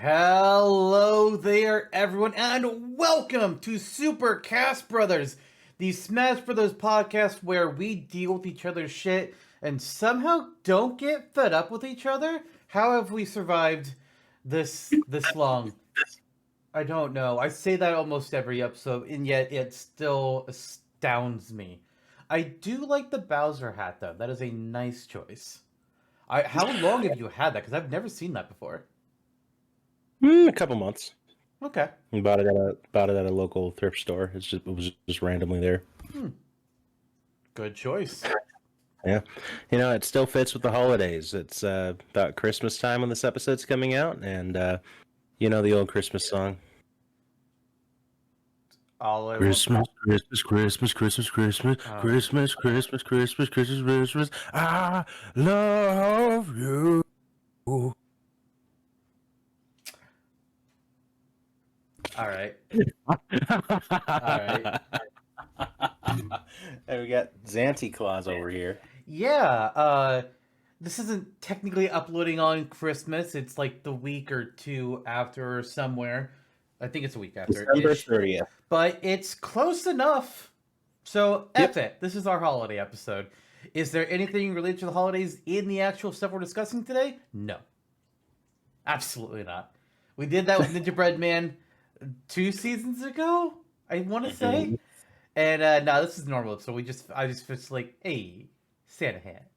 Hello there, everyone, and welcome to Super Cast Brothers, the Smash Brothers podcast where we deal with each other's shit and somehow don't get fed up with each other. How have we survived this long? I don't know. I say that almost every episode, and yet it still astounds me. I do like the Bowser hat, though. That is a nice choice. How long have you had that? Because I've never seen that before. A couple months. Okay. We bought it at a local thrift store. It was just randomly there. Good choice. Yeah, it still fits with the holidays. It's about Christmas time when this episode's coming out, and the old Christmas song. All I Christmas, Christmas, Christmas, Christmas, Christmas, Christmas, Christmas, Christmas, Christmas, Christmas. I love you. All right. All right. And we got Zanty Claus over here. Yeah. This isn't technically uploading on Christmas. It's like the week or two after or somewhere. I think it's a week after. December 30th. But it's close enough. So, F it. This is our holiday episode. Is there anything related to the holidays in the actual stuff we're discussing today? No. Absolutely not. We did that with Ninja Bread Man 2 seasons ago, I want to say. And no, this is normal. So I just like, hey, Santa hat.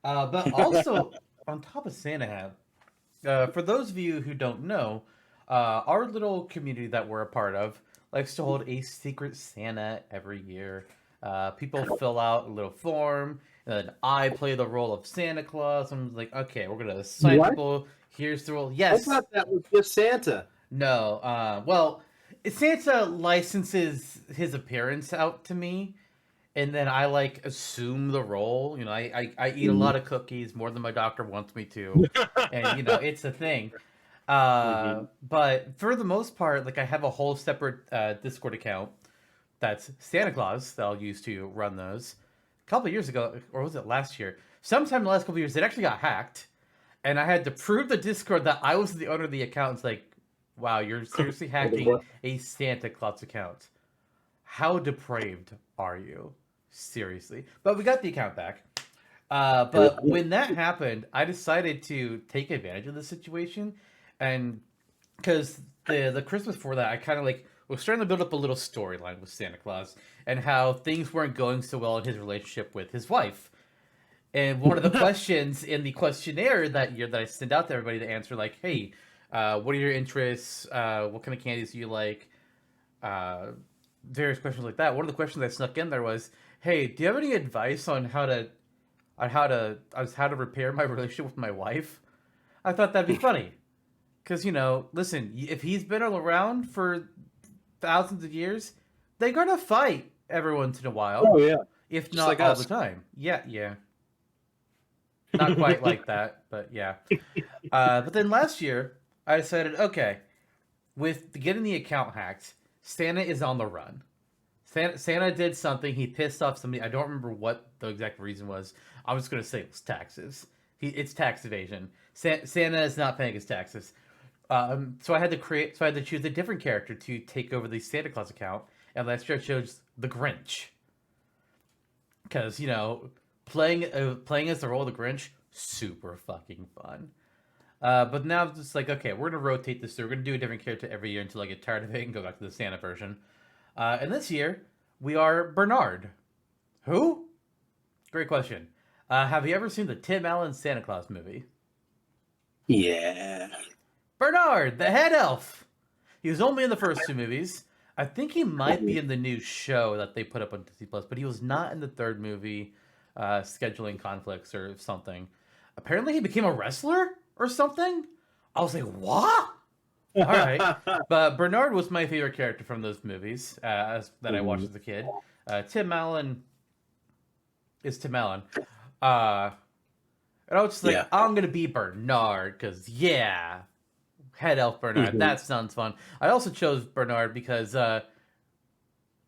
But also, on top of Santa hat, for those of you who don't know, our little community that we're a part of likes to hold a secret Santa every year. People fill out a little form, and then I play the role of Santa Claus. I'm like, okay, we're going to assign people. Here's the role. Yes. I thought that was just Santa. No. Well, Santa licenses his appearance out to me, and then I like assume the role. I eat a lot of cookies, more than my doctor wants me to, and it's a thing. But for the most part, like I have a whole separate Discord account that's Santa Claus that I'll use to run those. A couple of years ago, or was it last year? Sometime in the last couple of years, it actually got hacked, and I had to prove the Discord that I was the owner of the account. It's like, wow, you're seriously hacking a Santa Claus account. How depraved are you? Seriously. But we got the account back. But when that happened, I decided to take advantage of the situation. And because the Christmas before that, I kind of was starting to build up a little storyline with Santa Claus and how things weren't going so well in his relationship with his wife. And one of the questions in the questionnaire that year that I sent out to everybody to answer, like, hey, what are your interests? What kind of candies do you like? Various questions like that. One of the questions I snuck in there was, "Hey, do you have any advice on how to repair my relationship with my wife?" I thought that'd be funny, because listen, if he's been around for thousands of years, they're gonna fight every once in a while. Oh yeah, if just not like all us. the time. Yeah. Not quite like that, but yeah. But then last year, I decided, okay, with getting the account hacked, Santa is on the run. Santa did something. He pissed off somebody. I don't remember what the exact reason was. I'm just going to say it's taxes. It's tax evasion. Santa is not paying his taxes. So I had to choose a different character to take over the Santa Claus account. And last year I chose the Grinch. Because, playing as the role of the Grinch, super fucking fun. But now I'm just like, okay, we're going to rotate this through. We're going to do a different character every year until I get tired of it and go back to the Santa version. And this year, we are Bernard. Who? Great question. Have you ever seen the Tim Allen Santa Claus movie? Yeah. Bernard, the head elf. He was only in the first 2 movies. I think he might be in the new show that they put up on Disney Plus, but he was not in the 3rd movie, scheduling conflicts or something. Apparently, he became a wrestler or something. I was like, what? All right. But Bernard was my favorite character from those movies that I watched as a kid. Tim Allen is Tim Allen. And I was just like, I'm going to be Bernard because, head elf Bernard. That sounds fun. I also chose Bernard because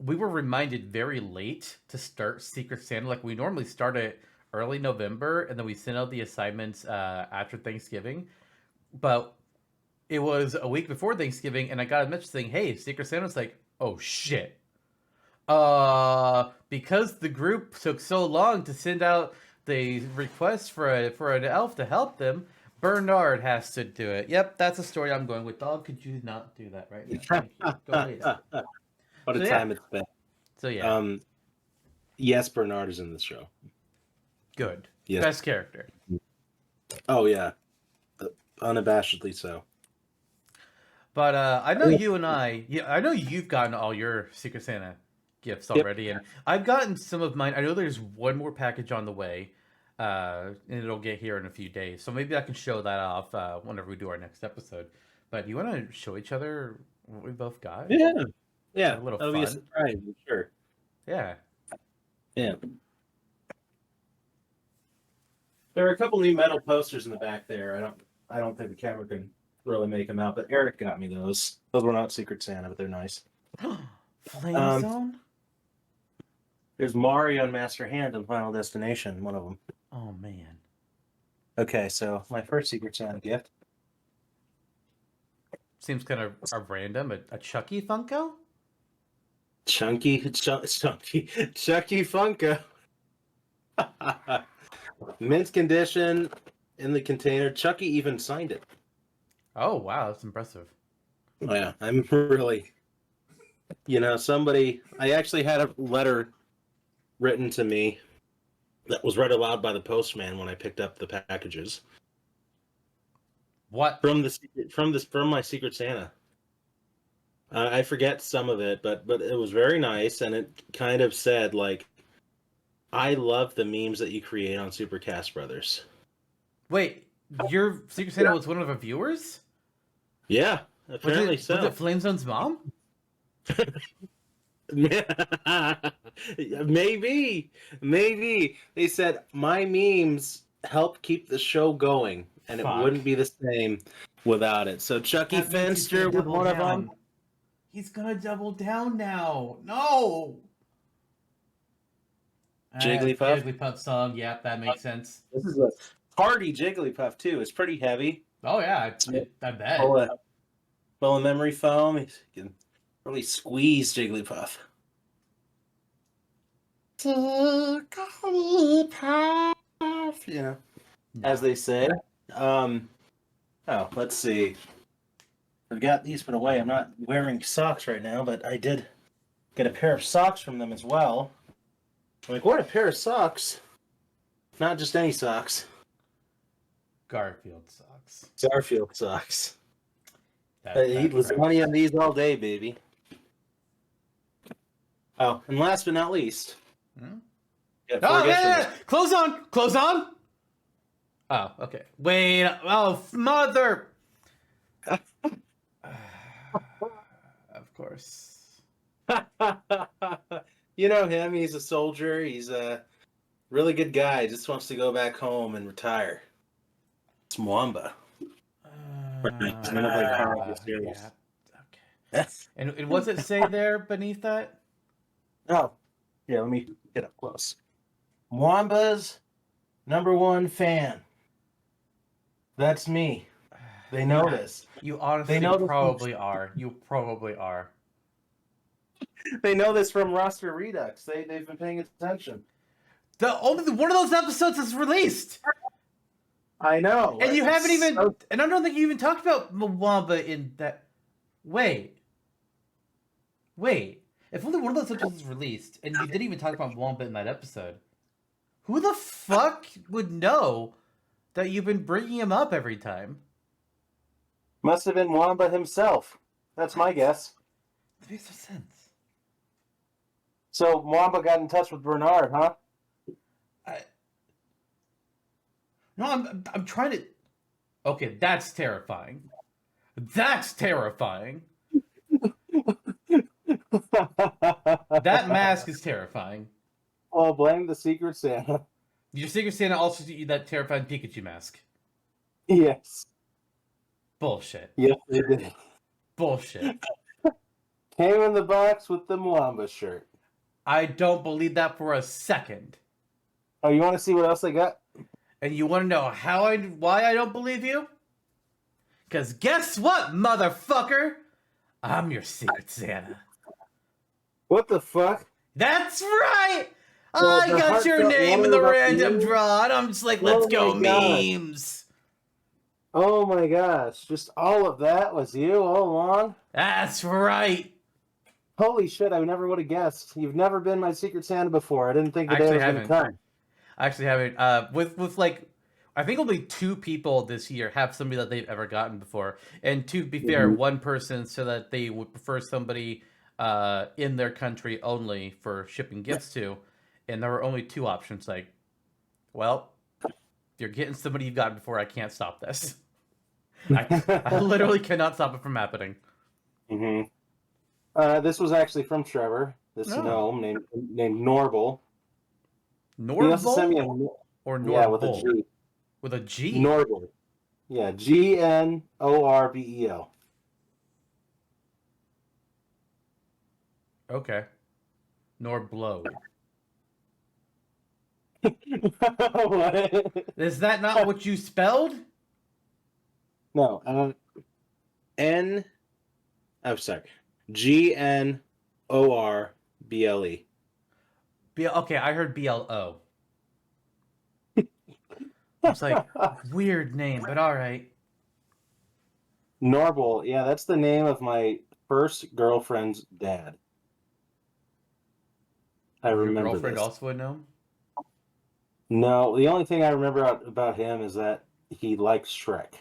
we were reminded very late to start Secret Santa. Like, we normally start it early November, and then we send out the assignments after Thanksgiving. But it was a week before Thanksgiving, and I got a message saying, "Hey, Secret Santa's like, oh shit." Because the group took so long to send out the request for an elf to help them, Bernard has to do it. Yep, that's a story I'm going with. Dog, could you not do that right now? Thank you. Go away. What a So, time it's been. So yeah, Yes, Bernard is in the show. good. Yes. Best character. Oh yeah, unabashedly so. But I know you and I know you've gotten all your Secret Santa gifts already, and I've gotten some of mine. I know there's one more package on the way, and it'll get here in a few days. So maybe I can show that off whenever we do our next episode. But you want to show each other what we both got? Yeah, a little that'll fun. be a surprise, I'm sure. Yeah. Yeah. There are a couple new metal posters in the back there. I don't think the camera can really make them out, but Eric got me those. Those were not Secret Santa, but they're nice. Flamezone? There's Mario and Master Hand in Final Destination, one of them. Oh man. Okay, so my first Secret Santa gift. Seems kind of random. A Chucky Funko? Chucky Funko. Mint condition in the container. Chucky even signed it. Oh wow, that's impressive. Oh yeah, I'm really, somebody. I actually had a letter written to me that was read aloud by the postman when I picked up the packages. What? From my Secret Santa. I forget some of it, but it was very nice, and it kind of said like, "I love the memes that you create on Supercast Brothers." Wait, your Secret Santa was one of our viewers? Yeah, apparently so. Was it Flamezone's mom? Maybe. They said my memes help keep the show going, and Fuck. It wouldn't be the same without it. So Chucky Finster with one of them. He's gonna double down now. No. Jigglypuff? Jigglypuff song. Yep, that makes sense. This is a party Jigglypuff too. It's pretty heavy. Oh yeah, I bet. Full of memory foam. You can really squeeze Jigglypuff. Jigglypuff, as they say. Let's see. I've got these put away. I'm not wearing socks right now, but I did get a pair of socks from them as well. I'm like, what, a pair of socks? Not just any socks. Garfield socks. Garfield socks. I eat lasagna on these all day, baby. Oh, and last but not least. Yeah. Close on! Oh, okay. Wait. Oh, mother! Of course. You know him. He's a soldier. He's a really good guy. Just wants to go back home and retire. It's Mwamba. Okay. And what's it say there beneath that? Oh, yeah. Let me get up close. Mwamba's #1 fan. That's me. They know this. You honestly probably are. You probably are. They know this from Roster Redux. They've been paying attention. Only one of those episodes is released. I know. And you haven't even... And I don't think you even talked about Mwamba in that... Wait. If only one of those episodes is released, and you didn't even talk about Mwamba in that episode, who the fuck would know that you've been bringing him up every time? Must have been Mwamba himself. That's my guess. That makes no sense. So Mwamba got in touch with Bernard, huh? No, I'm trying to... Okay, that's terrifying. That's terrifying. That mask is terrifying. Oh, blame the Secret Santa. Your Secret Santa also did you that terrifying Pikachu mask. Yes. Bullshit. Yes, they did. Bullshit. Came in the box with the Mwamba shirt. I don't believe that for a second. Oh, you want to see what else I got? And you want to know why I don't believe you? Because guess what, motherfucker? I'm your Secret Santa. What the fuck? That's right! Well, I the got your heartfelt name in letter the about random you? draw, and I'm just like, let's Oh go my gosh. memes. Oh my gosh. Just all of that was you all along? That's right. Holy shit, I never would have guessed. You've never been my Secret Santa before. I didn't think the I day actually was going to haven't. come. I actually haven't. With like, I think only 2 people this year have somebody that they've ever gotten before. And to be fair, one person said that they would prefer somebody in their country only for shipping gifts to. And there were only 2 options. Like, well, you're getting somebody you've gotten before. I can't stop this. I literally cannot stop it from happening. This was actually from Trevor, this gnome named Norble. He also sent me a Norval or yeah with a Norbull? G. With a G. Norble. Yeah, Gnorbel. Okay. Norblow. What? Is that not what you spelled? No. N. I'm sorry. Gnorbble. Okay, I heard BLO. It's like weird name, but all right. Norble. Yeah, that's the name of my first girlfriend's dad. I Your remember girlfriend this. also a gnome? No, the only thing I remember about him is that he likes Shrek.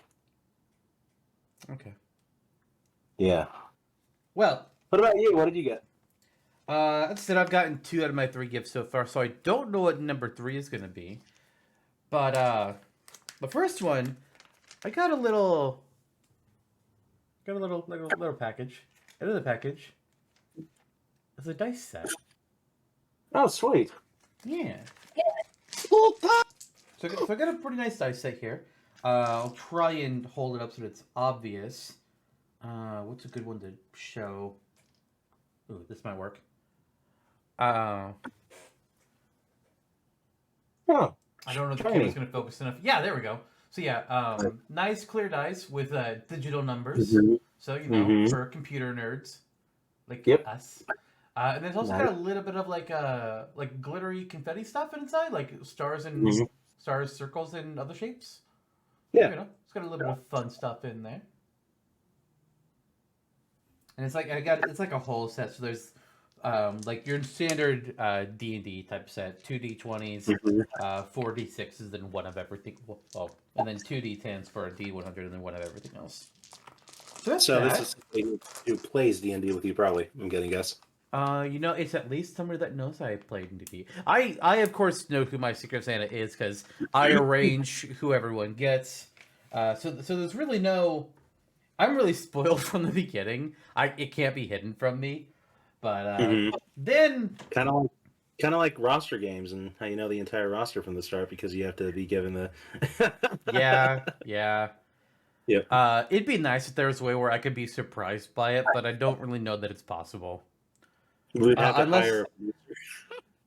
Okay. Yeah. Well, what about you? What did you get? As I said, I've gotten 2 out of my 3 gifts so far, so I don't know what number 3 is going to be. But the first one, I got a little package. Into the package is a dice set. Oh, sweet. Yeah. So I got a pretty nice dice set here. I'll try and hold it up so that it's obvious. What's a good one to show? Ooh, this might work. Oh, I don't know if the camera's going to focus enough. Yeah, there we go. So yeah, nice clear dice with digital numbers. So, you know, for computer nerds like us. And it's also got a little bit of like glittery confetti stuff inside, like stars and stars, circles, and other shapes. Yeah. You know, it's got a little bit of fun stuff in there. And it's like it's like a whole set. So there's like your standard D&D type set, 2d20s, 4d6s, and 1 of everything. Well, and then 2d10s for a d100, and then 1 of everything else. So that's that. This is somebody who plays D&D with you, probably. I'm getting a guess. You know, it's at least somebody that knows I played D&D. I of course know who my Secret Santa is because I arrange who everyone gets. So there's really no. I'm really spoiled from the beginning. It can't be hidden from me. But then kind of like roster games and how you know the entire roster from the start because you have to be given the. yeah. It'd be nice if there was a way where I could be surprised by it, but I don't really know that it's possible. We'd have to hire.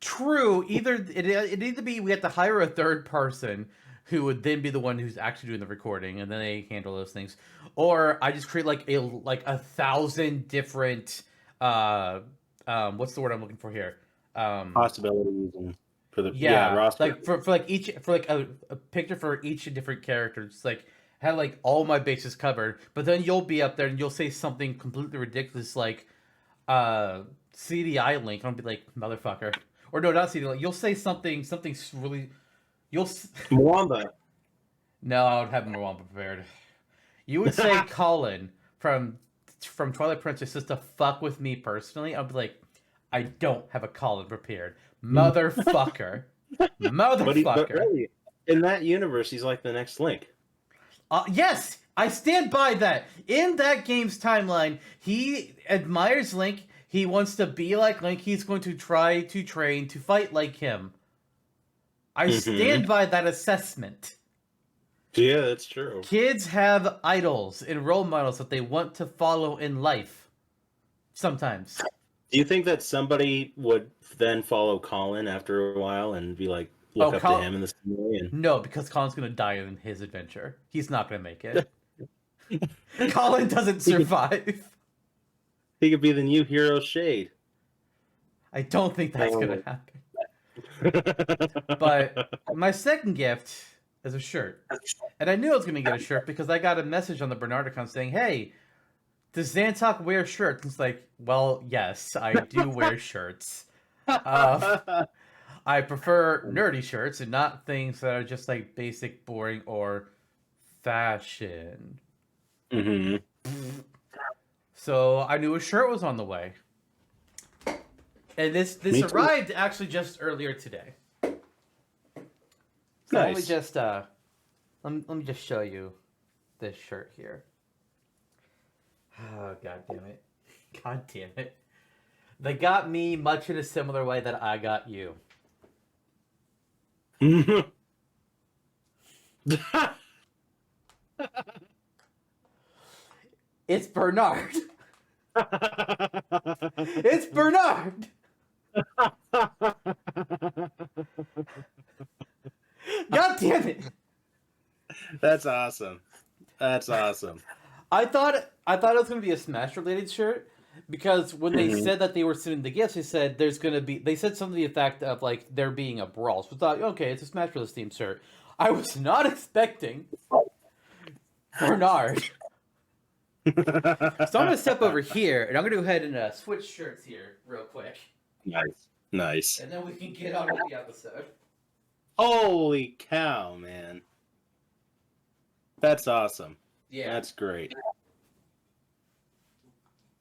True. Either it'd either be we have to hire a third person who would then be the one who's actually doing the recording, and then they handle those things, or I just create like 1,000 different. What's the word I'm looking for here? Possibilities and for the roster. Like for a picture for each different character. Just like have like all my bases covered, but then you'll be up there and you'll say something completely ridiculous like CDI link. I'll be like motherfucker, or no, not CDI link. You'll say something really. Mwamba. No, I would have Mwamba prepared. You would say Colin from Twilight Princess just to fuck with me personally. I'd be like, I don't have a Colin prepared, motherfucker, motherfucker. But really, in that universe, he's like the next Link. Yes, I stand by that. In that game's timeline, he admires Link. He wants to be like Link. He's going to try to train to fight like him. I stand by that assessment. Yeah, that's true. Kids have idols and role models that they want to follow in life. Sometimes. Do you think that somebody would then follow Colin after a while and be like, look up to him in the same way? No, because Colin's going to die in his adventure. He's not going to make it. Colin doesn't survive. He could be the new hero Shade. I don't think that's gonna Oh. happen. But my second gift is a shirt. And I knew I was going to get a shirt because I got a message on the Bernard account saying, hey, does Zantok wear shirts? And it's like, well, yes, I do wear shirts. I prefer nerdy shirts and not things that are just like basic, boring, or fashion. Mm-hmm. So I knew a shirt was on the way. And this Me too. arrived actually just earlier today. So Nice. let me just show you this shirt here. Oh, god damn it. God damn it. They got me much in a similar way that I got you. It's Bernard. It's Bernard. God damn it. That's awesome. That's awesome. I thought it was gonna be a Smash related shirt because when they said that they were sending the gifts, they said they said something to the effect of like there being a brawl. So I thought, okay, it's a Smash Bros. Themed shirt. I was not expecting Bernard. So I'm gonna step over here and I'm gonna go ahead and switch shirts here real quick. Nice. And then we can get on with the episode. Holy cow, man. That's awesome. Yeah. That's great.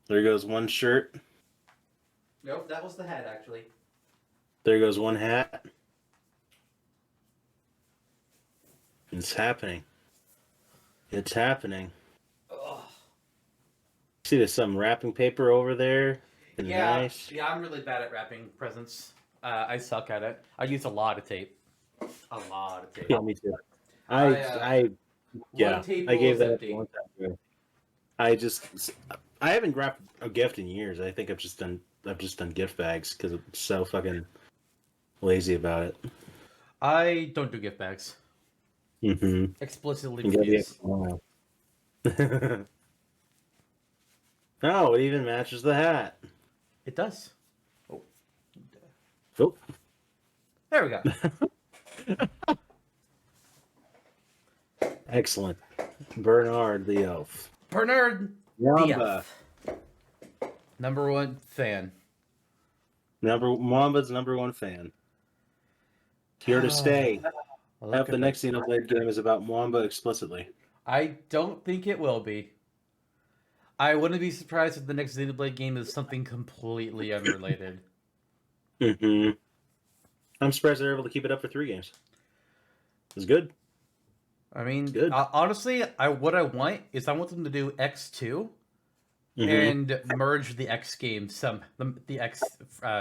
There goes one shirt. Nope, that was the hat actually. There goes one hat. It's happening. It's happening. Ugh. See, there's some wrapping paper over there. Yeah, Nice. yeah, I'm really bad at wrapping presents. I suck at it. I use a lot of tape. A lot of tape. Yeah, me too. One I tape gave roll is that empty. one time. I haven't wrapped a gift in years. I think I've just done gift bags because I'm so fucking lazy about it. I don't do gift bags. Mm-hmm. Explicitly refuse. Oh, it even matches the hat. It does. Oh. Oh. There we go. Excellent. Bernard the elf. Bernard the Mwamba. elf. Number one fan. Mwamba's number one fan. Here to stay. Look Half at the next Xenoblade game is about Mwamba explicitly. I don't think it will be. I wouldn't be surprised if the next Xenoblade game is something completely unrelated. Mm-hmm. I'm surprised they're able to keep it up for 3 games. It's good. I mean, Good. honestly, what I want is I want them to do X2 Mm-hmm. and merge the X game the X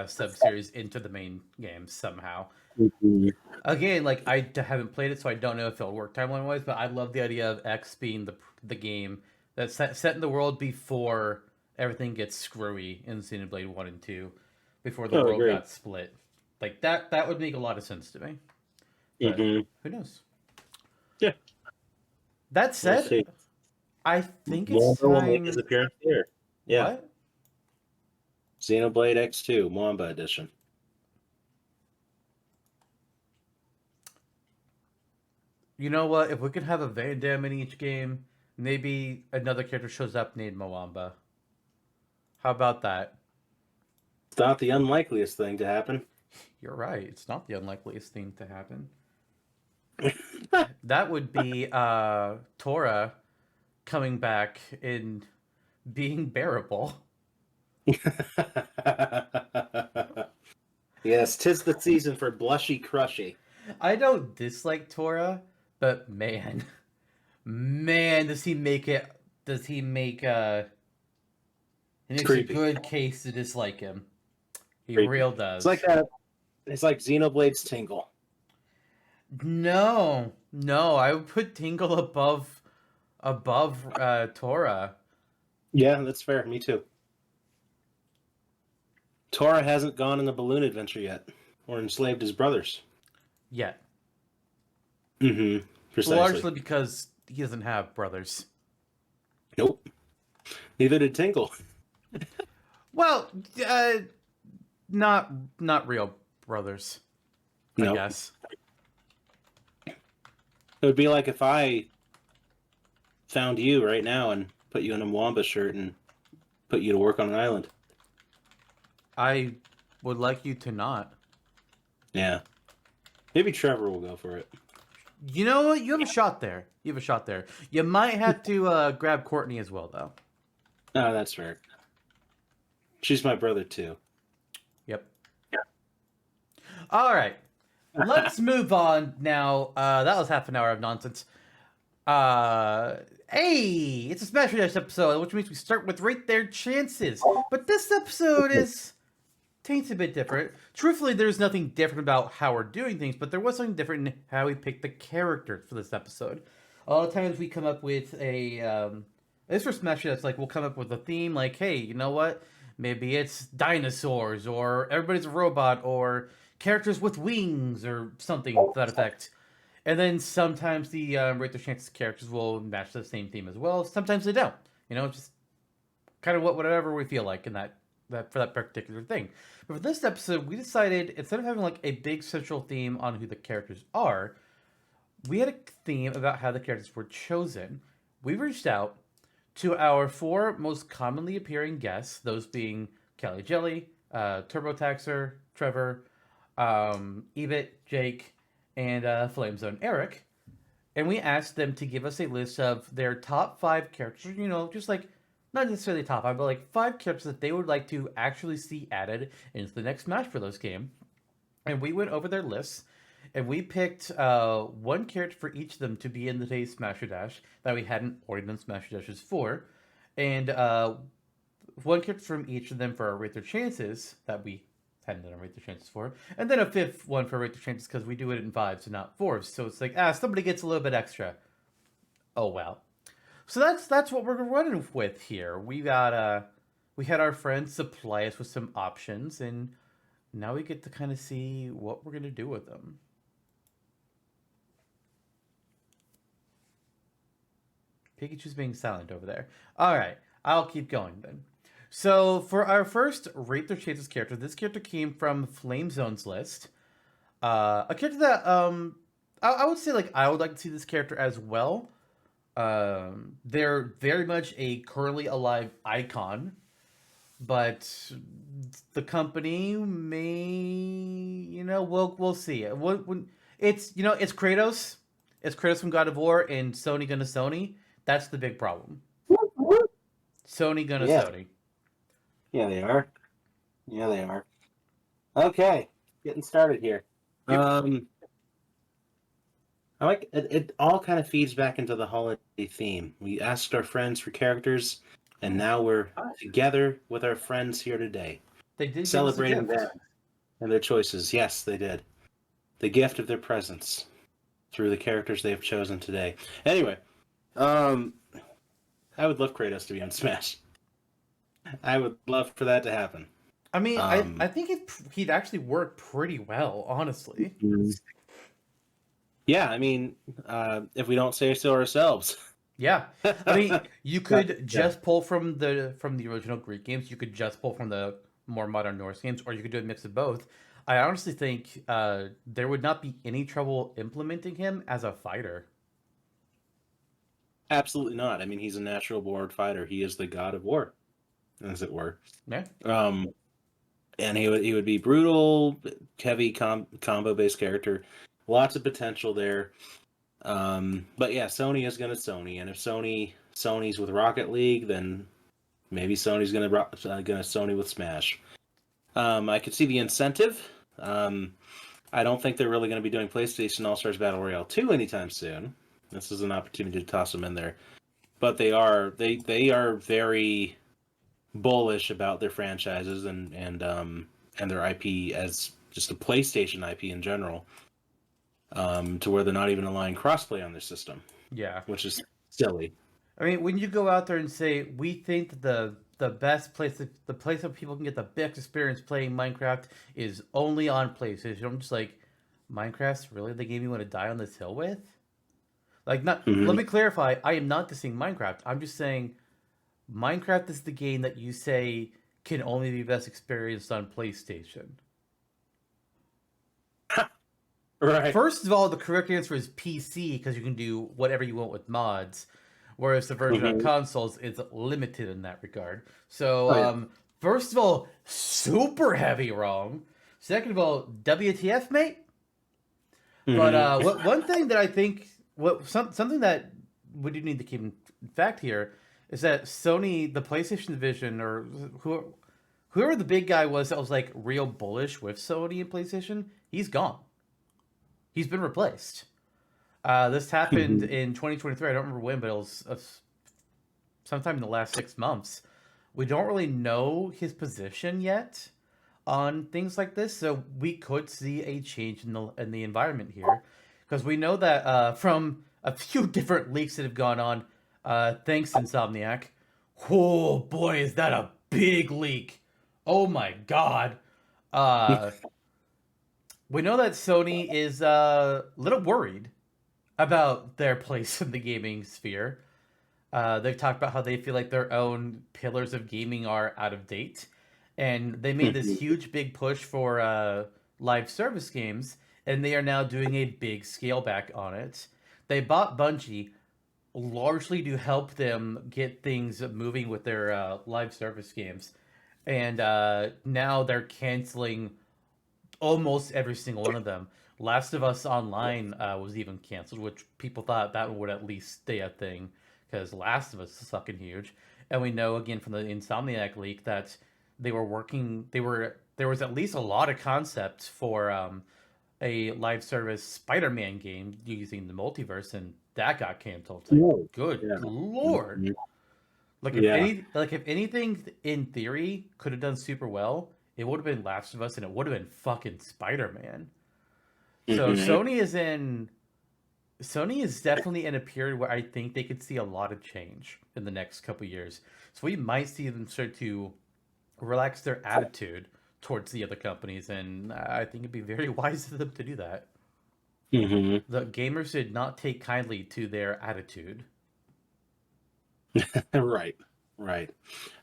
sub series into the main game somehow. Mm-hmm. Again, like I haven't played it, so I don't know if it'll work timeline wise. But I love the idea of X being the game that's set in the world before everything gets screwy in Xenoblade 1 and 2, before the world got split. Like that would make a lot of sense to me. But Mm-hmm. who knows? Yeah. That said, We'll see. I think Mwamba it's will make time. his appearance here. Yeah. What? Xenoblade X2 Mwamba edition. You know what? If we could have a Van Damme in each game, maybe another character shows up named Mwamba. How about that? It's not the unlikeliest thing to happen. You're right. It's not the unlikeliest thing to happen. That would be Tora coming back and being bearable. Yes, 'tis the season for blushy crushy. I don't dislike Tora, but man, does he make it? Does he make he makes a creepy. good case to dislike him? He Creepy. real does. It's like that. It's like Xenoblade's Tingle. No, I would put Tingle above Tora. Yeah, that's fair. Me too. Tora hasn't gone on the balloon adventure yet, or enslaved his brothers. Yet. Mm-hmm. Precisely. Largely because he doesn't have brothers. Nope. Neither did Tinkle. Well, not real brothers, I Nope. guess. It would be like if I found you right now and put you in a Mwamba shirt and put you to work on an island. I would like you to not. Yeah. Maybe Trevor will go for it. You know what? You have a shot there. You have a shot there. You might have to grab Courtney as well, though. Oh, that's fair. She's my brother, too. Yep. All right. Let's move on now. That was half an hour of nonsense. Hey, it's a Smash Dash episode, which means we start with Rate Their Chances. But this episode is tainted a bit different. Truthfully, there's nothing different about how we're doing things, but there was something different in how we picked the characters for this episode. A lot of times we come up with a this for Smash Dash, like we'll come up with a theme, like, hey, you know what? Maybe it's dinosaurs, or everybody's a robot, or characters with wings, or something to that effect. And then sometimes the Rate Their Chances characters will match the same theme as well. Sometimes they don't. You know, just kind of whatever we feel like in that for that particular thing. But for this episode, we decided instead of having like a big central theme on who the characters are, we had a theme about how the characters were chosen. We reached out to our 4 most commonly appearing guests, those being Kellyjelly, Turbotaxer, Trevor, Eebit, Jake, and Flamezone Eric, and we asked them to give us a list of their top 5 characters, you know, just like, not necessarily top 5, but like 5 characters that they would like to actually see added into the next Smash Bros. Game. And we went over their lists, and we picked 1 character for each of them to be in today's Smash Dash that we hadn't already done Smash Dashes for, and 1 character from each of them for our Rate Their Chances that we hadn't done a Rate Their Chances for, and then a 5th one for Rate Their Chances because we do it in 5s and not 4s. So it's like, somebody gets a little bit extra. Oh well. So that's what we're running with here. We got we had our friends supply us with some options, and now we get to kind of see what we're gonna do with them. Pikachu's being silent over there. All right, I'll keep going then. So for our first Rate Their Chances character, this character came from Flamezone's list. A character that I would say like I would like to see this character as well. They're very much a currently alive icon, but the company may, you know, we'll see. When it's, you know, it's Kratos from God of War, and Sony gonna Sony. That's the big problem. Sony gonna Yeah. Sony. Yeah, they are. Yeah, they are. Okay, getting started here. Yep. I like it. It all kind of feeds back into the holiday theme. We asked our friends for characters, and now we're together with our friends here today, They did celebrating give us a gift. them and their choices. Yes, they did. The gift of their presence through the characters they have chosen today. Anyway, I would love Kratos to be on Smash. I would love for that to happen. I mean, I think he'd actually work pretty well, honestly. Yeah, I mean, if we don't say so ourselves. Yeah, I mean, you could just pull from the original Greek games. You could just pull from the more modern Norse games, or you could do a mix of both. I honestly think there would not be any trouble implementing him as a fighter. Absolutely not. I mean, he's a natural born fighter. He is the god of war, as it were. Yeah. And he would be brutal, heavy combo based character. Lots of potential there. But yeah, Sony is gonna Sony, and if Sony's with Rocket League, then maybe Sony's gonna Sony with Smash. I could see the incentive. I don't think they're really going to be doing PlayStation All Stars Battle Royale 2 anytime soon. This is an opportunity to toss them in there, but they are very bullish about their franchises and their IP as just a PlayStation IP in general. To where they're not even allowing crossplay on their system. Yeah, which is silly. I mean, when you go out there and say we think that the best place, the place where people can get the best experience playing Minecraft is only on PlayStation, I'm just like, Minecraft's really the game you want to die on this hill with? Like, not. Mhm. Let me clarify. I am not dissing Minecraft. I'm just saying Minecraft is the game that you say can only be best experienced on PlayStation. Right. First of all, the correct answer is PC because you can do whatever you want with mods, whereas the version on Hmm. consoles is limited in that regard. So, Oh yeah. first of all, super heavy wrong. Second of all, WTF, mate? But Hmm. what one thing that I think something that we do need to keep in fact here is that Sony, the PlayStation division, or whoever the big guy was that was like real bullish with Sony and PlayStation, he's gone. He's been replaced. This happened Hmm. in 2023. I don't remember when, but it was sometime in the last 6 months. We don't really know his position yet on things like this, so we could see a change in the environment here, because we know that from a few different leaks that have gone on. Thanks, Insomniac. Oh boy, is that a big leak! Oh my god. Uh, we know that Sony is a little worried about their place in the gaming sphere. They've talked about how they feel like their own pillars of gaming are out of date, and they made this Hmm. huge big push for live service games, and they are now doing a big scale back on it. They bought Bungie largely to help them get things moving with their live service games, and now they're canceling almost every single one of them. Last of Us Online was even canceled, which people thought that would at least stay a thing because Last of Us is fucking huge. And we know again from the Insomniac leak that they were working. There was at least a lot of concepts for a live service Spider-Man game using the multiverse, and that got canceled. It's like, Whoa. good Yeah. lord! Mhm. Yeah. Like if anything in theory could have done super well, it would have been Last of Us, and it would have been fucking Spider Man. So Hmm. Sony is definitely in a period where I think they could see a lot of change in the next couple years. So we might see them start to relax their attitude towards the other companies, and I think it'd be very wise of them to do that. Hmm. The gamers did not take kindly to their attitude. Right. Right.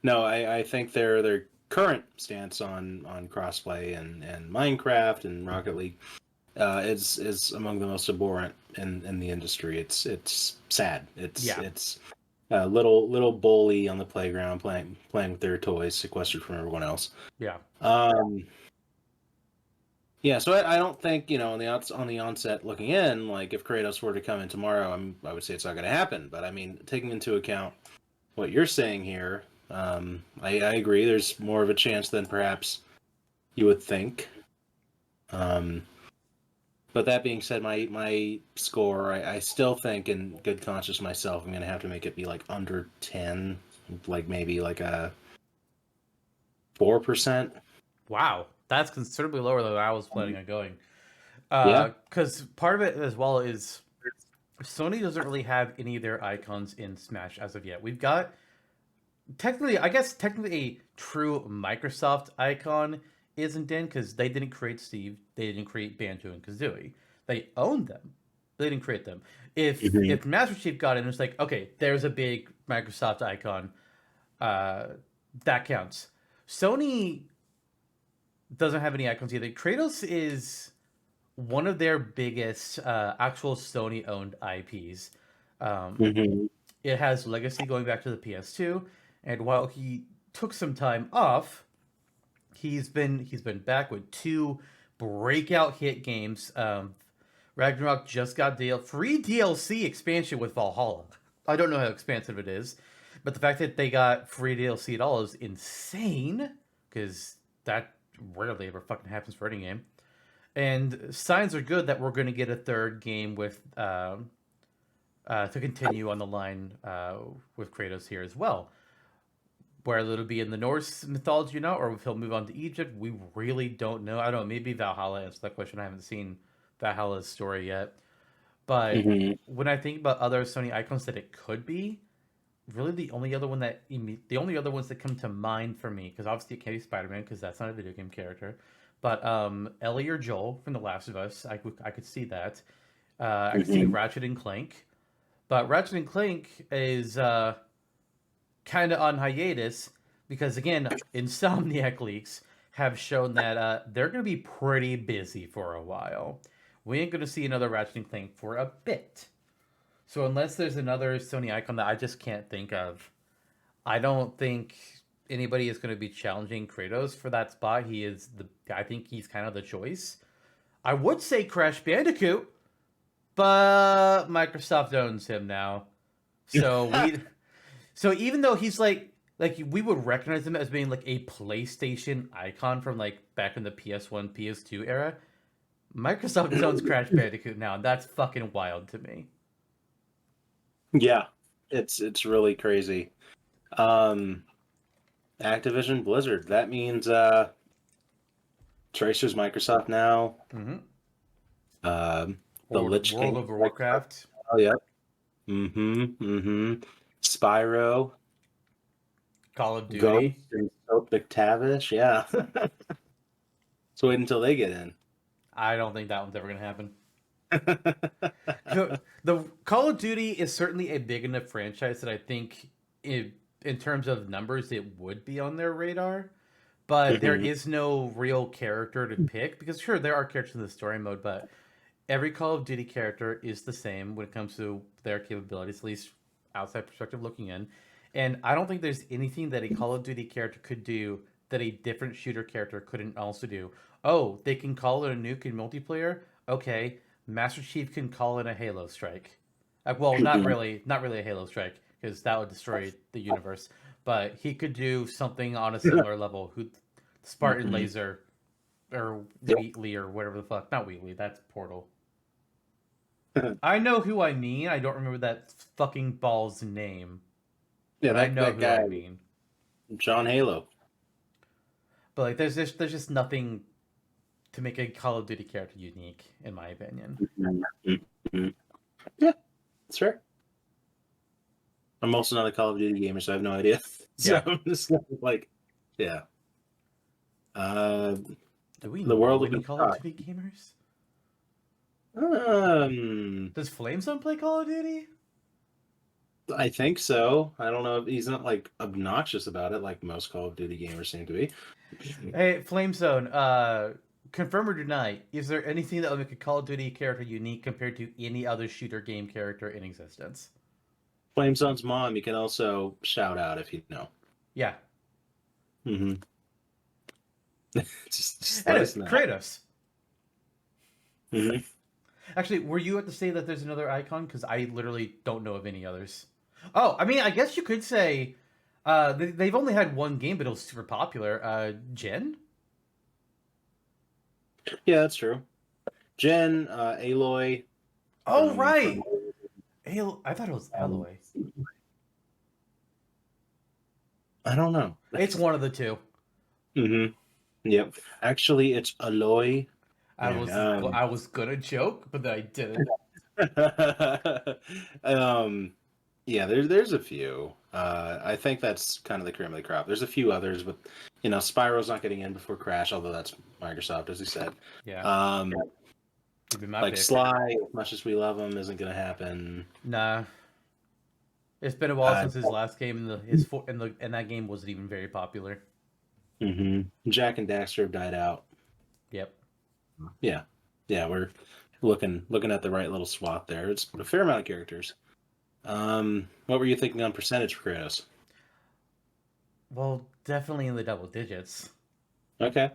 No, I think their current stance on crossplay and Minecraft and Rocket League is among the most abhorrent in the industry. It's sad. Yeah, It's a little bully on the playground playing with their toys, sequestered from everyone else. yeah. Um, yeah, so I don't think on on the onset looking in, like if Kratos were to come in tomorrow, I would say it's not going to happen. But I mean, taking into account what you're saying here, I agree. There's more of a chance than perhaps you would think. Um, but that being said, my score, I still think in good conscience myself, I'm going to have to make it be like under 10, like maybe like a 4%. Wow, that's considerably lower than I was planning on going. Yeah. Because part of it as well is Sony doesn't really have any of their icons in Smash as of yet. We've got technically, I guess, technically a true Microsoft icon isn't in because they didn't create Steve, they didn't create Banjo and Kazooie. They own them, they didn't create them. Hmm. If Master Chief got in, it's like okay, there's a big Microsoft icon, uh, that counts. Sony doesn't have any icons either. Kratos is one of their biggest actual Sony owned IPs. Um, Hmm. it has legacy going back to the PS2, and while he took some time off, he's been back with two breakout hit games. Ragnarok just got free DLC expansion with Valhalla. I don't know how expansive it is, but the fact that they got free DLC at all is insane because that rarely ever fucking happens for any game. And signs are good that we're going to get a third game with to continue on the line with Kratos here as well. Whether it'll be in the Norse mythology now, or if he'll move on to Egypt, we really don't know. I don't know. Maybe Valhalla answers that question. I haven't seen Valhalla's story yet. But Hmm. when I think about other Sony icons that it could be, really the only other ones that come to mind for me, because obviously it can't be Spider-Man because that's not a video game character, but Ellie or Joel from The Last of Us, I could see that. I could see Hmm. Ratchet and Clank, but Ratchet and Clank is kind of on hiatus because again, Insomniac leaks have shown that they're going to be pretty busy for a while. We ain't going to see another Ratchet and Clank for a bit. So unless there's another Sony icon that I just can't think of, I don't think anybody is going to be challenging Kratos for that spot. He is the. I think he's kind of the choice. I would say Crash Bandicoot, but Microsoft owns him now. So we so even though he's like we would recognize him as being like a PlayStation icon from like back in the PS1, PS2 era, Microsoft owns Crash Bandicoot now, and that's fucking wild to me. Yeah, it's really crazy. Um, Activision Blizzard. That means Tracer's Microsoft now. Mm-hmm. The Lich King. World of Warcraft. Oh yeah. Mm-hmm. Mm-hmm. Spyro. Call of Duty. Ghost and Soap McTavish. Yeah. So wait until they get in. I don't think that one's ever gonna happen. The Call of Duty is certainly a big enough franchise that I think, in terms of numbers, it would be on their radar. But there is no real character to pick because sure there are characters in the story mode, but every Call of Duty character is the same when it comes to their capabilities, at least outside perspective looking in. And I don't think there's anything that a Call of Duty character could do that a different shooter character couldn't also do. Oh, they can call in a nuke in multiplayer? Okay. Master Chief can call in a Halo strike. Well, not really a Halo strike, because that would destroy the universe. But he could do something on a similar level. Spartan Laser, or Wheatley, or whatever the fuck. Not Wheatley, that's Portal. I know who I mean. I don't remember that fucking ball's name. Yeah, but I know that who guy. I mean. John Halo. But like, there's just nothing to make a Call of Duty character unique, in my opinion. Yeah, that's fair. I'm also not a Call of Duty gamer, so I have no idea. So Yeah. I'm just like, yeah. Do we The know world any of Call of Duty gamers? Does Flamezone play Call of Duty? I think so. I don't know if he's not like obnoxious about it like most Call of Duty gamers seem to be. Hey, Flamezone, confirm or deny, is there anything that would make a Call of Duty character unique compared to any other shooter game character in existence? Flamezone's mom, you can also shout out if you know. Yeah. Mm-hmm. just let Anyway, us know. Kratos. Mm-hmm. Actually, were you at to say that there's another icon? Because I literally don't know of any others. Oh, I mean, I guess you could say they've only had one game, but it was super popular. Jen? Yeah, that's true. Jen, Aloy. Oh, right. I thought it was Aloy. I don't know. It's one of the two. Mm-hmm. Yep. Actually, it's Aloy. I was gonna joke, but I didn't. Yeah, there's a few. I think that's kind of the cream of the crop. There's a few others, but Spyro's not getting in before Crash, although that's Microsoft, as you said. Yeah. Like pick. Sly, as much as we love him, isn't gonna happen. Nah. It's been a while since his last game, and that game wasn't even very popular. Mm-hmm. Jack and Daxter have died out. Yep. Yeah, we're looking at the right little swath there. It's a fair amount of characters. What were you thinking on percentage for Kratos? Well, definitely in the double digits. Okay.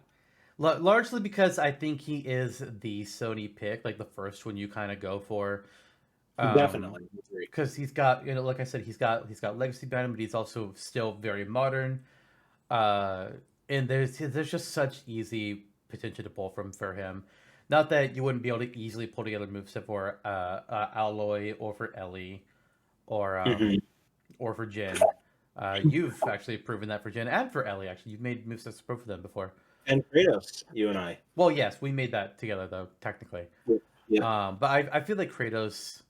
Largely because I think he is the Sony pick, like the first one you kind of go for. Definitely. Because he's got, like I said, he's got legacy behind him, but he's also still very modern. And there's just such easy potential to pull from for him. Not that you wouldn't be able to easily pull together moves for Aloy or for Ellie or for Jen. You've actually proven that for Jen and for Ellie. Actually, you've made moves for them before. And Kratos, you and I. Well, yes, we made that together though, technically. Yeah. But I feel like Kratos.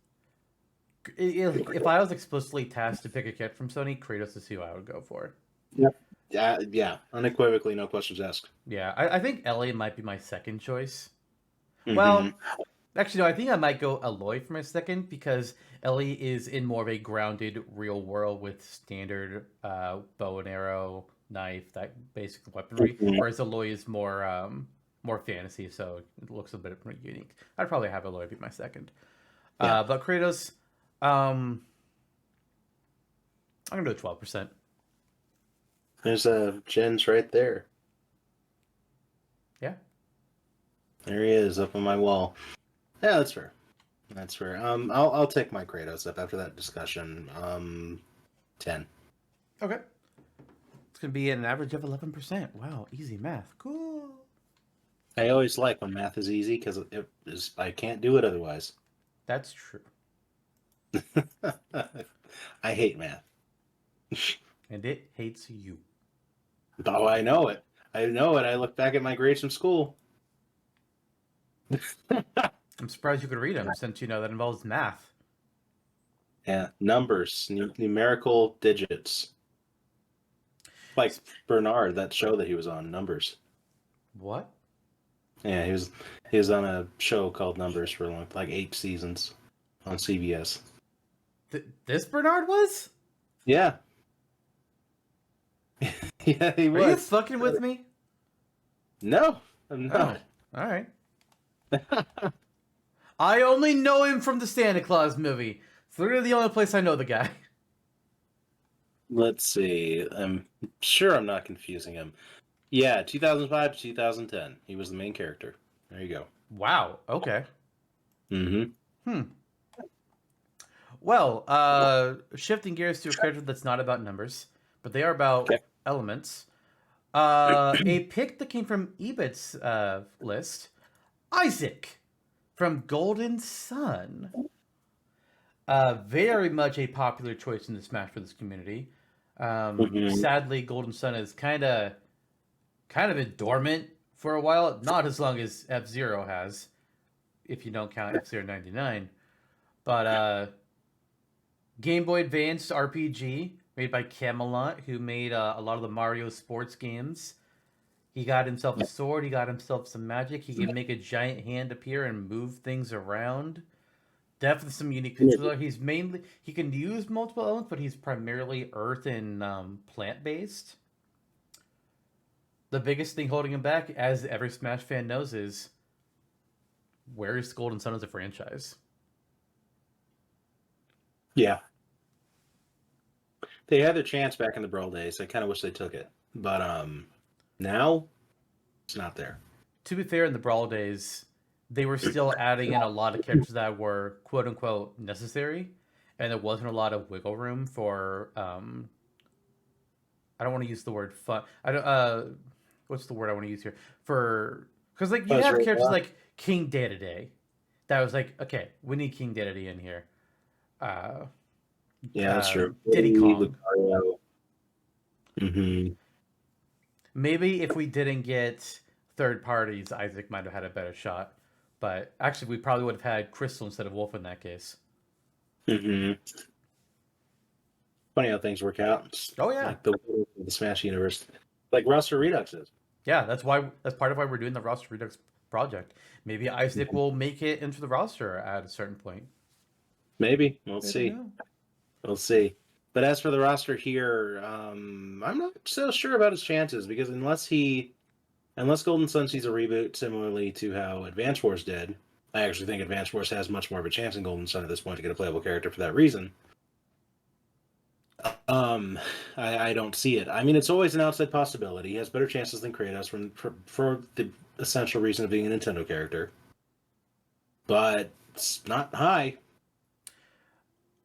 If I was explicitly tasked to pick a character from Sony, Kratos is who I would go for. Yep. Yeah. Unequivocally, no questions asked. Yeah, I think Ellie might be my second choice. Mm-hmm. Well, Actually, no, I think I might go Aloy for my second because Ellie is in more of a grounded real world with standard bow and arrow, knife, that basic weaponry, Mhm. whereas Aloy is more fantasy, so it looks a bit more unique. I'd probably have Aloy be my second. Yeah, But Kratos, I'm gonna do 12%. there's Jen's right there. Yeah. There he is up on my wall. Yeah, that's fair. That's fair. I'll take my Kratos up after that discussion. 10. Okay. It's gonna be an average of 11%. Wow, easy math. Cool. I always like when math is easy because it is I can't do it otherwise. That's true. I hate math. And it hates you. Oh, I know it. I know it. I look back at my grades from school. I'm surprised you could read them since you know that involves math. Yeah, numbers, numerical digits. Like Bernard, that show that he was on, Numbers. What? Yeah, he was on a show called Numbers for like 8 seasons on CBS. This Bernard was? Yeah. Yeah, he Are you was. fucking with me? No, I'm not. Oh, all right. I only know him from the Santa Claus movie. It's literally the only place I know the guy. Let's see. I'm sure I'm not confusing him. Yeah, 2005 to 2010. He was the main character. There you go. Wow. Okay. Mm-hmm. Well, shifting gears to a character that's not about numbers, but they are about Okay. elements. A pick that came from Eebit's list, Isaac from Golden Sun. Very much a popular choice in the Smash for this community. Mm-hmm. Sadly, Golden Sun is kind of been dormant for a while. Not as long as F-Zero has, if you don't count F-Zero 99. But Game Boy Advance RPG made by Camelot, who made a lot of the Mario sports games. He got himself a sword. He got himself some magic. He can make a giant hand appear and move things around. Definitely some unique features. He can use multiple elements, but he's primarily earth and plant based. The biggest thing holding him back, as every Smash fan knows, is where is Golden Sun as a franchise? Yeah. They had their chance back in the Brawl days. I kind of wish they took it. But now it's not there. To be fair, in the Brawl days, they were still adding in a lot of characters that were quote unquote necessary, and there wasn't a lot of wiggle room for I don't want to use the word fun. I don't what's the word I want to use here? For because like you have characters like King Dedede. That was like, okay, we need King Dedede in here. Yeah, that's true. Diddy Kong. Mm-hmm. Maybe if we didn't get third parties, Isaac might have had a better shot. But actually, we probably would have had Crystal instead of Wolf in that case. Mm-hmm. Funny how things work out. It's Oh yeah, like the Smash universe, like Roster Redux is. yeah. That's part of why we're doing the roster redux project. Maybe Isaac will make it into the roster at a certain point. Maybe we'll see. We'll see. But as for the roster here, I'm not so sure about his chances because unless Golden Sun sees a reboot similarly to how Advance Wars did, I actually think Advance Wars has much more of a chance than Golden Sun at this point to get a playable character for that reason. I don't see it. I mean, it's always an outside possibility. He has better chances than Kratos for the essential reason of being a Nintendo character, but it's not high.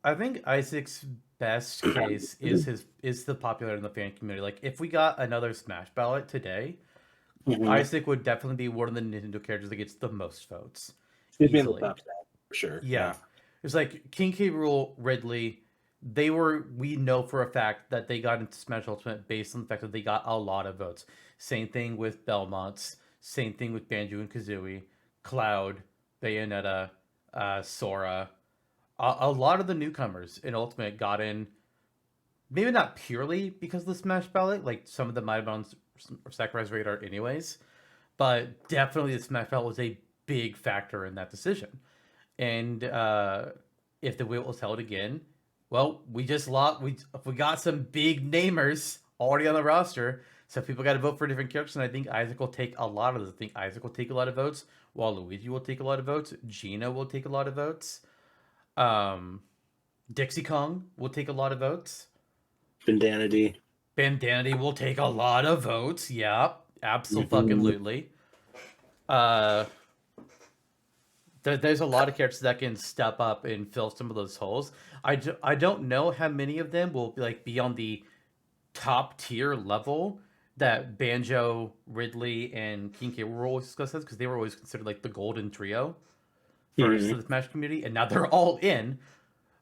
I think Isaac's best case is the popular in the fan community. Like if we got another Smash ballot today, Isaac would definitely be one of the Nintendo characters that gets the most votes. He'd be in the top 10 for sure. Yeah. It's like King K. Rool, Ridley. We know for a fact that they got into Smash Ultimate based on the fact that they got a lot of votes. Same thing with Belmont's. Same thing with Banjo and Kazooie, Cloud, Bayonetta, Sora. A lot of the newcomers in Ultimate got in, maybe not purely because of the Smash ballot, like some of them might have been on Sakurai's radar anyways, but definitely the Smash ballot was a big factor in that decision. And if the wheel was held again, well, we just lost. We got some big namers already on the roster, so people got to vote for different characters. And I think Isaac will take a lot of those. I think Isaac will take a lot of votes, while Luigi will take a lot of votes. Gina will take a lot of votes. Um, Dixie Kong will take a lot of votes. Bandanity. Bandanity will take a lot of votes. Yeah, absolutely. Uh, there's a lot of characters that can step up and fill some of those holes. I don't know how many of them will be on the top tier level that Banjo, Ridley, and King K were always discussed as, because they were always considered like the golden trio for the Smash community, and now they're all in.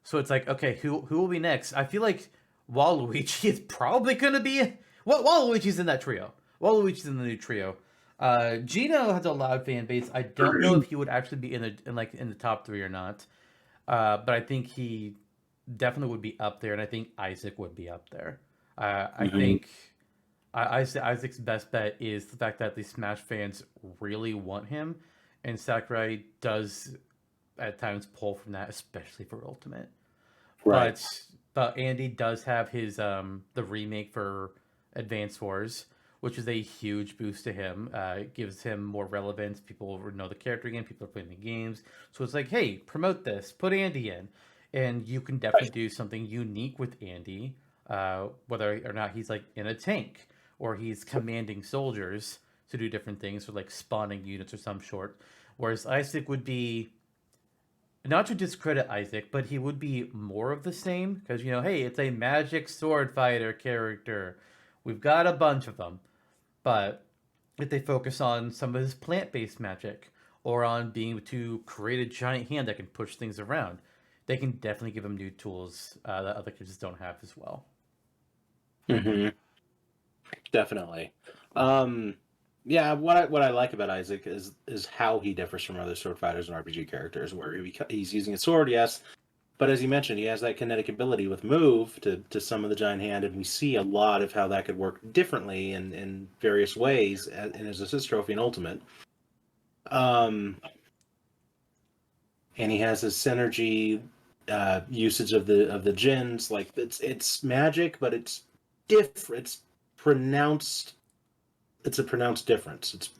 So it's like, okay, who will be next? I feel like Waluigi is probably gonna be Waluigi's in that trio. Waluigi's in the new trio. Gino has a loud fan base. I don't know if he would actually be in the top three or not. But I think he definitely would be up there, and I think Isaac would be up there. I think Isaac's best bet is the fact that the Smash fans really want him, and Sakurai does at times pull from that, especially for Ultimate. Right. But Andy does have his the remake for Advance Wars, which is a huge boost to him. It gives him more relevance. People know the character again. People are playing the games, so it's like, hey, promote this, put Andy in, and you can definitely do something unique with Andy, whether or not he's like in a tank or he's commanding soldiers to do different things, or like spawning units or some sort. Whereas Isaac would be, not to discredit Isaac, but he would be more of the same because, hey, it's a magic sword fighter character. We've got a bunch of them, but if they focus on some of his plant-based magic or on being able to create a giant hand that can push things around, they can definitely give him new tools that other kids don't have as well. Definitely. Yeah, what I like about Isaac is how he differs from other sword fighters and RPG characters, where he's using a sword, yes, but as you mentioned, he has that kinetic ability with move to summon the giant hand, and we see a lot of how that could work differently in various ways in his assist trophy and ultimate. And he has his synergy usage of the gens. Like it's magic, but it's different. It's pronounced. It's a pronounced difference. It's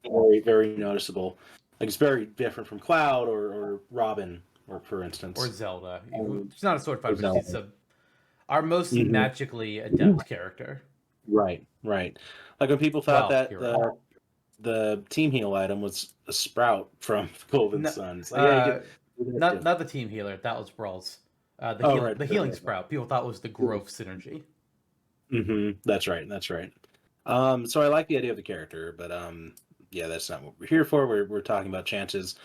very, very noticeable. Like it's very different from Cloud or Robin, or for instance, or Zelda. She's not a sword fighter, but she's our most Mhm. magically adept character. Right. Like when people thought that Hero. the team heal item was a sprout from Golden Sun. So, not the team healer. That was Brawl's. The healing sprout. People thought was the growth synergy. That's right. So I like the idea of the character, but yeah, that's not what we're here for. We're talking about chances.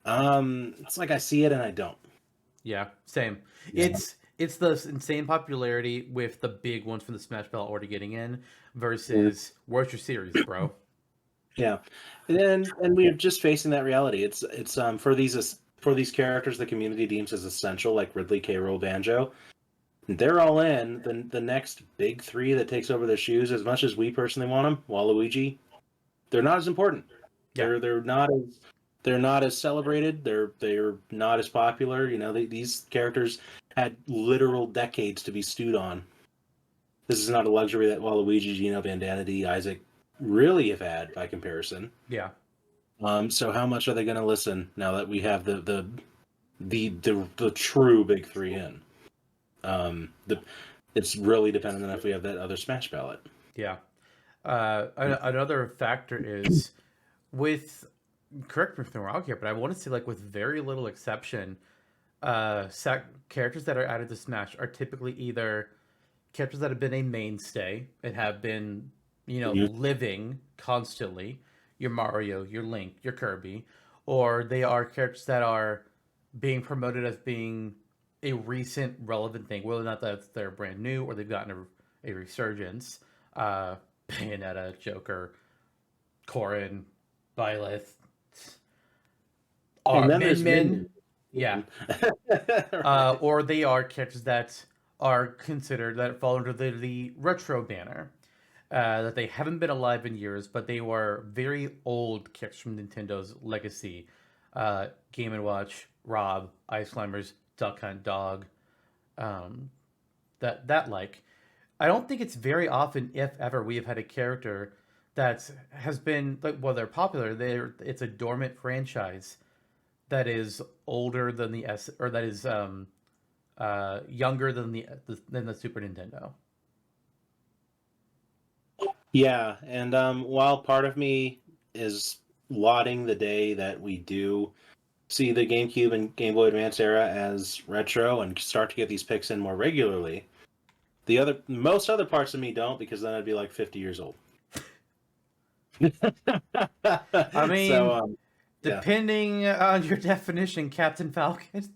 It's like I see it and I don't. Yeah, same. Yeah. It's the insane popularity with the big ones from the Smash Belt already getting in versus where's your series, bro? Yeah, and we're just facing that reality. It's for these characters the community deems as essential, like Ridley, K. Rool, Banjo. They're all in. The next big three that takes over their shoes, as much as we personally want them, Waluigi, they're not as important. Yeah. They're not as celebrated. They're not as popular. These characters had literal decades to be stewed on. This is not a luxury that Waluigi, Bandanity, Isaac really have had by comparison. Yeah. So how much are they going to listen now that we have the true big three in? It's really dependent on if we have that other Smash ballot. Yeah. Another factor is with, correct me if I'm wrong here, but I want to say, like, with very little exception, characters that are added to Smash are typically either characters that have been a mainstay and have been, living constantly. Your Mario, your Link, your Kirby, or they are characters that are being promoted as being a recent relevant thing, whether or not that they're brand new or they've gotten a resurgence. Bayonetta, Joker, Corrin, Byleth, Min. Yeah. Right. Or they are characters that are considered, that fall under the retro banner. that they haven't been alive in years, but they were very old characters from Nintendo's legacy. Game and Watch, Rob, Ice Climbers, Duck Hunt Dog, um, that like. I don't think it's very often, if ever, we have had a character that has been like, well, they're popular. It's a dormant franchise that is older than the S, or that is younger than the Super Nintendo. Yeah, and while part of me is lauding the day that we do see the GameCube and Game Boy Advance era as retro and start to get these picks in more regularly, most other parts of me don't, because then I'd be like 50 years old. I So mean, yeah. depending on your definition, Captain Falcon.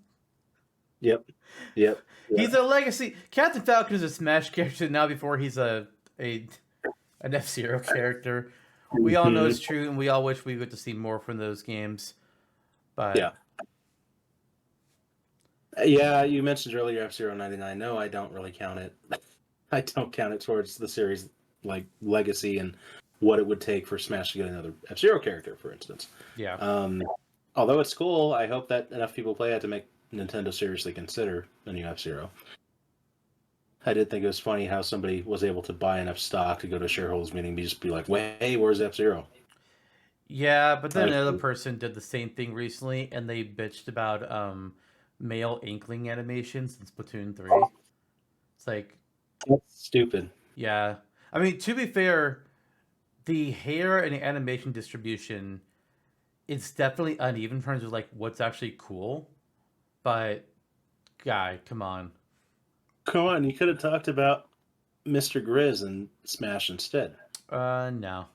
Yep. Yep. He's a legacy. Captain Falcon is a Smash character now before he's an F-Zero character. We all know it's true, and we all wish we get to see more from those games. But yeah. Yeah, you mentioned earlier F-Zero 99. No, I don't really count it. I don't count it towards the series like legacy and what it would take for Smash to get another F-Zero character, for instance. yeah, Although it's cool, I hope that enough people play it to make Nintendo seriously consider a new F-Zero. I did think it was funny how somebody was able to buy enough stock to go to a shareholders meeting and just be like, "Hey, where's F-Zero?" yeah. But then another person did the same thing recently, and they bitched about male inkling animations in Splatoon 3. It's like, that's stupid. yeah. I mean, to be fair, the hair and the animation distribution, it's definitely uneven in terms of like what's actually cool. But guy, come on. Come on, you could have talked about Mr. Grizz and Smash instead. No.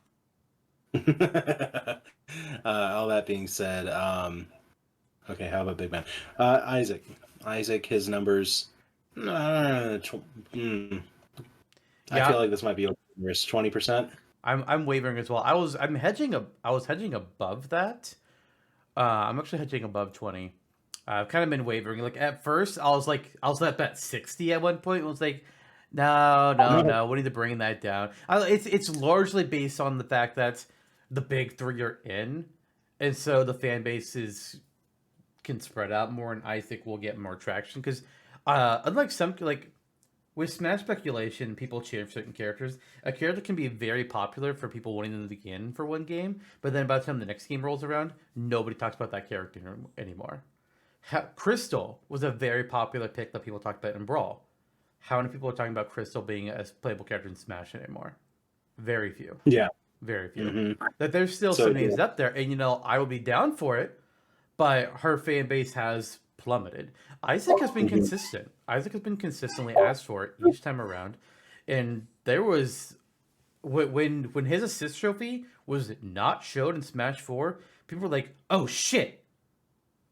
All that being said, okay, how about Big Man? Isaac, his numbers. I feel like this might be over 20%. I'm wavering as well. I was hedging above that. I'm actually hedging above 20. I've kind of been wavering. Like at first, I was at bet 60 at one point. I was like, no, we need to bring that down. It's largely based on the fact that the big three are in, and so the fan bases can spread out more, and Isaac will get more traction because, unlike some like with Smash speculation, people cheer for certain characters. A character can be very popular for people wanting them to begin for one game, but then by the time the next game rolls around, nobody talks about that character anymore. Crystal was a very popular pick that people talked about in Brawl. How many people are talking about Crystal being a playable character in Smash anymore? Very few. Yeah. Very few. Mm-hmm. That there's still some names up there, and I would be down for it, but her fan base has plummeted. Isaac has been consistent. Isaac has been consistently asked for it each time around, and there was when his assist trophy was not showed in Smash 4, people were like, "Oh shit!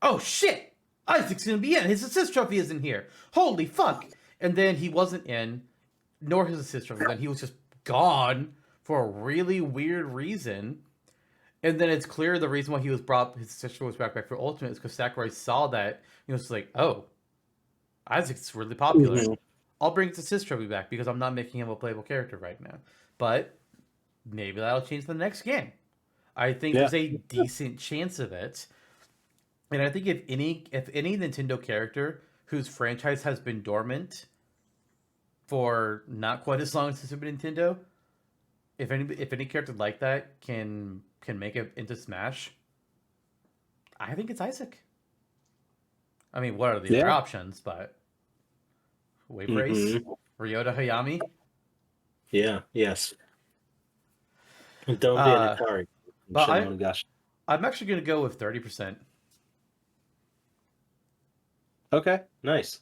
Oh shit! Isaac's gonna be in. His assist trophy isn't here. Holy fuck!" And then he wasn't in, nor his assist trophy. Then he was just gone for a really weird reason. And then it's clear the reason why he was brought his sister was back for Ultimate is because Sakurai saw that he was like, "Oh, Isaac's really popular. Mm-hmm. I'll bring his assist trophy back because I'm not making him a playable character right now." But maybe that'll change the next game. I think there's a decent chance of it. And I think if any Nintendo character whose franchise has been dormant for not quite as long as the Super Nintendo, if any character like that can make it into Smash, I think it's Isaac. I mean, what are the other options? But Wave Race, Ryota Hayami. Yeah. Yes. Don't be an Atari. But I'm actually going to go with 30%. Okay, nice.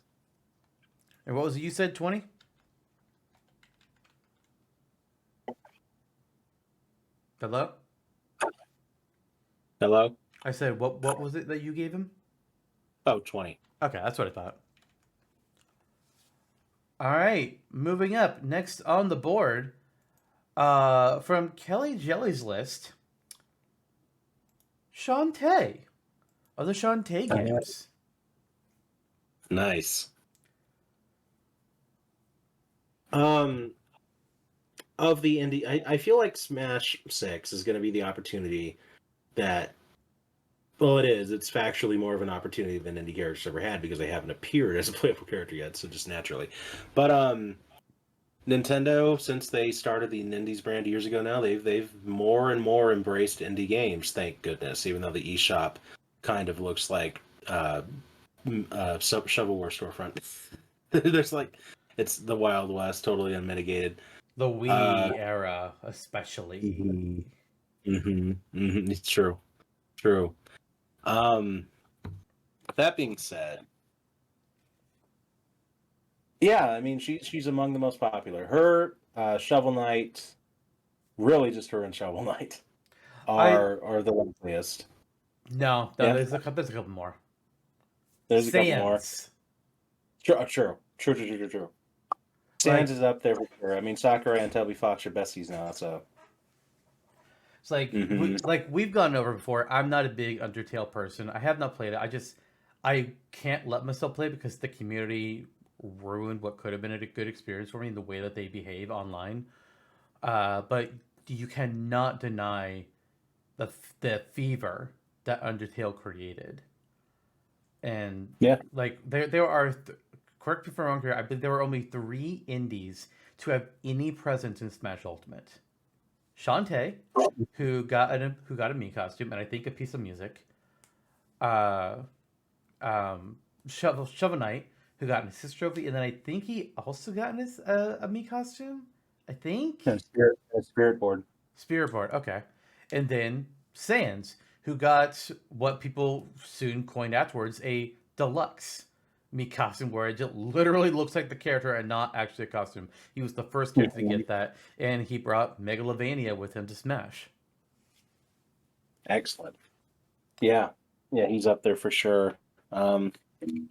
And what was it you said, 20? Hello? Hello? I said, what was it that you gave him? Oh, 20. Okay, that's what I thought. All right, moving up. Next on the board, from Kellyjelly's list, Shantae of the Shantae games. Nice. of the indie, I feel like Smash 6 is going to be the opportunity that, well, it is. It's factually more of an opportunity than indie characters ever had because they haven't appeared as a playable character yet, so just naturally. But Nintendo, since they started the Nindies brand years ago now, they've more and more embraced indie games, thank goodness, even though the eShop kind of looks like shovelware storefront. There's like, it's the Wild West, totally unmitigated. The Wii era, especially. It's true. True. That being said, yeah, I mean she's among the most popular. Her, Shovel Knight, really just her and Shovel Knight are the likeliest. No, Yeah. there's a couple more. There's a couple more. True. Sans is up there for sure. I mean, Sakurai and Toby Fox are besties now, so. It's like we've gone over before. I'm not a big Undertale person. I have not played it. I can't let myself play because the community ruined what could have been a good experience for me in the way that they behave online. But you cannot deny the fever that Undertale created. And yeah, like there are correct me if I'm wrong here. I believe there were only 3 indies to have any presence in Smash Ultimate. Shantae, who got a Mii costume and I think a piece of music. Shovel Knight, who got an assist trophy, and then I think he also got a Mii costume. I think. And Spirit Board. Spirit Board, okay. And then Sans, who got what people soon coined afterwards a deluxe Mii costume, where it just literally looks like the character and not actually a costume. He was the first character to get that, and he brought Megalovania with him to Smash. Excellent. Yeah, he's up there for sure. A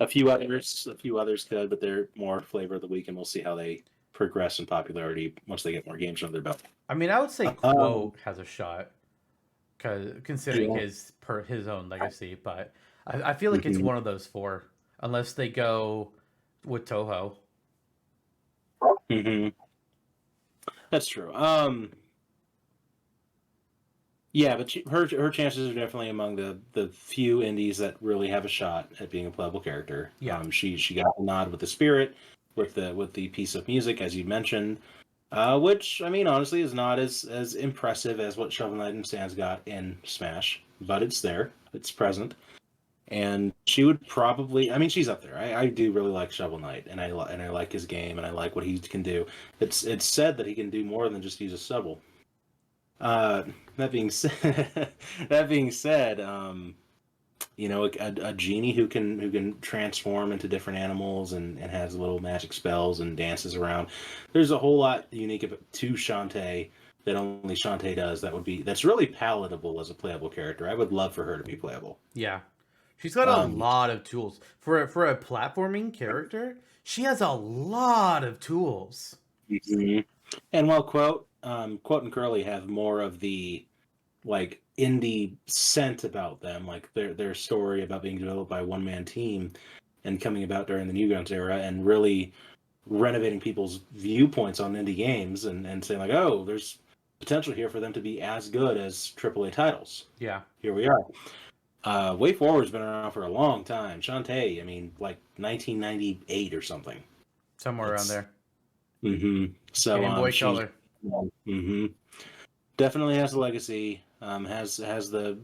few others could, but they're more flavor of the week, and we'll see how they progress in popularity once they get more games under their belt. I mean, I would say Quote has a shot, considering his own legacy, but I feel like it's one of those 4, unless they go with Toho. That's true. Yeah, but her chances are definitely among the few indies that really have a shot at being a playable character. Yeah. She got the nod with the Spirit, with the piece of music, as you mentioned, which, I mean, honestly is not as impressive as what Shovel Knight and Sans got in Smash, but it's there, it's present, and she would probably, I mean, she's up there. I do really like Shovel Knight, and I like his game, and I like what he can do. It's said that he can do more than just use a shovel. That being said, you know, a genie who can transform into different animals and has little magic spells and dances around. There's a whole lot unique to Shantae that only Shantae does. That's really palatable as a playable character. I would love for her to be playable. Yeah, she's got a lot of tools for a platforming character. She has a lot of tools. Mm-hmm. And while Quote and Curly have more of the like indie scent about them, like their story about being developed by a one-man team and coming about during the Newgrounds era and really renovating people's viewpoints on indie games and saying like, oh, there's potential here for them to be as good as AAA titles. Yeah. Here we are. Way Forward's been around for a long time. Shantae, I mean, like 1998 or something. Somewhere around there. So Game Boy Color. Definitely has a legacy. Has the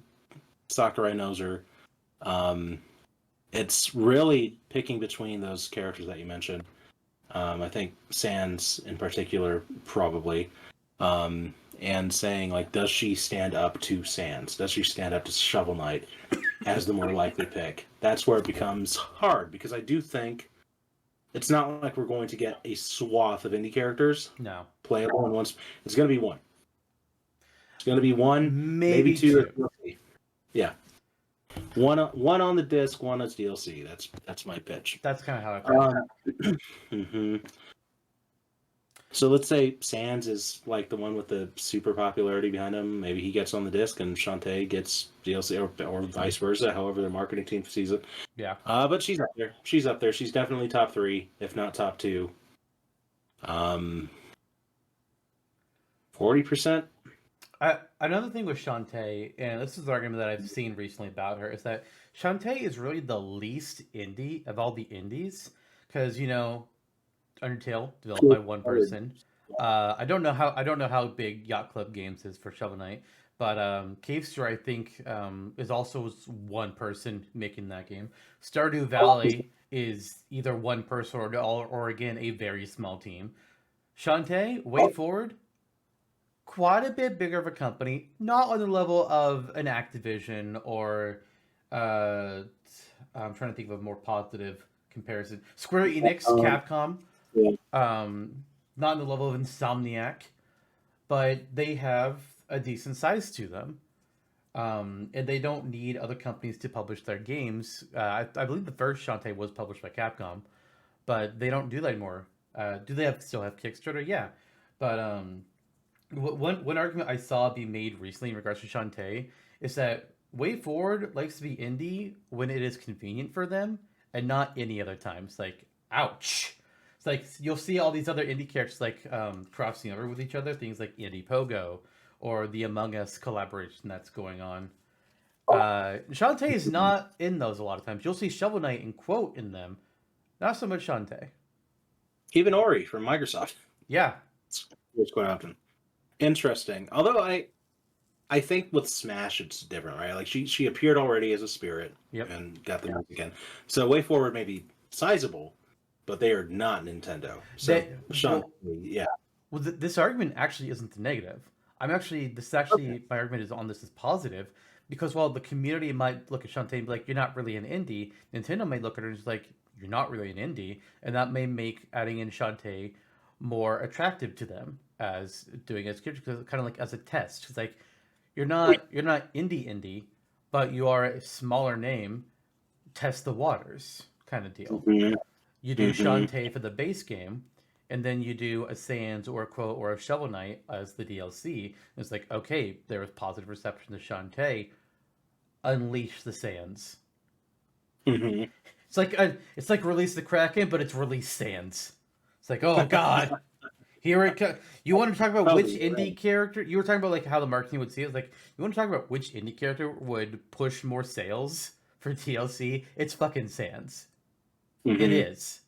Sakurai knows her. It's really picking between those characters that you mentioned. I think Sans in particular, probably. And saying like, does she stand up to Sans? Does she stand up to Shovel Knight as the more likely pick? That's where it becomes hard, because I do think it's not like we're going to get a swath of indie characters. No. Playable in once. It's going to be one. It's going to be one, maybe two. Yeah. One on the disc, one as DLC. That's my pitch. That's kind of how I feel. So let's say Sans is like the one with the super popularity behind him. Maybe he gets on the disc and Shantae gets DLC, or vice versa, however their marketing team sees it. Yeah. But she's up there. She's up there. She's definitely top 3, if not top 2. 40%. Another thing with Shantae, and this is the argument that I've seen recently about her, is that Shantae is really the least indie of all the indies, because Undertale developed by one person. I don't know how big Yacht Club Games is for Shovel Knight, but Cave Store I think is also one person making that game. Stardew Valley is either one person or again a very small team. Shantae, Way Forward, quite a bit bigger of a company, not on the level of an Activision or uh, I'm trying to think of a more positive comparison. Square Enix, Capcom, Yeah. not on the level of Insomniac, but they have a decent size to them. And they don't need other companies to publish their games. I believe the first Shantae was published by Capcom, but they don't do that anymore. Do they still have Kickstarter? Yeah, but one argument I saw be made recently in regards to Shantae is that Way Forward likes to be indie when it is convenient for them, and not any other times. Like, ouch! It's like you'll see all these other indie characters like crossing over with each other, things like Indie Pogo or the Among Us collaboration that's going on. Shantae is not in those a lot of times. You'll see Shovel Knight and Quote in them, not so much Shantae. Even Ori from Microsoft. Yeah, It's quite often. Interesting. Although I think with Smash it's different, right? Like she appeared already as a spirit yep. and got the music in. So Way Forward may be sizable, but they are not Nintendo. So Sean, yeah. Well, this argument actually isn't the negative. My argument is on this as positive because while the community might look at Shantae and be like, "You're not really an indie," Nintendo may look at her and just like, "You're not really an indie," and that may make adding in Shantae more attractive to them as doing as kind of like as a test. It's like you're not indie, but you are a smaller name. Test the waters, kind of deal. Mm-hmm. You do Shantae for the base game, and then you do a Sans or a Quote or a Shovel Knight as the DLC. And it's like, okay, there was positive reception to Shantae. Unleash the Sans. Mm-hmm. It's like release the Kraken, but it's release Sans. It's like, oh god, here it comes. You want to talk about which indie character? You were talking about like how the marketing would see it. It's like you want to talk about which indie character would push more sales for DLC? It's fucking Sans. Mm-hmm. It is.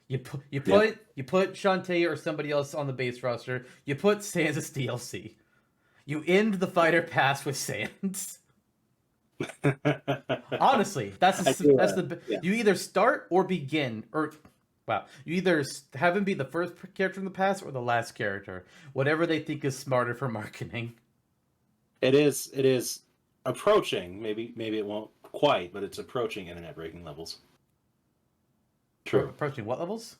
You put Shantae or somebody else on the base roster. You put Sans as DLC. You end the fighter pass with Sans. Honestly, you either start or begin or wow, you either have him be the first character in the pass or the last character, whatever they think is smarter for marketing. It is approaching. Maybe it won't quite, but it's approaching internet breaking levels. True. Approaching what levels?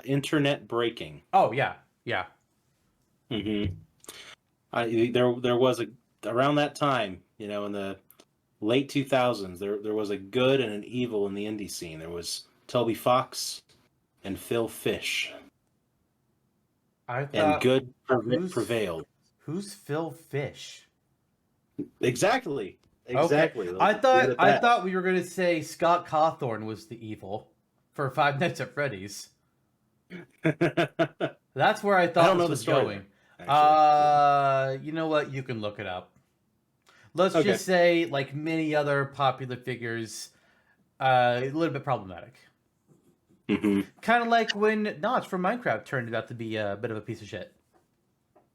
Internet breaking. Oh yeah. Mm-hmm. There was around that time, in the late 2000s, there was a good and an evil in the indie scene. There was Toby Fox and Phil Fish. And good prevailed. Who's Phil Fish? Exactly. Okay. I thought we were going to say Scott Cawthorn was the evil for Five Nights at Freddy's. That's where I thought this was going. You know what? You can look it up. Let's just say, like many other popular figures, a little bit problematic. Mm-hmm. Kind of like when Notch from Minecraft turned out to be a bit of a piece of shit.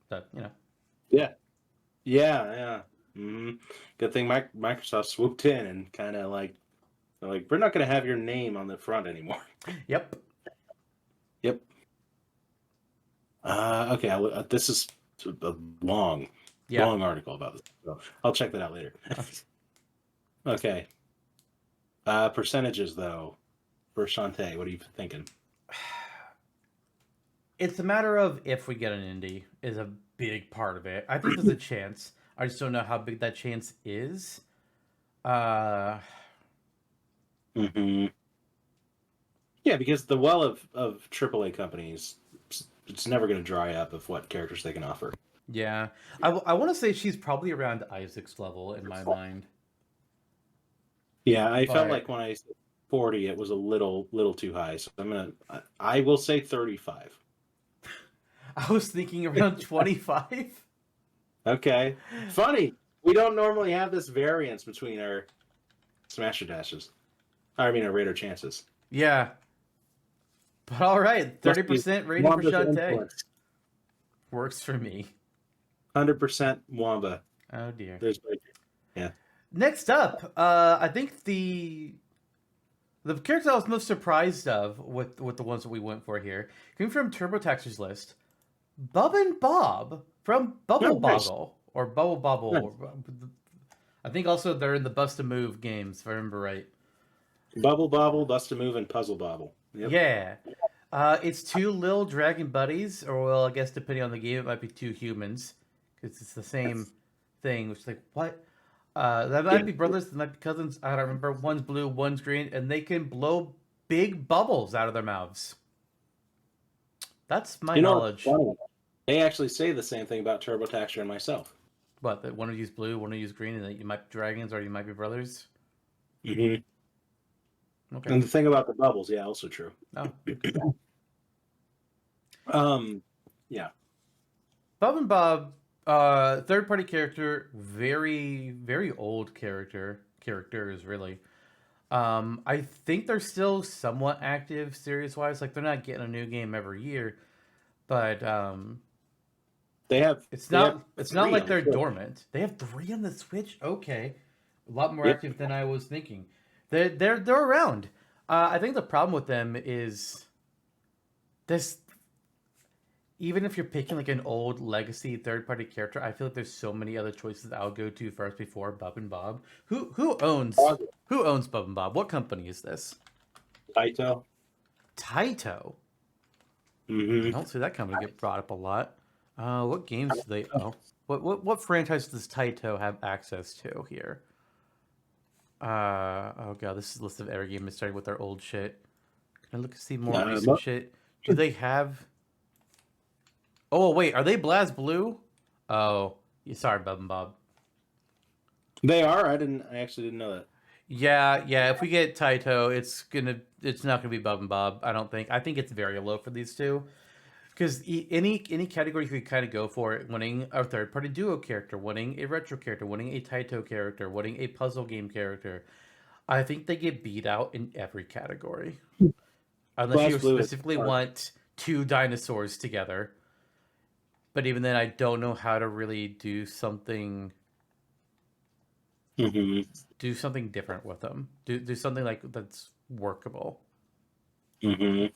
But, Yeah. Mm-hmm. Good thing Microsoft swooped in and kind of like, we're not going to have your name on the front anymore. Yep. Okay. This is a long article about this. So I'll check that out later. Okay. Percentages though for Shantae. What are you thinking? It's a matter of if we get an indie is a big part of it. I think there's a chance. I just don't know how big that chance is. Mm-hmm. Yeah, because the well of AAA companies, it's never going to dry up of what characters they can offer. Yeah. I want to say she's probably around Isaac's level in my mind. Yeah, I felt like when I said 40, it was a little too high. So I will say 35. I was thinking around 25. Okay. Funny. We don't normally have this variance between our smasher dashes. I mean, our radar chances. Yeah. But all right, Must be 30% rating for Wamba's Shantae. influence. Works for me. 100% Wamba. Oh dear. There's yeah. Next up, I think the character I was most surprised of with the ones that we went for here came from Turbotaxer's list. Bub and Bob from Bubble Oh, nice. Boggle or Bubble Nice. Bobble. I think also they're in the Bust a Move games, if I remember right. Bubble Bobble, Bust a Move, and Puzzle Bobble. Yep. Yeah. It's two little dragon buddies, or well, I guess depending on the game, it might be two humans, because it's the same thing. Which is like what? That might be brothers, that might be cousins. I don't remember. One's blue, one's green, and they can blow big bubbles out of their mouths. That's my knowledge. Funny. They actually say the same thing about Turbotaxer and myself. What? That one will use blue, one will use green, and that you might be dragons or you might be brothers. Mm-hmm. Okay. And the thing about the bubbles, yeah, also true. Oh. Yeah. Bob and Bob, third party character, very, very old characters really. I think they're still somewhat active series wise. Like they're not getting a new game every year, but it's not like they're dormant. They have 3 on the Switch. Okay, a lot more active than I was thinking. They're around. I think the problem with them is this. Even if you're picking like an old legacy third party character, I feel like there's so many other choices I'll go to first before Bub and Bob. Who owns Bub and Bob? What company is this? Taito. Taito. Mm-hmm. I don't see that company get brought up a lot. What games do they own? What franchise does Taito have access to here? Oh god, this is a list of every game starting with their old shit. Can I look to see more recent shit? Do they have? Oh wait, are they Blaz Blue? Oh, sorry, Bub and Bob. They are. I actually didn't know that. Yeah. If we get Taito, it's not gonna be Bub and Bob. I don't think. I think it's very low for these two, because any category you could kind of go for, winning a third party duo character, winning a retro character, winning a Taito character, winning a puzzle game character. I think they get beat out in every category, unless you specifically want 2 dinosaurs together. But even then, I don't know how to really do something. Mm-hmm. Do something different with them. Do something like that's workable. Mm-hmm.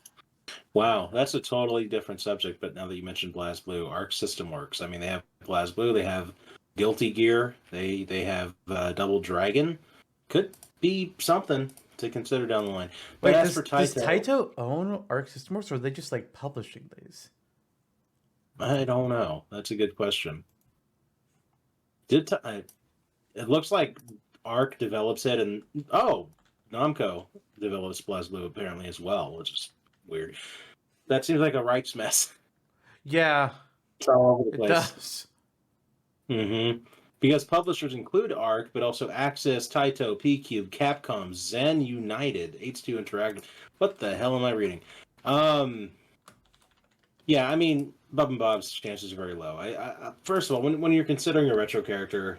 Wow, that's a totally different subject. But now that you mentioned BlazBlue, Arc System Works. I mean, they have BlazBlue. They have Guilty Gear. They have Double Dragon. Could be something to consider down the line. But wait, as for Taito, does Taito own Arc System Works, or are they just like publishing these? I don't know. That's a good question. It looks like Arc develops it, and Namco develops BlazBlue apparently as well, which is weird. That seems like a rights mess. Yeah, it's all over the place. It does. Mm-hmm. Because publishers include Arc, but also Axis, Taito, P-Cube, Capcom, Zen United, H2 Interactive. What the hell am I reading? Yeah, I mean, Bub and Bob's chances are very low. First of all, when you're considering a retro character,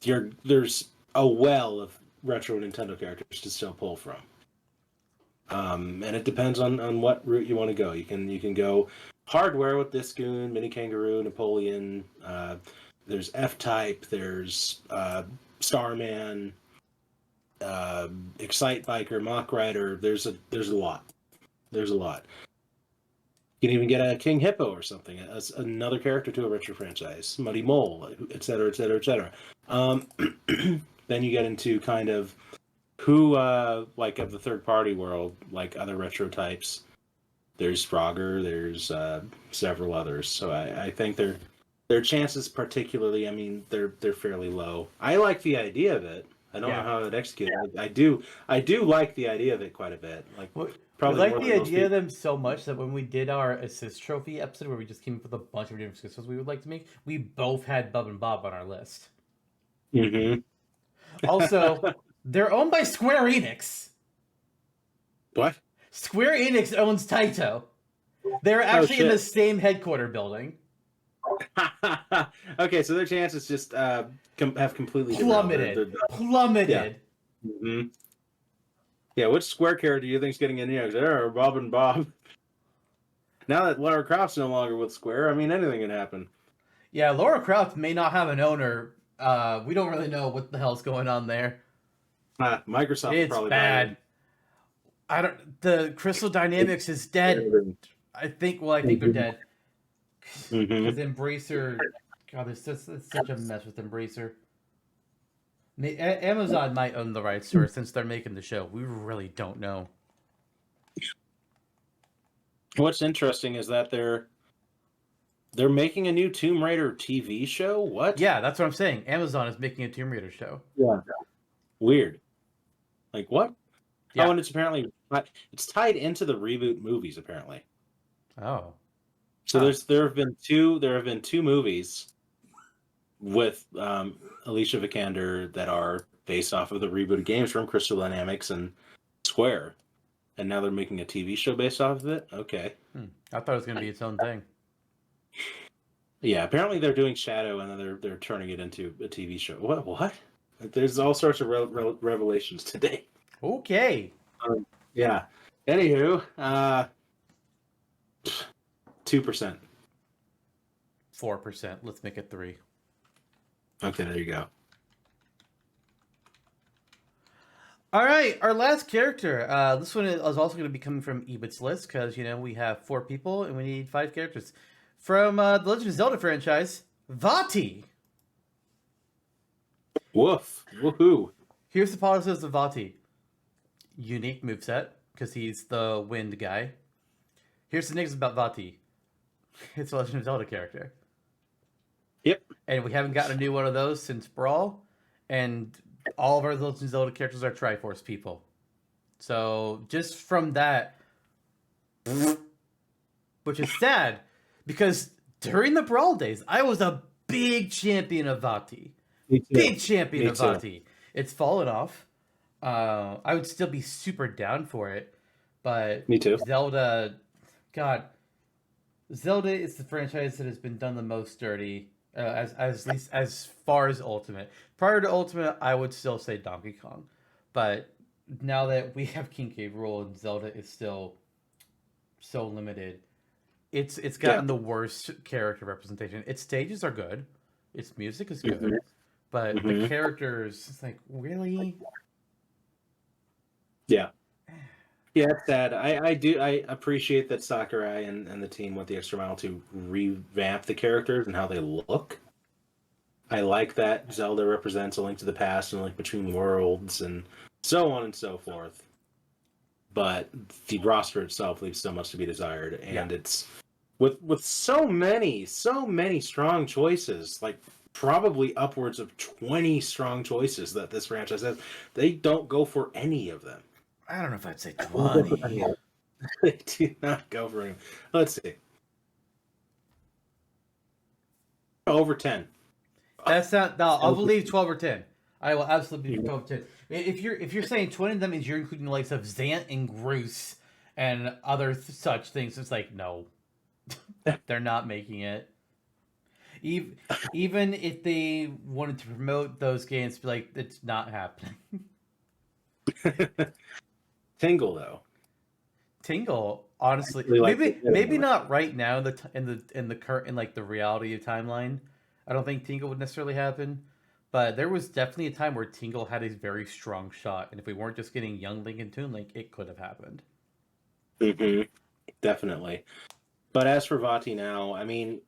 there's a well of retro Nintendo characters to still pull from. And it depends on what route you want to go. You can go hardware with Discoon, Mini Kangaroo, Napoleon. There's F-Type. There's Starman, Excite Biker, Mach Rider. There's a lot. There's a lot. You can even get a King Hippo or something as another character to a retro franchise, Muddy Mole, etc., etc., etc. Then you get into kind of who, like of the third-party world, like other retro types. There's Frogger, there's several others. So I think their chances, particularly, I mean, they're fairly low. I like the idea of it. I don't know how it executes. I do like the idea of it quite a bit. Like. I like the idea of them so much that when we did our assist trophy episode, where we just came up with a bunch of different assists we would like to make, we both had Bub and Bob on our list. Mm-hmm. Also, they're owned by Square Enix. What? Square Enix owns Taito. They're Oh actually in the shit. same headquarter building. Okay, so their chances just have completely derailed. Plummeted. Yeah. Plummeted. hmm Yeah, which Square character do you think's getting in here? There, Bob and Bob. Now that Lara Croft's no longer with Square, I mean, anything can happen. Yeah, Laura Croft may not have an owner. We don't really know what the hell's going on there. Microsoft will It's probably buy bad. it. I don't. The Crystal Dynamics is dead. I think. Well, I think they're dead. Mm-hmm. Because Embracer, God, it's such a mess with Embracer. Amazon might own the rights to her since they're making the show. We really don't know. What's interesting is that they're making a new Tomb Raider TV show. What? Yeah, that's what I'm saying. Amazon is making a Tomb Raider show. Yeah. Weird. Like what? Yeah. Oh, and it's apparently it's tied into the reboot movies apparently. Oh. So Huh. there have been two movies with Alicia Vikander that are based off of the rebooted games from Crystal Dynamics and Square, and now they're making a TV show based off of it. Okay. I thought it was going to be its own thing. Yeah, apparently they're doing Shadow, and then they're turning it into a TV show. What? There's all sorts of revelations today. Okay. Yeah. Anywho, 2%. 4%. Let's make it 3. Okay, there you go. All right, our last character. This one is also going to be coming from Eebit's list because we have 4 people and we need 5 characters from the Legend of Zelda franchise. Vati. Woof. Woohoo. Here's the positives of Vati. Unique moveset because he's the wind guy. Here's the negatives about Vati. It's a Legend of Zelda character. Yep. And we haven't gotten a new one of those since Brawl, and all of our Legend of Zelda characters are Triforce people. So just from that, which is sad, because during the Brawl days, I was a big champion of Vati. Big champion of Vati. It's fallen off. I would still be super down for it, but Me too. Zelda, God, Zelda is the franchise that has been done the most dirty, as least as far as Ultimate. Prior to Ultimate, I would still say Donkey Kong, but now that we have King K. Rool and Zelda is still so limited, it's gotten the worst character representation. Its stages are good, its music is good, but the characters, it's like, really? Yeah. Yeah, it's sad. I appreciate that Sakurai and the team went the extra mile to revamp the characters and how they look. I like that Zelda represents a link to the past and a link between worlds and so on and so forth. But the roster itself leaves so much to be desired, and it's with so many strong choices, like probably upwards of 20 strong choices that this franchise has. They don't go for any of them. I don't know if I'd say 20. They do not go for him. Let's see. Over 10. That's not. No, I'll believe 12 or 10. I will absolutely believe 12 or 10. If you're saying 20, that means you're including the likes of Zant and Groose and other such things. It's like, no, they're not making it. Even if they wanted to promote those games, be like, it's not happening. Tingle though. Tingle, honestly, maybe not right now in the current in like the reality of timeline. I don't think Tingle would necessarily happen, but there was definitely a time where Tingle had a very strong shot, and if we weren't just getting Young Link and Toon Link, it could have happened. Definitely. But as for Vati now, I mean,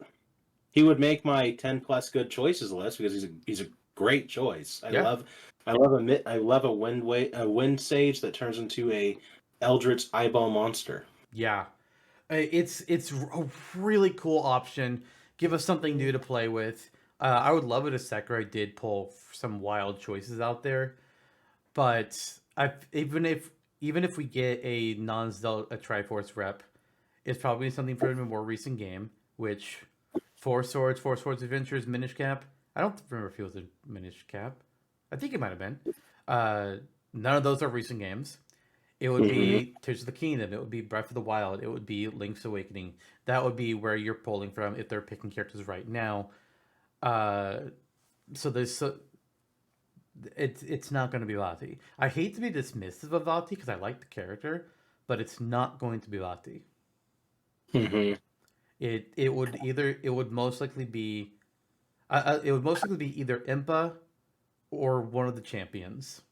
he would make my 10 plus good choices list because he's a great choice. I love a wind sage that turns into a Eldritch eyeball monster. Yeah, it's a really cool option. Give us something new to play with. I would love it if Sakurai did pull some wild choices out there, but even if we get a non-Zelda Triforce rep, it's probably something for a more recent game, which Four Swords Adventures Minish Cap. I don't remember if it was a Minish Cap. I think it might have been. None of those are recent games. It would Mm-hmm. be Tears of the Kingdom. It would be Breath of the Wild. It would be Link's Awakening. That would be where you're pulling from if they're picking characters right now. Uh, so there's it's not going to be Vati. I hate to be dismissive of Vati because I like the character, but it's not going to be Vati. Mm-hmm. It would most likely be it would most likely be either Impa or one of the champions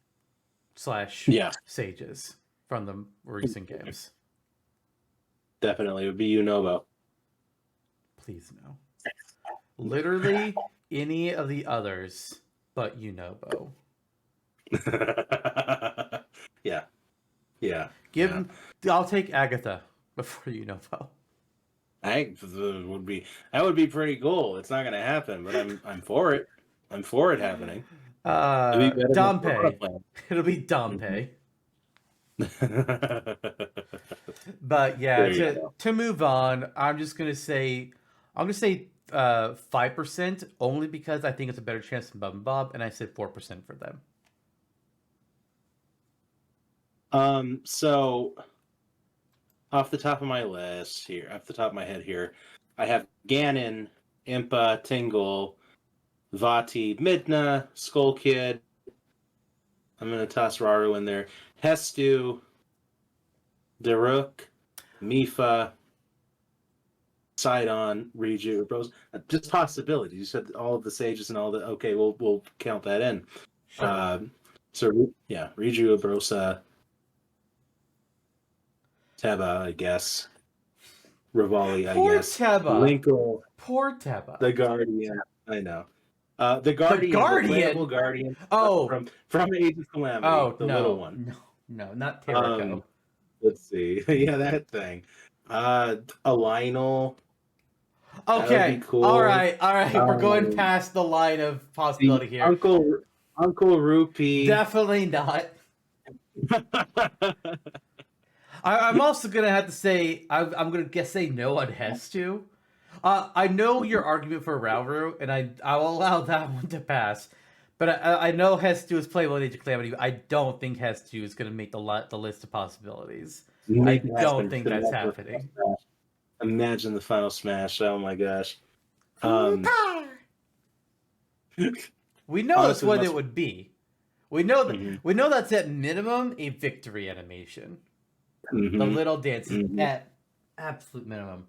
slash Yeah, sages from the recent games. definitely. It would be Yunobo. Please no. Literally any of the others but Yunobo. Yeah. Yeah. Give I'll take Agatha before Yunobo. That would be pretty cool. It's not gonna happen, but I'm for it. I'm for it happening. It'd be better than Dompe. Plan. It'll be Dompe. But yeah, to move on, I'm gonna say 5% only because I think it's a better chance than Bob and Bob, and I said 4% for them. So off the top of my list here, off the top of my head here, I have Ganon, Impa, Tingle, Vati, Midna, Skull Kid. I'm gonna toss Raru in there. Hestu, Daruk, Mifa, Sidon, Riju, Bros. Just possibilities. You said all of the sages and all the. Okay, we'll count that in. Sure. So yeah, Riju, Abrosa, Teba, I guess. Rivali, I guess. Teba. Linkle. Poor Teba. The Guardian. I know. The Guardian. The playable Guardian. Oh. From Age of Calamity. Oh, the little one. No, not Terrico. Let's see. Yeah, that thing. A Lionel. Okay. Cool. All right. We're going past the line of possibility here. Uncle Rupee. Definitely not. I'm also gonna have to say I'm gonna say no on Hestu. I know your argument for Rauru, and I'll allow that one to pass. But I know Hestu is playable in Age of Calamity. I don't think Hestu is gonna make the list of possibilities. I don't think that's happening. Imagine the final smash! Oh my gosh. We know that's what it would be. We know that we know that's at minimum a victory animation. Mm-hmm. The little dances at absolute minimum.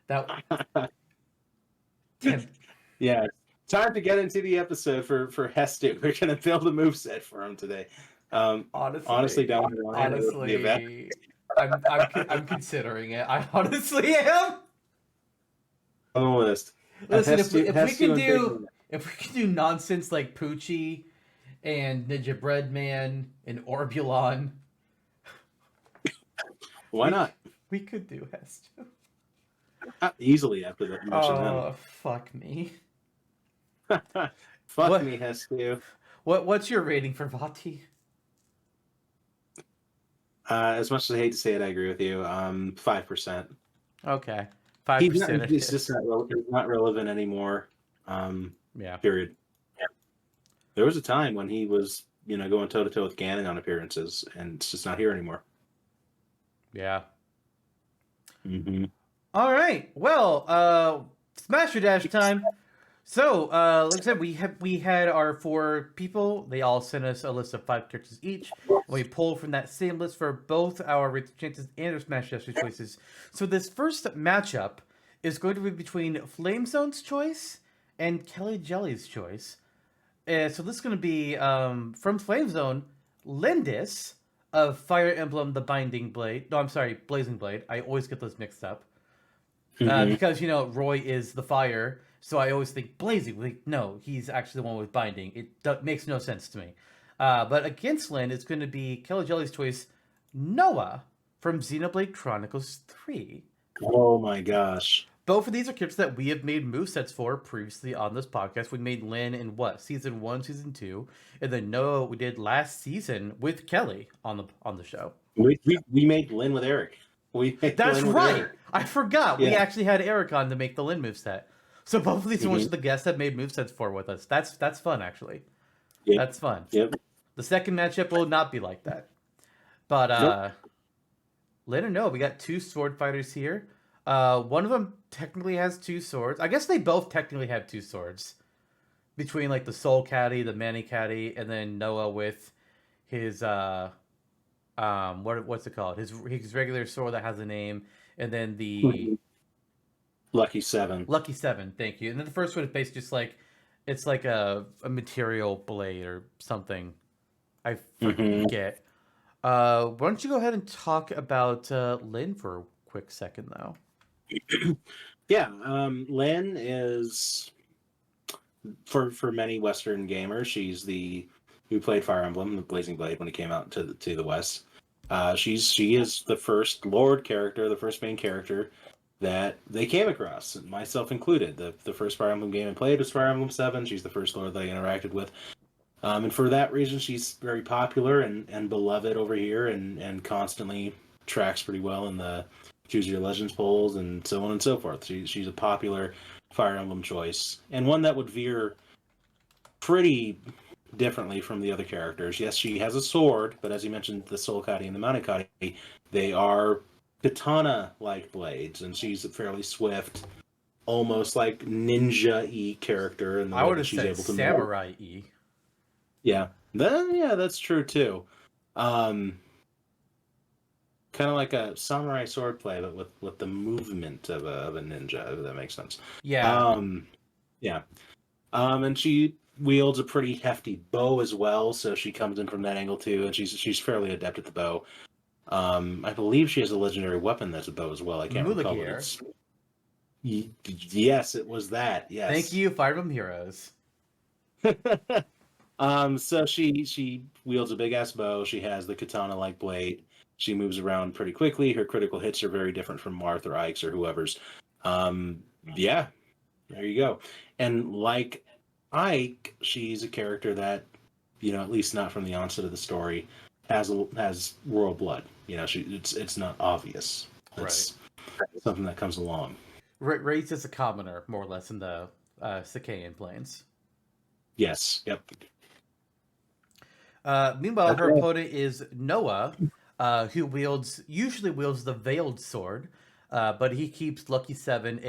That yeah. Time to get into the episode for Hestu. We're gonna build a moveset for him today. Honestly, down the line, honestly, I'm considering it. I honestly am. On the list. Listen, if we can do nonsense like Poochie and Ninja Breadman and Orbulon, why not? We could do Hestu. Easily after that. Oh, fuck me. Fuck me, Hestu. What's your rating for Vati? As much as I hate to say it, I agree with you. 5%. Okay, 5%. He's just not relevant anymore. Yeah. Period. Yeah. There was a time when he was, going toe to toe with Ganon on appearances, and it's just not here anymore. Yeah. Mm-hmm. All right. Well, Smash or Dash time. So, like I said, we had our 4 people. They all sent us a list of 5 characters each. And we pulled from that same list for both our Rated Chances and our Smash Dash choices. So this first matchup is going to be between Flamezone's choice and Kellyjelly's choice. So this is going to be from Flamezone, Lyndis of Fire Emblem: The Binding Blade. No, I'm sorry, Blazing Blade. I always get those mixed up. Because, Roy is the fire, so I always think Blazing. Like, no, he's actually the one with Binding. It makes no sense to me. But against Lynn, it's going to be Kellyjelly's choice, Noah, from Xenoblade Chronicles 3. Oh my gosh. Both of these are characters that we have made movesets for previously on this podcast. We made Lynn in Season 1, Season 2, and then Noah we did last season with Kelly on the show. We made Lynn with Eric. That's right. I forgot. Yeah. We actually had Eric on to make the Lynn moveset. So both of these ones are the guests that made movesets for with us. That's fun, actually. Yep. That's fun. Yep. The second matchup will not be like that. But Nope. let her know we got two sword fighters here. One of them technically has two swords. I guess they both technically have two swords between like the Soul Caddy, the Mani Caddy, and then Noah with his what's it called? His regular sword that has a name, and then the Lucky 7. Lucky Seven. Thank you. And then the first one is basically just like it's like a material blade or something. I Mm-hmm. forget. Why don't you go ahead and talk about Lynn for a quick second, though? Yeah, Lynn is for many Western gamers. She's the who played Fire Emblem, the Blazing Blade, when it came out to the West. She is the first Lord character, the first main character that they came across, myself included. The first Fire Emblem game I played was Fire Emblem 7. She's the first Lord that I interacted with. And for that reason, she's very popular and beloved over here, and constantly tracks pretty well in the Choose Your Legends polls and so on and so forth. She's a popular Fire Emblem choice, and one that would veer pretty differently from the other characters. Yes, she has a sword, but as you mentioned, the Soul Kadi and the Mani Kadi, they are katana-like blades, and she's a fairly swift, almost like ninja-y character in the I way would that have she's said able to move. Samurai E. Yeah, yeah, that's true too. Um, Kind of like a samurai swordplay, but with the movement of a ninja, if that makes sense. Yeah, Um, yeah. And she wields a pretty hefty bow as well, so she comes in from that angle too, and she's fairly adept at the bow. I believe she has a legendary weapon that's a bow as well. I can't recall what Mulagir. it's. Yes, it was that. Thank Yes. you, Fire Emblem Heroes. So she wields a big ass bow. She has the katana like blade. She moves around pretty quickly. Her critical hits are very different from Marth or Ike's or whoever's. Yeah, there you go. And like Ike, she's a character that, at least not from the onset of the story, has royal blood. It's not obvious. It's something that comes along. Raised as a commoner, more or less, in the Sakayan Plains. Yes. Yep. Meanwhile, her Okay. opponent is Noah, who usually wields the Veiled Sword, but he keeps Lucky Seven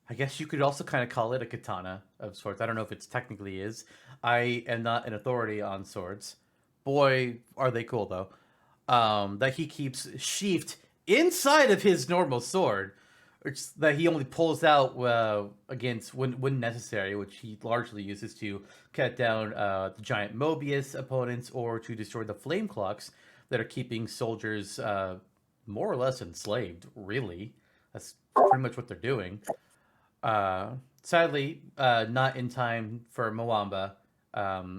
I guess you could also kind of call it a katana of sorts. I don't know if it's technically is. I am not an authority on swords. Boy, are they cool though. That he keeps sheathed inside of his normal sword, which that he only pulls out against when necessary, which he largely uses to cut down the giant Mobius opponents or to destroy the flame clocks that are keeping soldiers more or less enslaved. Really, that's pretty much what they're doing. Sadly, not in time for Moamba.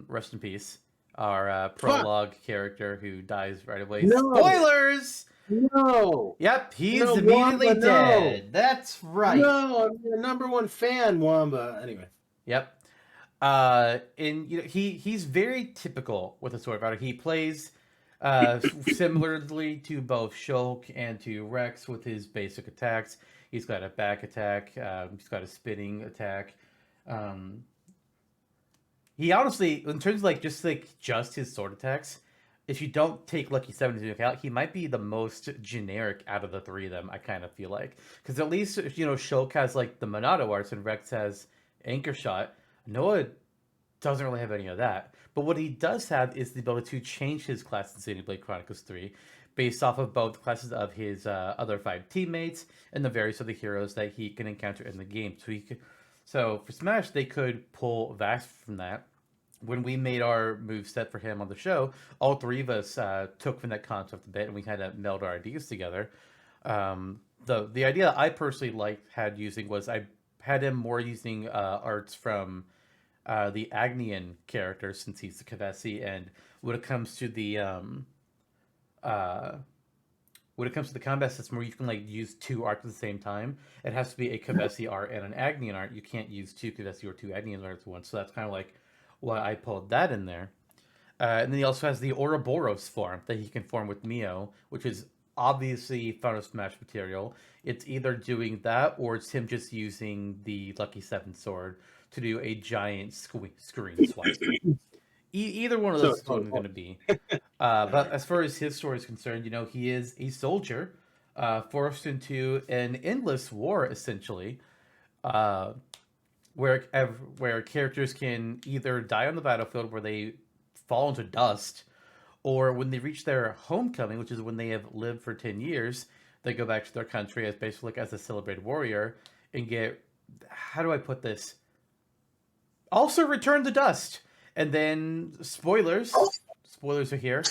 Rest in peace. Our Fuck. prologue character who dies right away. No. Spoilers! No. Yep, he's No, immediately Wamba, no. dead. That's right. No, I'm your number one fan, Wamba. Anyway. Yep. And he's very typical with a sword fighter. He plays similarly to both Shulk and to Rex with his basic attacks. He's got a back attack. He's got a spinning attack. Um, he honestly, in terms of just his sword attacks, if you don't take Lucky Seven into account, he might be the most generic out of the three of them. I kind of feel like because at least Shulk has like the Monado arts and Rex has Anchor Shot. Noah doesn't really have any of that. But what he does have is the ability to change his class in Xenoblade Chronicles 3 based off of both classes of his other five teammates and the various other heroes that he can encounter in the game. So for Smash, they could pull Vax from that. When we made our move set for him on the show, all three of us took from that concept a bit, and we kind of meld our ideas together. The idea that I personally had using was I had him more using arts from the Agnian character since he's the Kavesi, and when it comes to the uh, combat system where you can use two arts at the same time, it has to be a Kavesi art and an Agnian art. You can't use two Kavesi or two Agnian arts at once. So that's kind of like why I pulled that in there. And then he also has the Ouroboros form that he can form with Mio, which is obviously Final Smash material. It's either doing that or it's him just using the Lucky Seven sword to do a giant screen swipe. Either one of So those is what it's going to be. But as far as his story is concerned, he is a soldier, forced into an endless war, essentially, uh, where characters can either die on the battlefield, where they fall into dust, or when they reach their homecoming, which is when they have lived for 10 years, they go back to their country as basically like as a celebrated warrior and get, how do I put this? Also return to dust, and then spoilers are here.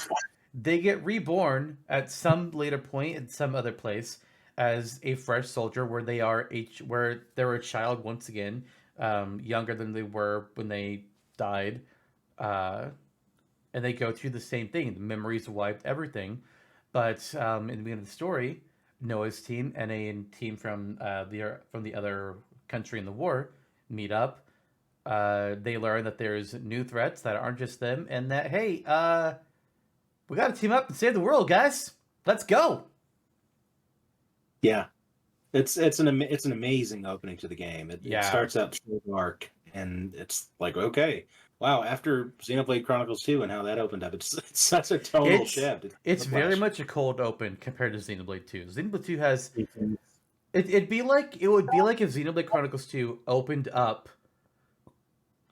They get reborn at some later point in some other place as a fresh soldier, where they're a child once again, younger than they were when they died, uh, and they go through the same thing. The memories wiped, everything, but in the beginning of the story, Noah's team and a team from the other country in the war meet up. They learn that there's new threats that aren't just them, and that hey, we got to team up and save the world, guys. Let's go. Yeah, it's an amazing opening to the game. It Yeah, starts out so dark, and it's like, okay, wow. After Xenoblade Chronicles 2 and how that opened up, it's such a tonal it's shift. it's very Whiplash. much a cold open compared to Xenoblade 2. Xenoblade 2 has Mhm. it would be like if Xenoblade Chronicles 2 opened up.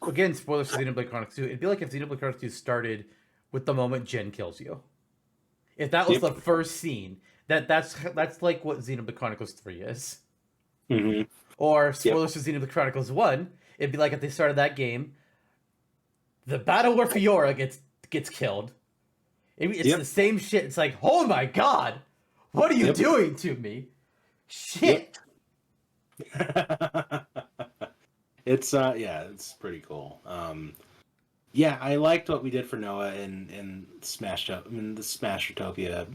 Again, spoilers for Xenoblade Chronicles 2. It'd be like if Xenoblade Chronicles 2 started with the moment Jen kills you. If that was Yep. the first scene, that's like what Xenoblade Chronicles 3 is. Hmm. Or Yep. spoilers for Xenoblade Chronicles 1, it'd be like if they started that game, the battle where Fiora gets killed. It's the Yep. same shit. It's like, oh my god, what are you Yep. doing to me? Yep. Shit. It's yeah, it's pretty cool. Yeah, I liked what we did for Noah in Smash Up. I mean, the Smash Utopia.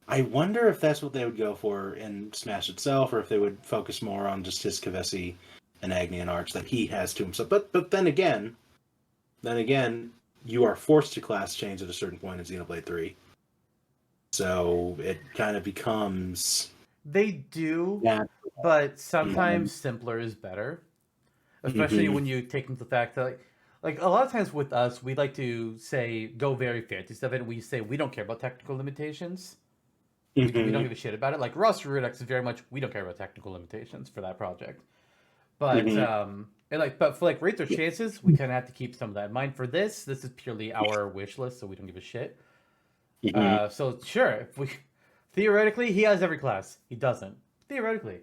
I wonder if that's what they would go for in Smash itself, or if they would focus more on just his Kavesi and Agnian arts that he has to himself. But then again, you are forced to class change at a certain point in Xenoblade 3, so it kind of becomes They do, that. but sometimes simpler is better. Especially Mm-hmm. when you take into the fact that like a lot of times with us, we like to say go very fancy stuff, and we say we don't care about technical limitations. We don't Mm-hmm. give a shit about it. Like Rust Redux is very much we don't care about technical limitations for that project. But Mm-hmm. but for like rates or chances, we kind of have to keep some of that in mind. For this is purely our wish list, so we don't give a shit. Mm-hmm. So sure, if we theoretically he has every class, he doesn't theoretically.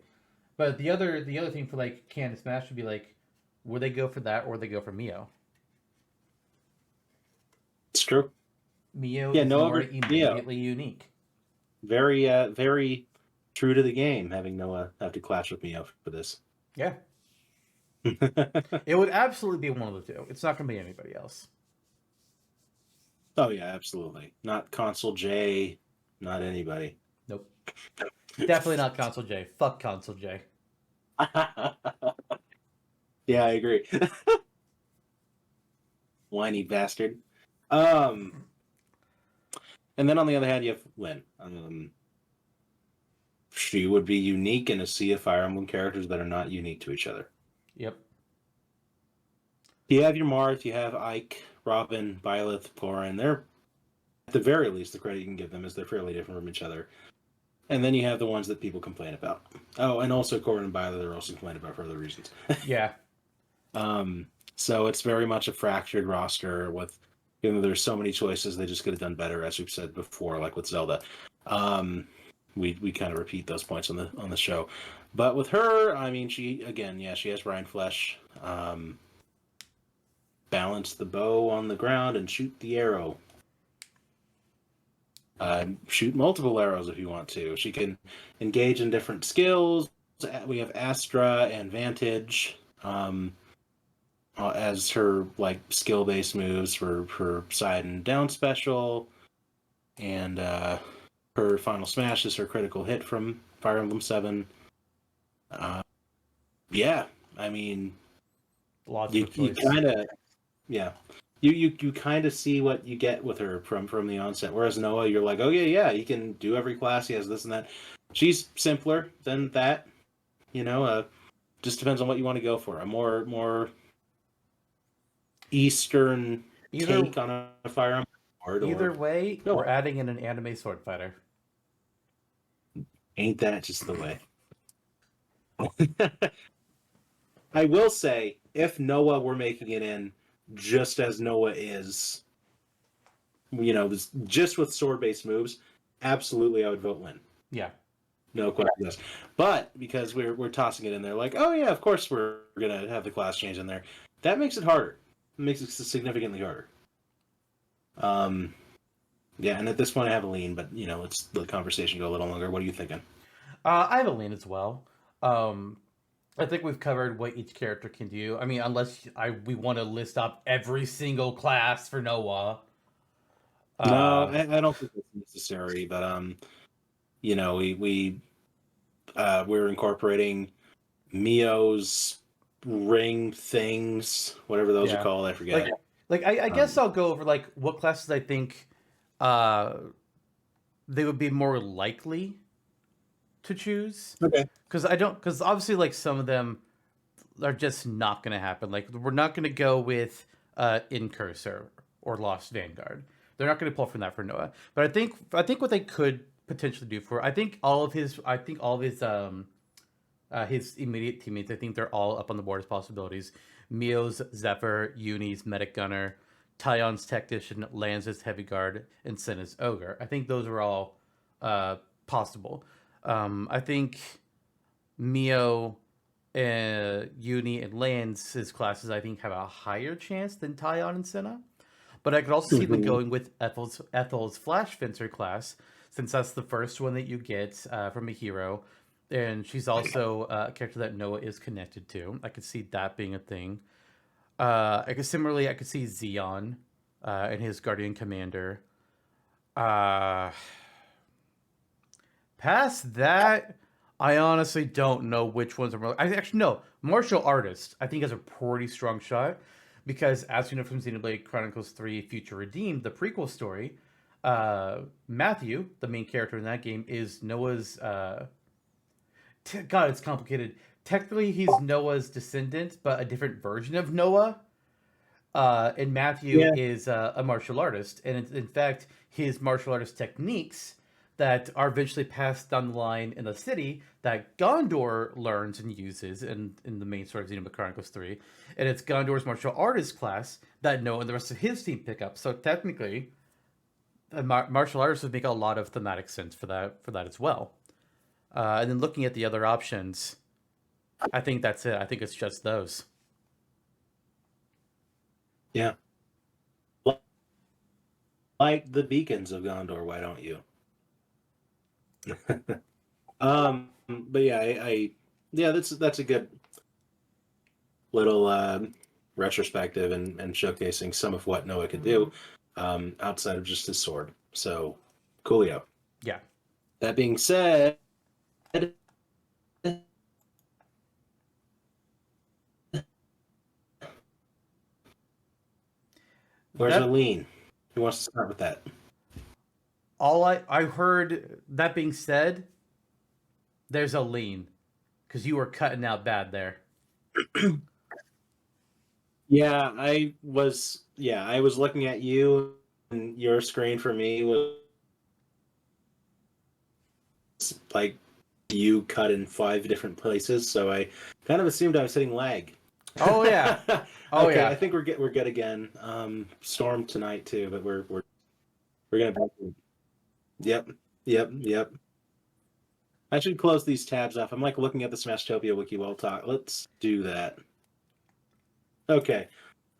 But the other thing for like Can Smash would be like, would they go for that or would they go for Mio? It's true. Mio Yeah, is Noah more versus Neo. immediately unique. Very true to the game, having Noah have to clash with Mio for this. Yeah, it would absolutely be one of the two. It's not going to be anybody else. Oh yeah, absolutely. Not Console J, not anybody. Nope. Definitely not Console J. Fuck Console J. Yeah, I agree. Whiny bastard. Um, and then on the other hand, you have Lynn. She would be unique in a sea of Fire Emblem characters that are not unique to each other. Yep. You have your Marth, you have Ike, Robin, Byleth, Goran. They're, at the very least, the credit you can give them is they're fairly different from each other. And then you have the ones that people complain about. Oh, and also Goran and Byleth are also complained about for other reasons. Yeah. So it's very much a fractured roster with, there's so many choices, they just could have done better, as we've said before, like with Zelda. We kind of repeat those points on the show. But with her, I mean, she has Ryan Flesh. Balance the bow on the ground and shoot the arrow. Shoot multiple arrows if you want to. She can engage in different skills. We have Astra and Vantage as her like skill-based moves for her side and down special, and her final smash is her critical hit from Fire Emblem 7. Yeah, I mean, you Logical choice. kind of yeah. You kind of see what you get with her from the onset. Whereas Noah, you're like, oh yeah, he can do every class. He has this and that. She's simpler than that. Just depends on what you want to go for. A more Eastern Either take on a Fire Emblem. board. Either Or way, go we're on. adding in an anime sword fighter. Ain't that just the way? I will say, if Noah were making it in just as Noah is, just with sword-based moves, absolutely I would vote Lynn. Yeah. No question. But because we're tossing it in there, like, oh yeah, of course we're gonna have the class change in there. That makes it harder. It makes it significantly harder. Yeah, and at this point I have a lean, but let's let the conversation go a little longer. What are you thinking? I have a lean as well. I think we've covered what each character can do. I mean, unless we want to list up every single class for Noah. No, Uh, I don't think that's necessary. But we're incorporating Mio's ring things, whatever those are yeah. called. I forget. I guess I'll go over like what classes I think uh, they would be more likely to choose. Okay. Because obviously like some of them are just not going to happen. Like we're not going to go with Incursor or Lost Vanguard. They're not going to pull from that for Noah. But I think what they could potentially do for his immediate teammates. I think they're all up on the board as possibilities. Mio's Zephyr, Uni's Medic Gunner, Tyon's Technician, Lance's Heavy Guard, and Senna's Ogre. I think those are all possible. I think Mio, Uni, and Lance's classes I think have a higher chance than Tyon and Senna. But I could also see them going with Ethel's Flash Fencer class, since that's the first one that you get from a hero, and she's also a character that Noah is connected to. I could see that being a thing. I could see Xeon and his Guardian Commander. Uh, Past that, I honestly don't know which ones are. I actually no Martial Artist. I think has a pretty strong shot because as you know from Xenoblade Chronicles 3: Future Redeemed, the prequel story, Matthew, the main character in that game, is Noah's. God, it's complicated. Technically, he's Noah's descendant, but a different version of Noah. And Matthew Yeah. is a martial artist, and in fact, his martial artist techniques that are eventually passed down the line in the city that Gondor learns and uses in the main story of Xenoblade Chronicles 3. And it's Gondor's martial artist class that Noah and the rest of his team pick up. So technically, martial artists would make a lot of thematic sense for that as well. And then looking at the other options, I think that's it. I think it's just those. Yeah. Like the beacons of Gondor, why don't you? But yeah, yeah, that's a good little retrospective and showcasing some of what Noah could do outside of just his sword. So, coolio. Yeah. That being said, where's Aline? Who wants to start with that? All I heard. That being said, there's a lean because you were cutting out bad there. Yeah, I was looking at you, and your screen for me was like you cut in 5 different places, so I kind of assumed I was hitting lag. Oh yeah. Oh okay, yeah. I think we're good again. Storm tonight too, but we're gonna. Yep. I should close these tabs off. I'm like looking at the Smashtopia wiki while talk. Let's do that. Okay.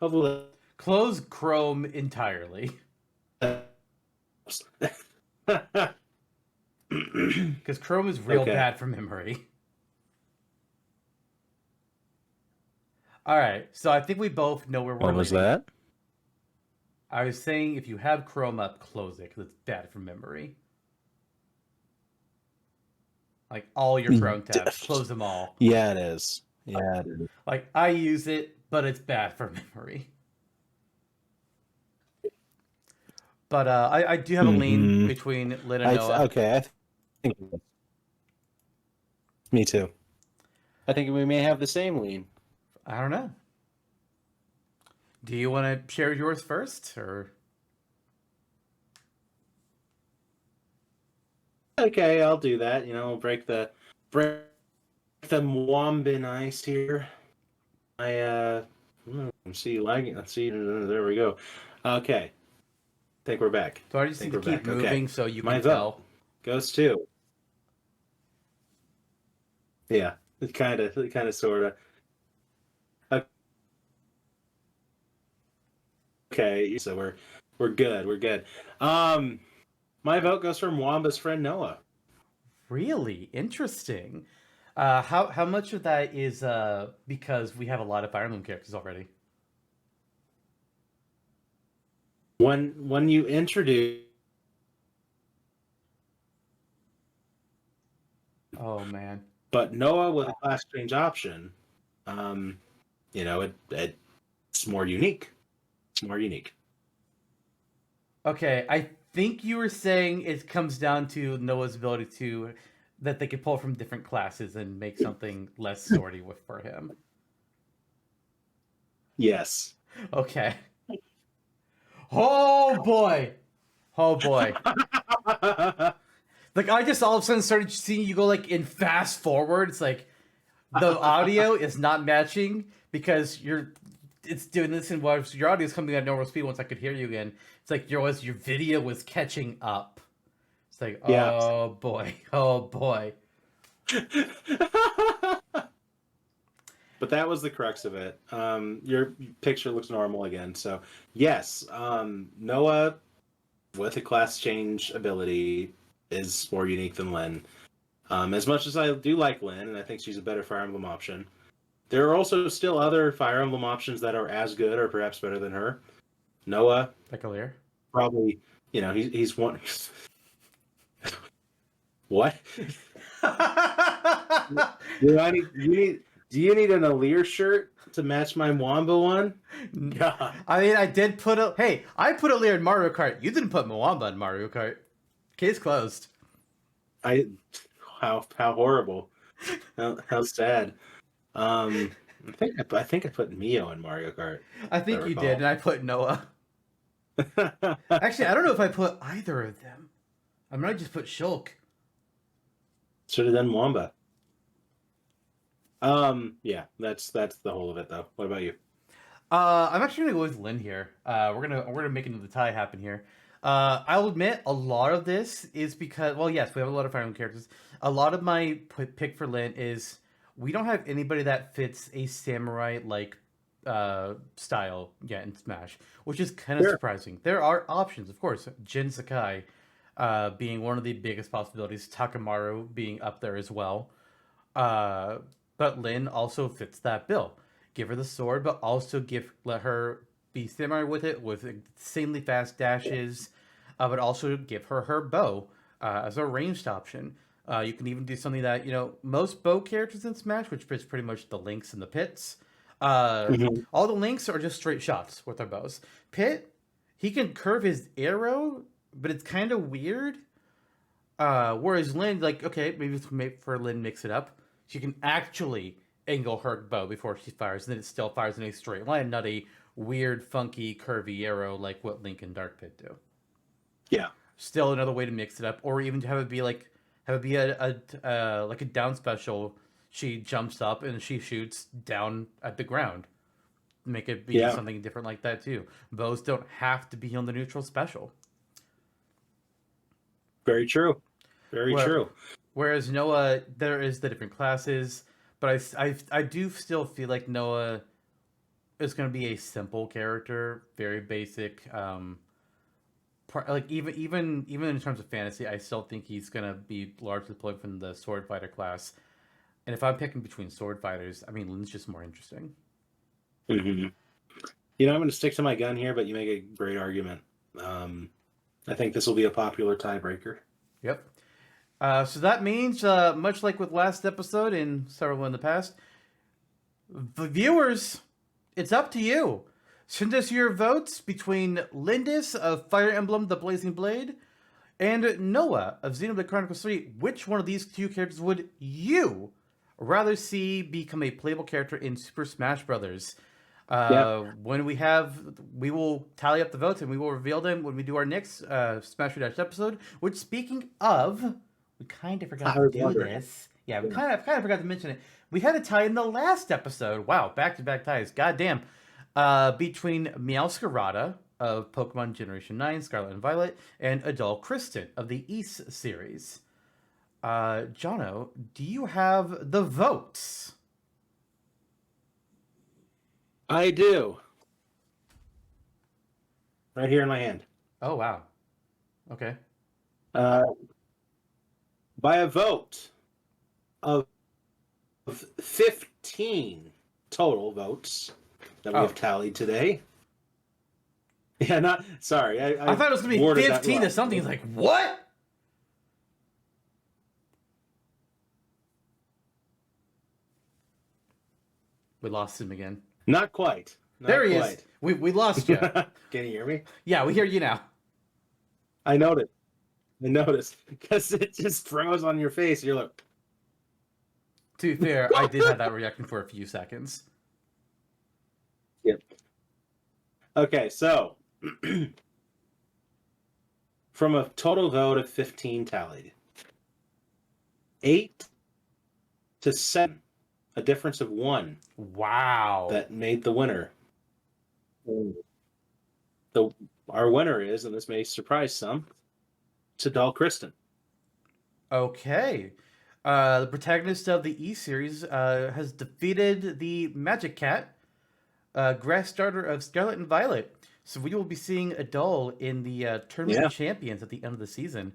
Hopefully. Close Chrome entirely. Because Chrome is real bad for memory. All right, so I think we both know where we're. What was that? I was saying if you have Chrome up, close it because it's bad for memory. Like all your Chrome tabs, close them all. Yeah, it is. Yeah, it is. Like I use it, but it's bad for memory. But I do have a lean between Lynn and Noah. I think me too. I think we may have the same lean. I don't know. Do you want to share yours first, or? Okay, I'll do that. Break the Mwambin ice here. Let's see, lagging. Let's see. There we go. Okay, I think we're back. So I just need to keep Okay, moving so you my can vote tell. goes to. Yeah, it kind of, sort of. Okay, so we're good. We're good. My vote goes for Mwamba's friend Noah. Really interesting. How much of that is because we have a lot of Fire Emblem characters already? When you introduce, Oh man. but Noah with a class change option, it's more unique. It's more unique. Okay, I think you were saying it comes down to Noah's ability to that they could pull from different classes and make something less sorty with for him. Yes. Okay. Oh boy. Oh boy. Like I just all of a sudden started seeing you go like in fast forward. It's like the audio is not matching because it's doing this and while your audio is coming at normal speed once I could hear you again. It's like your video was catching up. It's like, Yeah. oh boy. Oh boy. But that was the crux of it. Your picture looks normal again. So yes, Noah with a class change ability is more unique than Lyn. As much as I do like Lyn, and I think she's a better Fire Emblem option, there are also still other Fire Emblem options that are as good or perhaps better than her. Noah, Like earlier. probably, he's one. What? Do you need an Aleer shirt to match my Mwamba one? God. I mean, I did put I put Aleer in Mario Kart. You didn't put Mwamba in Mario Kart. Case closed. How horrible. How sad. I think I put Mio in Mario Kart. I think you did, and I put Noah. Actually, I don't know if I put either of them. I might just put Shulk. Should have done Mwamba. Yeah, that's the whole of it though. What about you? I'm actually gonna go with Lyn here. We're gonna make another tie happen here. I'll admit a lot of this is because, well, yes, we have a lot of Fire Emblem characters. A lot of my pick for Lyn is we don't have anybody that fits a samurai like style yet in Smash, which is kind of surprising. There are options, of course. Jin Sakai being one of the biggest possibilities. Takamaru being up there as well. But Lyn also fits that bill. Give her the sword, but also let her be samurai with it, with insanely fast dashes. But also give her bow as a ranged option. You can even do something that most bow characters in Smash, which is pretty much the Links and the Pits. All the Links are just straight shots with their bows. Pit, he can curve his arrow, but it's kind of weird. Whereas Lyn, like, okay, maybe for Lyn mix it up. She can actually angle her bow before she fires, and then it still fires in a straight line, not a weird, funky, curvy arrow like what Link and Dark Pit do. Yeah. Still another way to mix it up, or even have it be a down special. She jumps up and she shoots down at the ground. Make it be something different like that too. Bows don't have to be on the neutral special. Very true. Very true. Whereas Noah, there is the different classes, but I do still feel like Noah is going to be a simple character, very basic. Like even in terms of fantasy, I still think he's going to be largely played from the sword fighter class. And if I'm picking between sword fighters, I mean, Lyn's just more interesting. Mm-hmm. I'm going to stick to my gun here, but you make a great argument. I think this will be a popular tiebreaker. Yep. So that means, much like with last episode and several in the past, the viewers, it's up to you. Send us your votes between Lyndis of Fire Emblem The Blazing Blade and Noah of Xenoblade Chronicles 3. Which one of these two characters would you rather see become a playable character in Super Smash Brothers? When we will tally up the votes and we will reveal them when we do our next Smash Dash episode. Which, speaking of, we kind of forgot I to was do wondering. this. Yeah, we Yeah. kind of forgot to mention it. We had a tie in the last episode. Wow, back-to-back ties. Goddamn. Between Meowscarada of Pokemon Generation 9, Scarlet and Violet, and Adol Kristen of the East series. Jonno, do you have the votes? I do. Right here in my hand. Oh, wow. Okay. Uh, by a vote of 15 total votes that we have tallied today. Yeah, not sorry. I thought it was going to be worded that 15 wrong. to something. It's like, what? We lost him again. Not quite. Not there he quite. is. We lost you. Can you hear me? Yeah, we hear you now. I noticed. Because it just froze on your face. You're like, To be fair, I did have that reaction for a few seconds. yep. Okay, so from a total vote of 15 tallied, 8 to 7, a difference of 1. Wow. That made the winner. Our winner is, and this may surprise some, it's Adol Kristen. Okay. The protagonist of the E series has defeated the Magic Cat, grass starter of Scarlet and Violet. So we will be seeing Adol in the Tournament of Champions at the end of the season.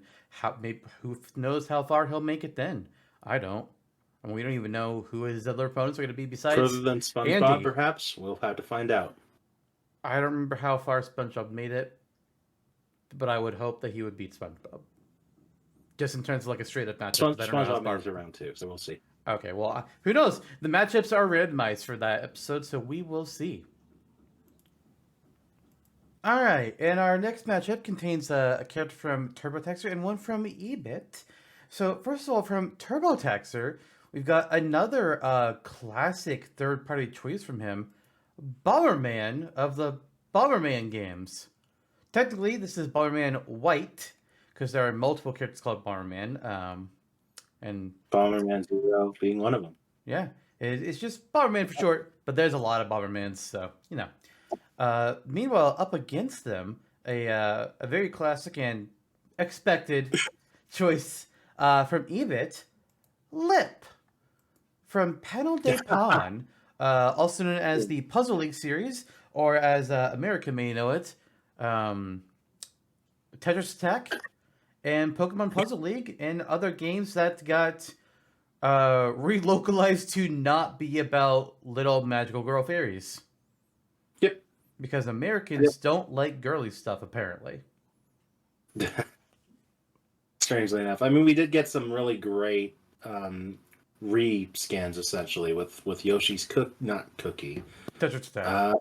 Who knows how far he'll make it then? I don't. And we don't even know who his other opponents are going to be besides Further than SpongeBob, Andy. perhaps? We'll have to find out. I don't remember how far SpongeBob made it, but I would hope that he would beat SpongeBob. Just in terms of like a straight up matchup. SpongeBob moves around too, so we'll see. Okay, well, who knows? The matchups are randomized for that episode, so we will see. All right, and our next matchup contains a character from Turbotaxer and one from Eebit. So first of all, from Turbotaxer, we've got another classic third-party choice from him, Bomberman of the Bomberman games. Technically, this is Bomberman White, because there are multiple characters called Bomberman, and Bomberman Zero being one of them. Yeah, it's just Bomberman for short, but there's a lot of Bombermans, so, you know. Meanwhile, up against them, a very classic and expected choice from Eebit, Lip, from Panel de Pon, also known as the Puzzle League series, or as America may know it, Tetris Attack, and Pokemon Puzzle League, and other games that got relocalized to not be about little magical girl fairies. Yep. Because Americans don't like girly stuff, apparently. Strangely enough. I mean, we did get some really great re-scans, essentially, with Yoshi's Cookie. Tetris Attack.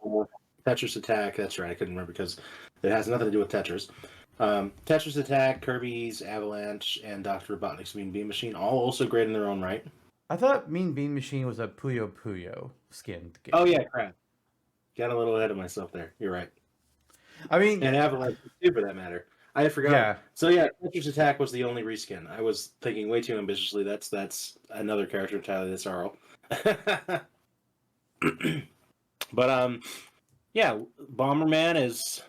Tetris Attack, that's right. I couldn't remember because it has nothing to do with Tetris. Tetris Attack, Kirby's Avalanche, and Dr. Robotnik's Mean Bean Machine, all also great in their own right. I thought Mean Bean Machine was a Puyo Puyo skinned game. Oh, yeah, crap. Got a little ahead of myself there. You're right. I mean... And Avalanche, too, for that matter. I had forgotten. Yeah. So, yeah, Tetris Attack was the only reskin. I was thinking way too ambitiously. That's another character entirely that's Arl. But, yeah, Bomberman is...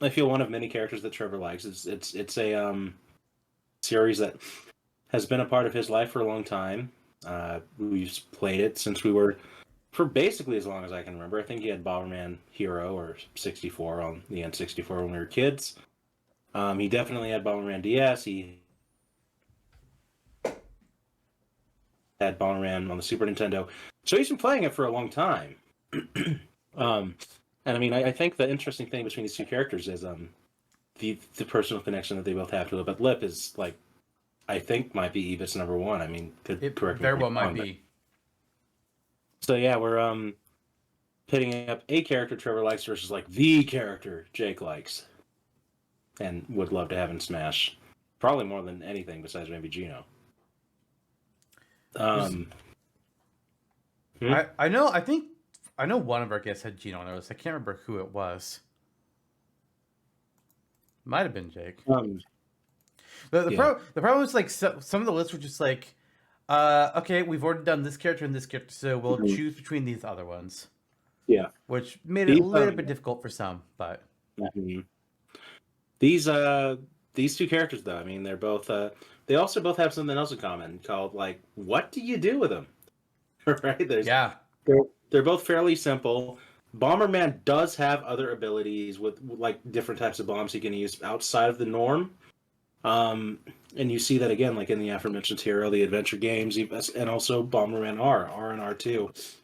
I feel one of many characters that Trevor likes. It's a series that has been a part of his life for a long time. We've played it since we were, for basically as long as I can remember. I think he had Bomberman Hero or 64 on the N64 when we were kids. He definitely had Bomberman DS. He had Bomberman on the Super Nintendo. So he's been playing it for a long time. And I mean, I think the interesting thing between these two characters is the personal connection that they both have to it. But Lip is like, I think might be Eebit's number one. I mean, it correct me very if well I'm might wrong, be. So yeah, we're pitting up a character Trevor likes versus like the character Jake likes, and would love to have in Smash, probably more than anything besides maybe Gino. I know one of our guests had Gino on those. I can't remember who it was. Might have been Jake. Yeah. The problem is like some of the lists were just like, okay, we've already done this character and this character, so we'll Mhm. choose between these other ones, Yeah. which made it a These little bit difficult for some. But mhm. these uh these two characters though, I mean, they're both they also both have something else in common called like what do you do with them? Right? yeah, They're both fairly simple. Bomberman does have other abilities with like different types of bombs he can use outside of the norm. Um, and you see that again, like in the aforementioned hero, the adventure games, and also Bomberman R and R2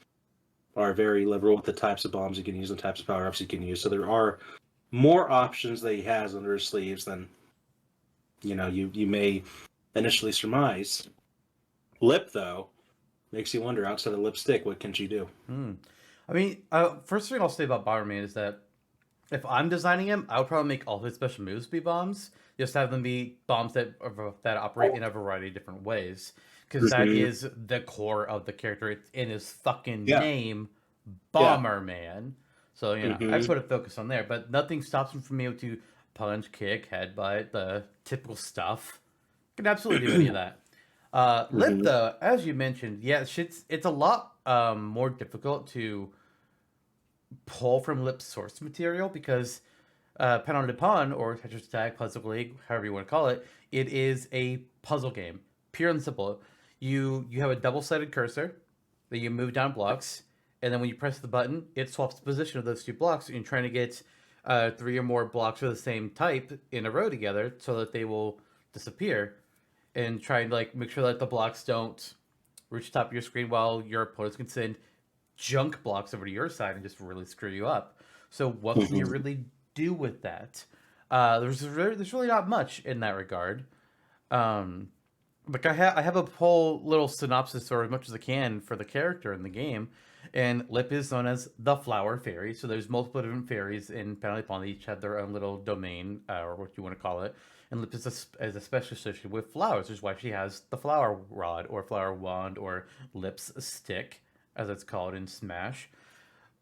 are very liberal with the types of bombs you can use and types of power ups you can use. So there are more options that he has under his sleeves than you may initially surmise. Lip though makes you wonder. Outside of lipstick, what can she do? hmm. I mean, first thing I'll say about Bomberman is that if I'm designing him, I would probably make all his special moves be bombs. Just have them be bombs that operate in a variety of different ways, because that Mm-hmm. is the core of the character. It's in his fucking Yeah, name, yeah. Bomberman. So I just Mm-hmm. want to focus on there. But nothing stops him from being able to punch, kick, headbutt, the typical stuff. Can absolutely do any of that. Lip Mm-hmm. though, as you mentioned, yeah, it's a lot more difficult to pull from Lip's source material because Pen de Pon or Tetris Tag, Puzzle League, however you want to call it, it is a puzzle game, pure and simple. You have a double-sided cursor that you move down blocks, and then when you press the button, it swaps the position of those two blocks, and you're trying to get three or more blocks of the same type in a row together so that they will disappear, and try and like make sure that the blocks don't reach the top of your screen while your opponents can send junk blocks over to your side and just really screw you up. So what can you Mm-hmm. really do with that? There's really not much in that regard. Um, like I have a whole little synopsis or as much as I can for the character in the game, and Lip is known as the Flower Fairy. So there's multiple different fairies in Panel Pond. They each have their own little domain or what you want to call it. And Lip is especially associated with flowers, which is why she has the flower rod or flower wand or Lip's stick, as it's called in Smash.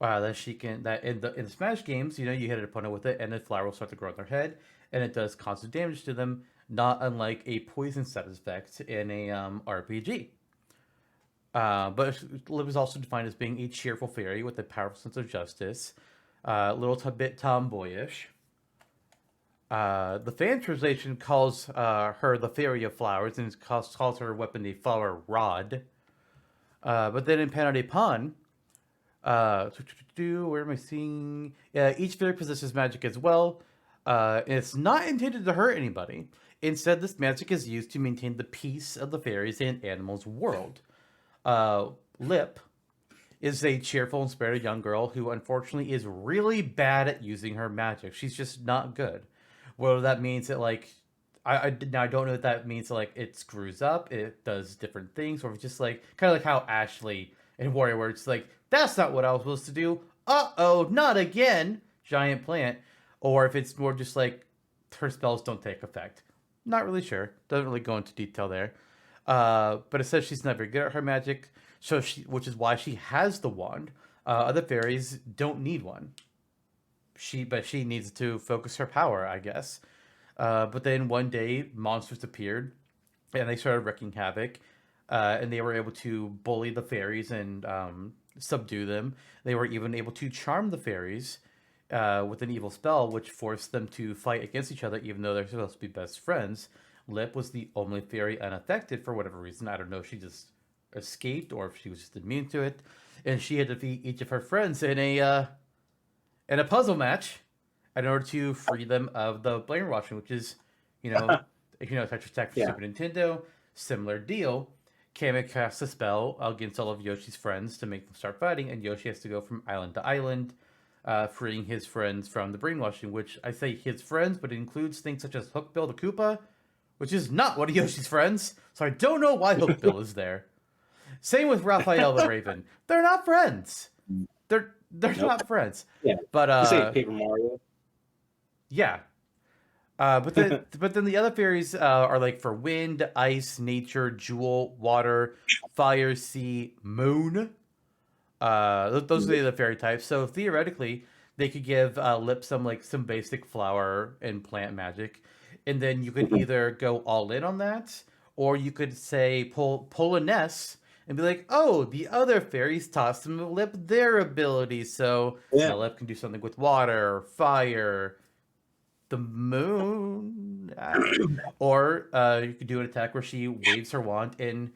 That she can that in the Smash games, you hit an opponent with it, and the flower will start to grow in their head, and it does constant damage to them, not unlike a poison status effect in a RPG. But Liv is also defined as being a cheerful fairy with a powerful sense of justice, a little bit tomboyish. The fan translation calls her the Fairy of Flowers and calls her weapon the Flower Rod. But then in Panade Pon, where am I seeing? Yeah, each fairy possesses magic as well. And it's not intended to hurt anybody. Instead, this magic is used to maintain the peace of the fairies and animals' world. Lip is a cheerful and spirited young girl who unfortunately is really bad at using her magic. She's just not good. Whether that means that like now I don't know if that means that, like it screws up, it does different things, or if it's just like kind of like how Ashley in Warrior where it's like that's not what I was supposed to do. Oh, not again, giant plant. Or if it's more just like her spells don't take effect. Not really sure. Doesn't really go into detail there. But it says she's not very good at her magic, which is why she has the wand. Other fairies don't need one. But she needs to focus her power, I guess. But then one day, monsters appeared, and they started wreaking havoc. And they were able to bully the fairies and subdue them. They were even able to charm the fairies with an evil spell, which forced them to fight against each other, even though they're supposed to be best friends. Lip was the only fairy unaffected for whatever reason. I don't know if she just escaped or if she was just immune to it. And she had to defeat each of her friends in a puzzle match in order to free them of the brainwashing, which is, you know, Tetris Attack for Yeah. Super Nintendo, similar deal. Kamek casts a spell against all of Yoshi's friends to make them start fighting, and Yoshi has to go from island to island, freeing his friends from the brainwashing, which I say his friends, but it includes things such as Hookbill the Koopa, which is not one of Yoshi's friends, so I don't know why Hookbill is there. Same with Raphael the Raven. They're not friends. They're Nope. not friends. Yeah. But You say Paper Mario. yeah. But then the other fairies are like for wind, ice, nature, jewel, water, fire, sea, moon. Those are the other fairy types. So theoretically, they could give Lip some basic flower and plant magic, and then you could either go all in on that, or you could say pull a Ness and be like, oh, the other fairies tossed them a lip their abilities, so Yeah. Lip can do something with water, fire, the moon, or you could do an attack where she waves her wand and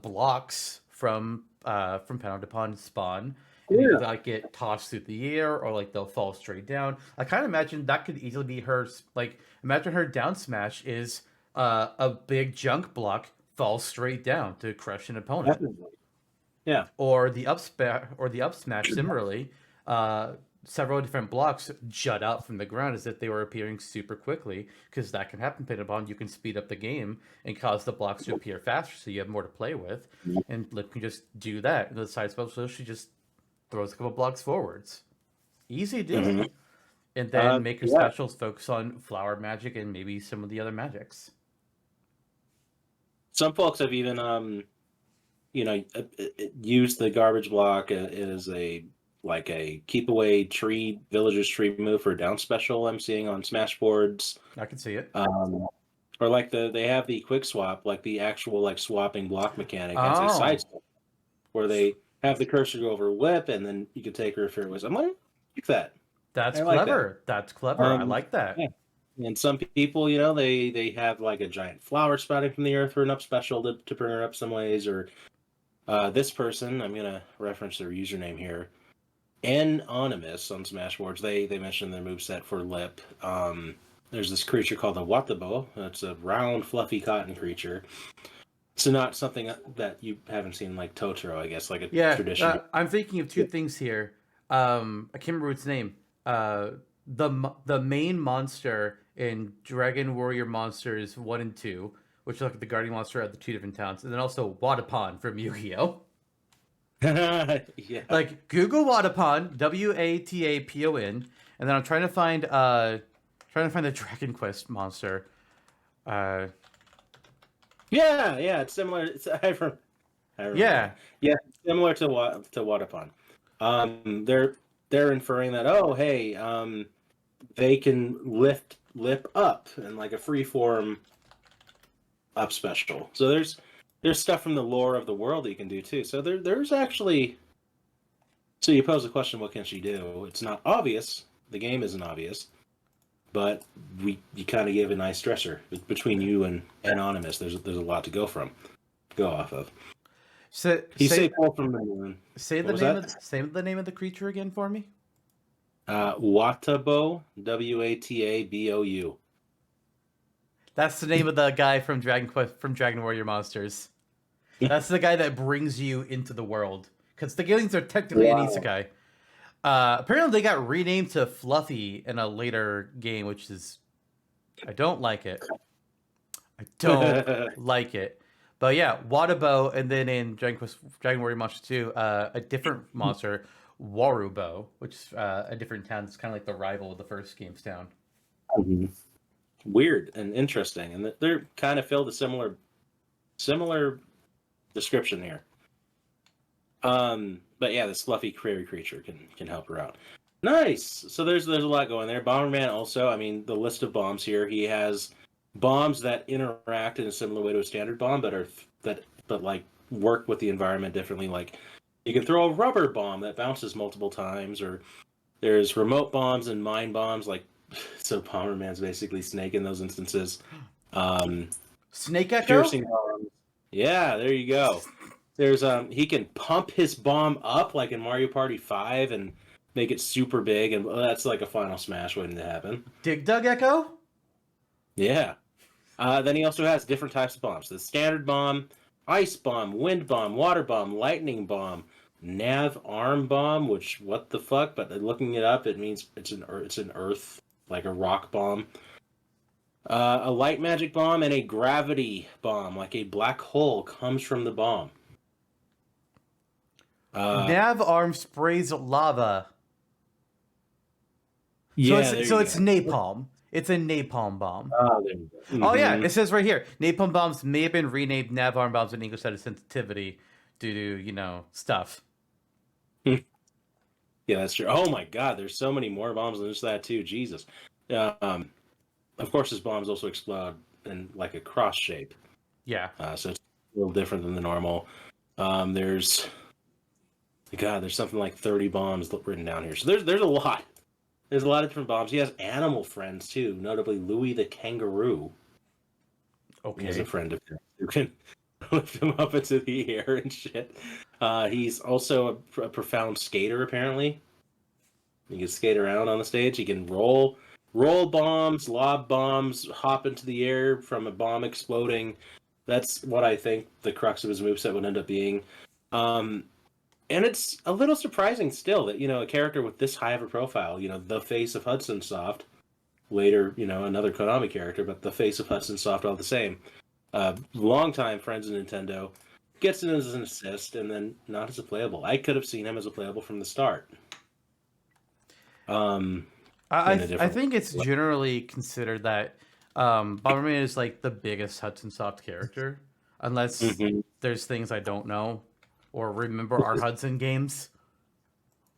blocks from pound upon spawn, and either Yeah. like get tossed through the air or like they'll fall straight down. I kind of imagine that could easily be her. Like imagine her down smash is a big junk block falls straight down to crush an opponent, Definitely. Yeah. or the up smash similarly. Uh, Several different blocks jut out from the ground as if they were appearing super quickly, because that can happen. Pinabon, you can speed up the game and cause the blocks to appear faster, so you have more to play with. And Lip can just do that. And the side spell, so she just throws a couple blocks forwards. Easy doing. hmm And then make her Yeah. specials focus on flower magic and maybe some of the other magics. Some folks have even used the garbage block as a like a keep away tree villagers tree move for a down special I'm seeing on Smash boards. I can see it. Or like they have the quick swap, like the actual like swapping block mechanic as a Oh, side step, where they have the cursor go over whip and then you can take her fair wisdom. I like that. that's I like that. clever. That's clever. I like that. Yeah. And some people, they have like a giant flower sprouting from the earth for an up special to bring her up some ways. Or this person, I'm gonna reference their username here, Anonymous on Smashboards. They mentioned their moveset for Lip. There's this creature called the Watabo. It's a round, fluffy cotton creature. So not something that you haven't seen like Totoro, I guess, like a Yeah, tradition. I'm thinking of two things here. I can't remember its name. The main monster in Dragon Warrior Monsters 1 and 2, which is like the guardian monster at the two different towns, and then also Watapon from Yu-Gi-Oh! Yeah. Like Google Watapon, Watapon, and then I'm trying to find the Dragon Quest monster. Uh, Yeah, it's similar. I remember. yeah. Yeah, similar to Watapon. They're inferring that, oh hey, they can lift Lip up in like a freeform up special. So there's stuff from the lore of the world that you can do too. So there's actually. So you pose the question, what can she do? It's not obvious. The game isn't obvious, but you kind of give a nice stressor between you and Anonymous. There's a lot to go off of. So, He say pull from the moon. say What the was name that? say the name of the creature again for me. Watabo, Watabou. That's the name of the guy from Dragon Warrior Monsters. That's the guy that brings you into the world. Because the aliens are technically an isekai. Apparently they got renamed to Fluffy in a later game, which is... I don't like it. I don't like it. But yeah, Watabo, and then in Dragon Warrior Monsters 2, a different monster, Warubo, which is a different town. It's kind of like the rival of the first game's town. Mhm. Weird and interesting, and they're kind of filled a similar description here. But yeah, this fluffy prairie creature can help her out. Nice. So there's a lot going there. Bomberman also. I mean, the list of bombs here. He has bombs that interact in a similar way to a standard bomb, but like work with the environment differently. Like you can throw a rubber bomb that bounces multiple times, or there's remote bombs and mine bombs. Like so, Bomberman's basically Snake in those instances. Snake Echo? Piercing bombs. Yeah, there you go. There's he can pump his bomb up like in Mario Party 5 and make it super big, and that's like a final smash waiting to happen. Dig Dug Echo? Yeah. Then he also has different types of bombs: the standard bomb, ice bomb, wind bomb, water bomb, lightning bomb, nav arm bomb. Which what the fuck? But looking it up, it means it's an earth, like a rock bomb. A light magic bomb and a gravity bomb, like a black hole comes from the bomb. Nav arm sprays lava. Yeah, So it's napalm. It's a napalm bomb. Oh, there you go. Mm-hmm. Oh yeah, it says right here, napalm bombs may have been renamed nav arm bombs in English out of sensitivity due to stuff. Yeah, that's true. Oh my god, there's so many more bombs than just that too. Jesus. of course, his bombs also explode in like a cross shape. Yeah. So it's a little different than the normal. There's something like 30 bombs written down here. So there's a lot. There's a lot of different bombs. He has animal friends too, notably Louis the kangaroo. He has a Okay. friend of his who can lift him up into the air and shit. He's also a profound skater, apparently. He can skate around on the stage. He can roll bombs, lob bombs, hop into the air from a bomb exploding. That's what I think the crux of his moveset would end up being. And it's a little surprising still that, a character with this high of a profile, the face of Hudson Soft, later, another Konami character, but the face of Hudson Soft all the same. Longtime friends of Nintendo, gets in as an assist and then not as a playable. I could have seen him as a playable from the start. I think it's generally considered that Bomberman is like the biggest Hudson Soft character, unless there's things I don't know or remember our Hudson games.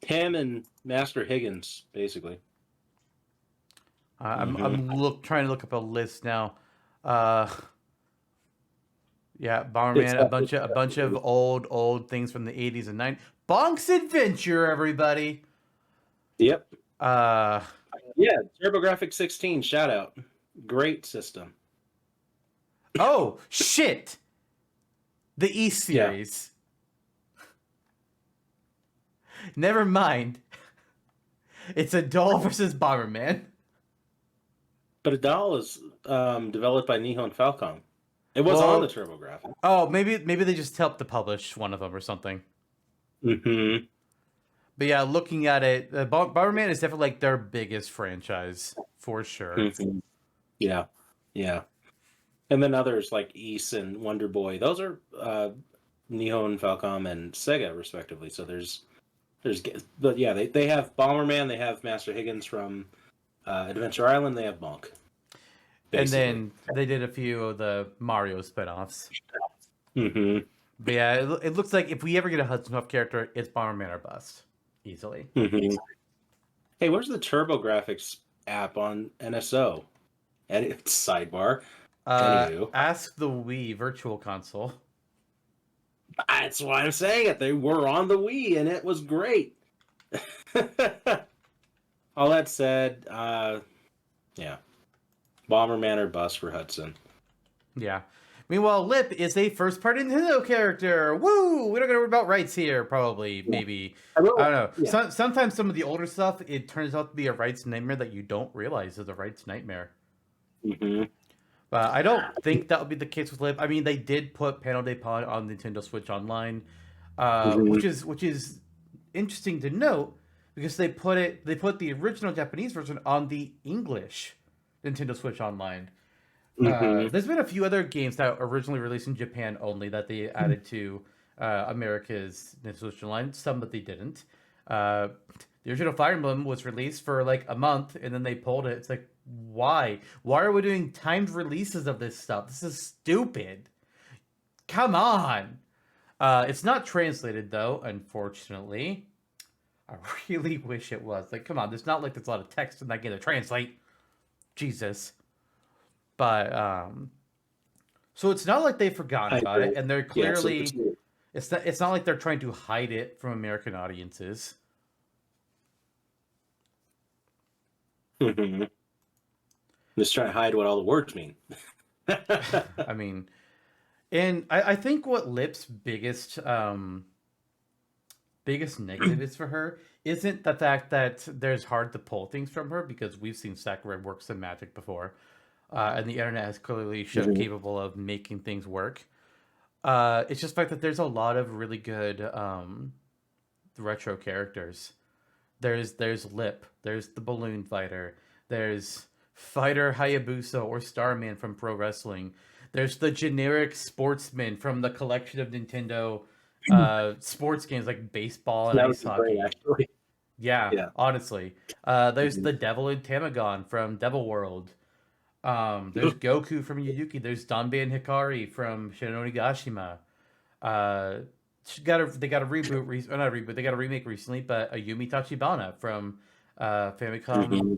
Him and Master Higgins, basically. I'm trying to look up a list now. Yeah, Bomberman, a bunch of old things from the 80s and 90s. Bonk's Adventure, everybody. Yep. Yeah, TurboGrafx 16, shout out. Great system. Oh, shit. The East series. Yeah. Never mind. It's a doll versus Bomberman. But a doll is developed by Nihon Falcom. It was on the TurboGrafx. Oh, maybe they just helped to publish one of them or something. Mm-hmm. But yeah, looking at it, Bomberman is definitely like their biggest franchise for sure. Mm-hmm. Yeah. And then others like Ys and Wonder Boy. Those are Nihon Falcom and Sega, respectively. So but yeah, they have Bomberman. They have Master Higgins from Adventure Island. They have Bonk. Basically. And then they did a few of the Mario spinoffs. Mm-hmm. But yeah, it looks like if we ever get a Hudson Soft character, it's Bomberman or bust. Easily. Mm-hmm. Hey, where's the TurboGrafx app on NSO? Edit sidebar. Anywho. Ask the Wii Virtual Console. That's why I'm saying it. They were on the Wii, and it was great. All that said, yeah. Bomberman or bust for Hudson. Yeah. Meanwhile, Lip is a first-party Nintendo character. Woo! We don't gotta worry about rights here, probably, maybe. I don't know. Yeah. Sometimes some of the older stuff, it turns out to be a rights nightmare that you don't realize is a rights nightmare. Mm-hmm. But I don't think that would be the case with Lip. I mean, they did put Panel de Pon on Nintendo Switch Online, which is interesting to note because they put the original Japanese version on the English Nintendo Switch Online. There's been a few other games that were originally released in Japan only that they added to America's Nintendo Switch Online. Some that they didn't. The original Fire Emblem was released for like a month, and then they pulled it. It's like, why? Why are we doing timed releases of this stuff? This is stupid. Come on. It's not translated though, unfortunately. I really wish it was. Like, come on. There's not like there's a lot of text in that game to translate. Jesus. But so it's not like they've forgotten about it, and they're clearly it's not like they're trying to hide it from American audiences. Mm-hmm. Just trying to hide what all the words mean. I mean, and I think what Lip's biggest negative is for her isn't the fact that there's hard to pull things from her, because we've seen Sakurai work some magic before. And the internet has clearly shown capable of making things work. It's just the fact that there's a lot of really good retro characters. There's Lip. There's the Balloon Fighter. There's Fighter Hayabusa or Starman from Pro Wrestling. There's the generic sportsman from the collection of Nintendo sports games like baseball and ice hockey. Actually. Yeah, honestly. There's the Devil in Tamagon from Devil World. There's Goku from Yuzuki. There's Danbei and Hikari from Shinonori Gashima. They got a reboot, not a reboot. They got a remake recently, but Ayumi Tachibana from Famicom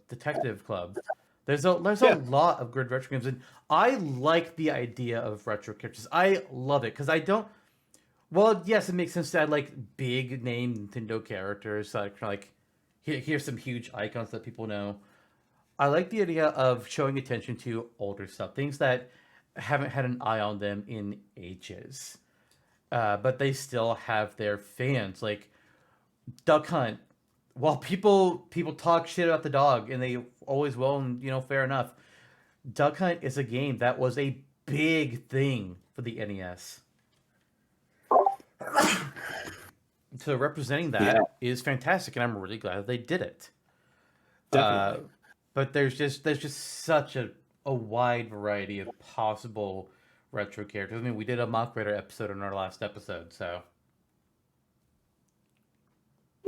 Detective Club. There's a Yeah. lot of good retro games, and I like the idea of retro characters. I love it because I don't. Well, yes, it makes sense to add like big name Nintendo characters, like here's some huge icons that people know. I like the idea of showing attention to older stuff, things that haven't had an eye on them in ages, but they still have their fans. Like Duck Hunt, while people talk shit about the dog, and they always will, and fair enough. Duck Hunt is a game that was a big thing for the NES. So representing Yeah, that is fantastic, and I'm really glad that they did it. Uh, definitely. but there's just such a wide variety of possible retro characters. I mean, we did a Mock Raider episode in our last episode, so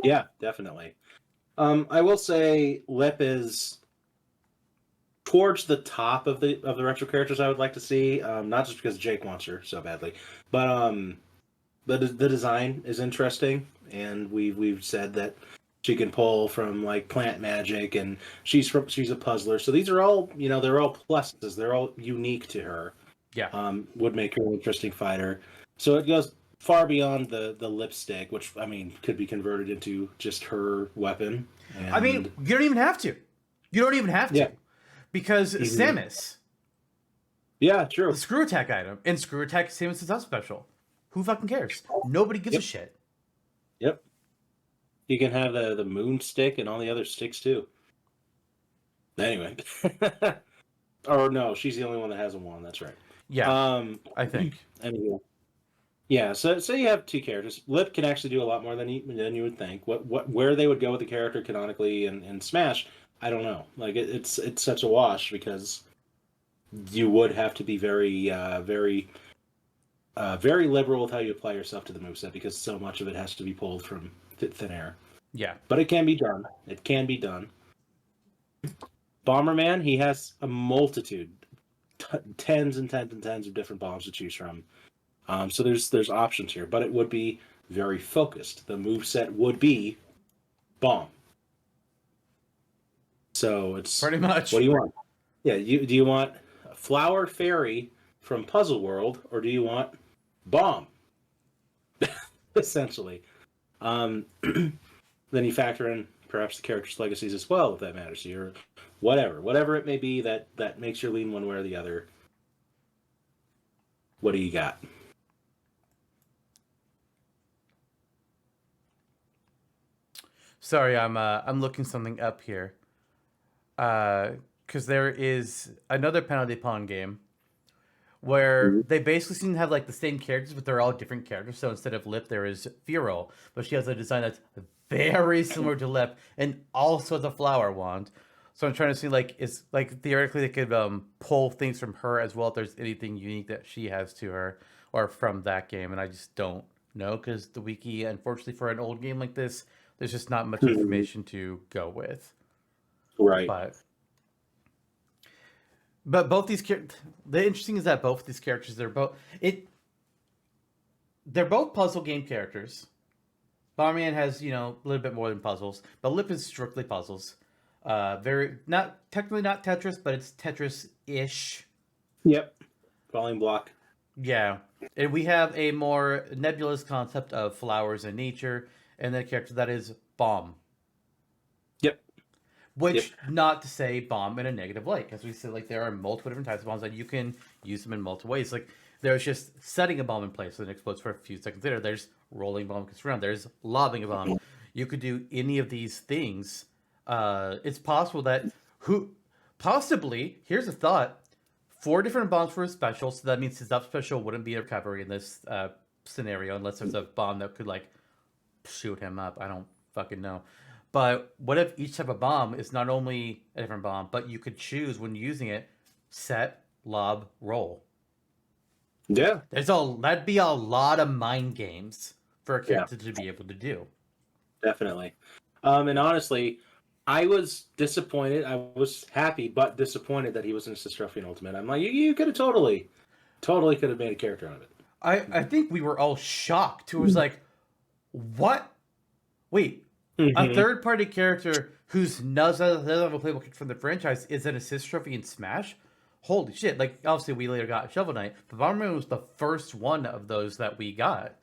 Yeah, definitely. I will say Lip is towards the top of the retro characters I would like to see. Not just because Jake wants her so badly, but the design is interesting, and we've said that she can pull from like plant magic, and she's a puzzler. So these are all they're all pluses. They're all unique to her. yeah. Would make her an interesting fighter. So it goes far beyond the lipstick, which I mean could be converted into just her weapon. I mean, And you don't even have to. You don't even have to, yeah, because even Samus, yeah, the true. screw attack item, and screw attack Samus is up special. Who fucking cares? Nobody gives a Yep, shit. yep. You can have the moon stick and all the other sticks too. Anyway, or no, she's the only one that has a wand. That's right. Yeah, Um, I think. anyway, yeah. So you have two characters. Lip can actually do a lot more than you would think. Where they would go with the character canonically in Smash, I don't know. Like it's such a wash because you would have to be very liberal with how you apply yourself to the moveset because so much of it has to be pulled from thin air. Yeah. But it can be done. It can be done. Bomberman, he has a multitude, tens and tens and tens of different bombs to choose from. So there's options here, but it would be very focused. The move set would be bomb. So it's Pretty much. what do you want? Yeah, do you want Flower Fairy from Puzzle World, or do you want bomb? Essentially. Then you factor in perhaps the character's legacies as well, if that matters to you, or whatever it may be that makes you lean one way or the other. What do you got? Sorry, I'm looking something up here. Because there is another penalty pawn game where they basically seem to have like the same characters, but they're all different characters. So instead of Lip, there is Firo, but she has a design that's very similar to Lip and also has a flower wand. So I'm trying to see like is like theoretically they could pull things from her as well if there's anything unique that she has to her or from that game, and I just don't know because the wiki, unfortunately, for an old game like this, there's just not much information to go with. Right. But both these the interesting is that both these characters they're both puzzle game characters. Bomberman has a little bit more than puzzles, but Lip is strictly puzzles. Very not technically not Tetris, but it's Tetris ish. Yep. Falling block. Yeah, and we have a more nebulous concept of flowers and nature, and then a character that is bomb. Yep. Which, not to say bomb in a negative light, as we said, like there are multiple different types of bombs that you can use them in multiple ways. Like there's just setting a bomb in place and it explodes for a few seconds later. There's rolling bomb gets around. There's lobbing a bomb. You could do any of these things. It's possible that possibly here's a thought: 4 different bombs for a special, so that means his up special wouldn't be a recovery in this scenario unless there's a bomb that could like shoot him up. I don't fucking know. But what if each type of bomb is not only a different bomb, but you could choose when using it, set, lob, roll. Yeah. That'd be a lot of mind games for a Yeah. character to be able to do. Definitely. And honestly, I was disappointed. I was happy, but disappointed that he was in Sistrophian Ultimate. I'm like, you could have totally could have made a character out of it. I think we were all shocked. It was like, what? Wait, A Mhm. third-party character who's doesn't have a playable character from the franchise is an assist trophy in Smash. Holy shit! Like obviously we later got Shovel Knight, but Bomberman was the first one of those that we got.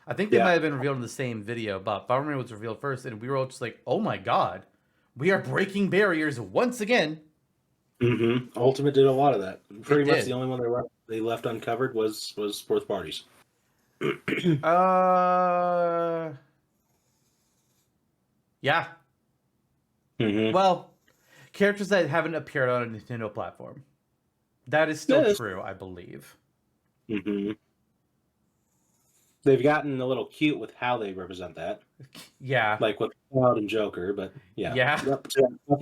I think they might Yeah. have been revealed in the same video, but Bomberman was revealed first, and we were all just like, "Oh my god, we are breaking barriers once again." Ultimate did a lot of that. It Pretty much the did. only one they left uncovered was fourth parties. Uh, yeah. hmm Well, characters that haven't appeared on a Nintendo platform. That is still Yes. true, I believe. hmm They've gotten a little cute with how they represent that, Yeah. like with Cloud and Joker. But yeah, Yeah. up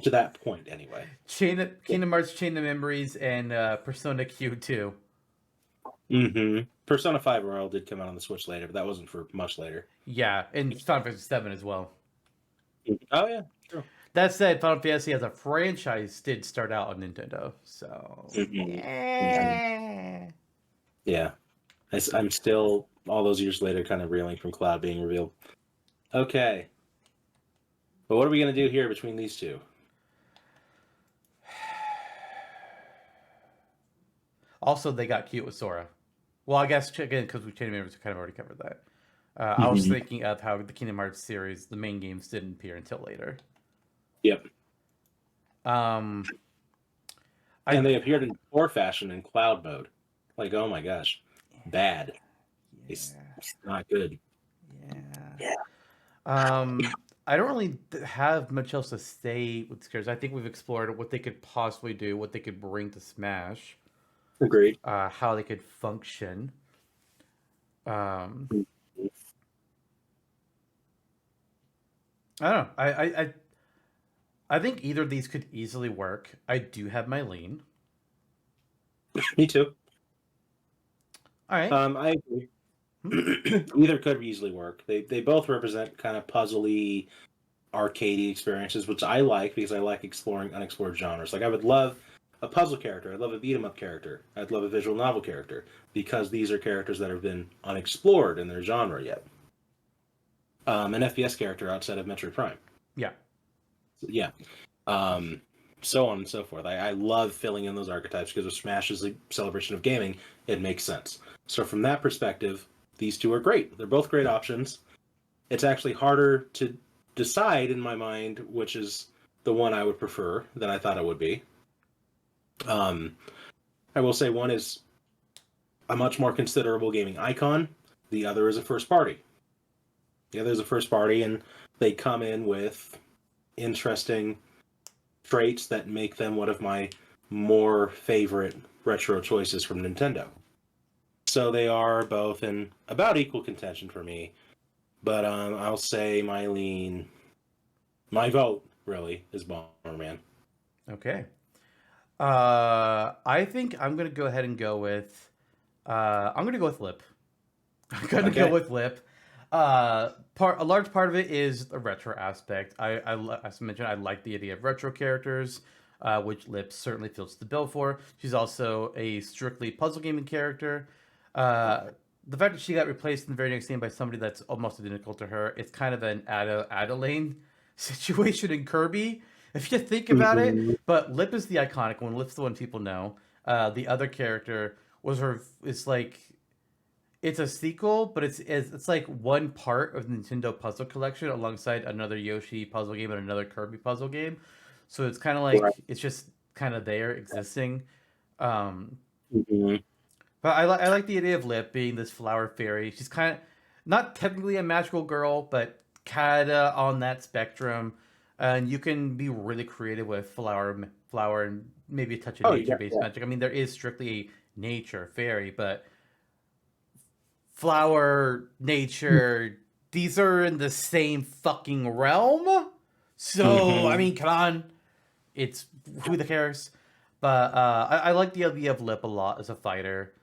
to that point anyway. Kingdom Hearts Chain of Memories and Persona Q2. Persona 5 Royal did come out on the Switch later, but that wasn't for much later. Yeah, and Final Fantasy 7 as well. Oh yeah, true. That said, Final Fantasy as a franchise did start out on Nintendo, so Yeah, I'm still all those years later kind of reeling from Cloud being revealed. Okay, but what are we gonna do here between these two? Also, they got cute with Sora. Well, I guess again because we Chain of Memories, we kind of already covered that. I was thinking of how the Kingdom Hearts series, the main games, didn't appear until later. Yep. Um, And they appeared in poor fashion in Cloud mode. Like, oh my gosh, bad. It's not good. Yeah. I don't really have much else to say with Scares. I think we've explored what they could possibly do, what they could bring to Smash, Agreed. how they could function. I don't know. I think either of these could easily work. I do have my lean. Me too. All right. I agree. Either could easily work. They both represent kind of puzzly, arcadey experiences, which I like because I like exploring unexplored genres. Like I would love a puzzle character. I'd love a beat 'em up character. I'd love a visual novel character because these are characters that have been unexplored in their genre yet. An FPS character outside of Metroid Prime. Yeah. Yeah. So on and so forth. I love filling in those archetypes because if Smash is a celebration of gaming, it makes sense. So from that perspective, these two are great. They're both great options. It's actually harder to decide in my mind which is the one I would prefer than I thought it would be. I will say one is a much more considerable gaming icon. The other is a first party. The other is a first party, and they come in with interesting traits that make them one of my more favorite retro choices from Nintendo. So they are both in about equal contention for me. But I'll say my vote really is Bomberman. Okay. I think I'm gonna go ahead and go with. I'm gonna go with Lip. I'm gonna go with Lip. A large part of it is the retro aspect. As I mentioned, I like the idea of retro characters, which Lip certainly fills the bill for. She's also a strictly puzzle gaming character. The fact that she got replaced in the very next game by somebody that's almost identical to her, it's kind of an Adeline situation in Kirby, if you think about it. But Lip is the iconic one. Lip's the one people know. The other character was her. It's like it's a sequel, but it's like one part of the Nintendo Puzzle Collection alongside another Yoshi puzzle game and another Kirby puzzle game. So it's kind of like it's just kind of there existing. But I like the idea of Lip being this flower fairy. She's kind of not technically a magical girl, but kind of on that spectrum. And you can be really creative with flower, and maybe a touch of nature-based magic. I mean, there is strictly a nature fairy, but flower, nature, these are in the same fucking realm. So I mean, come on, it's who the cares. But I like the idea of Lip a lot as a fighter.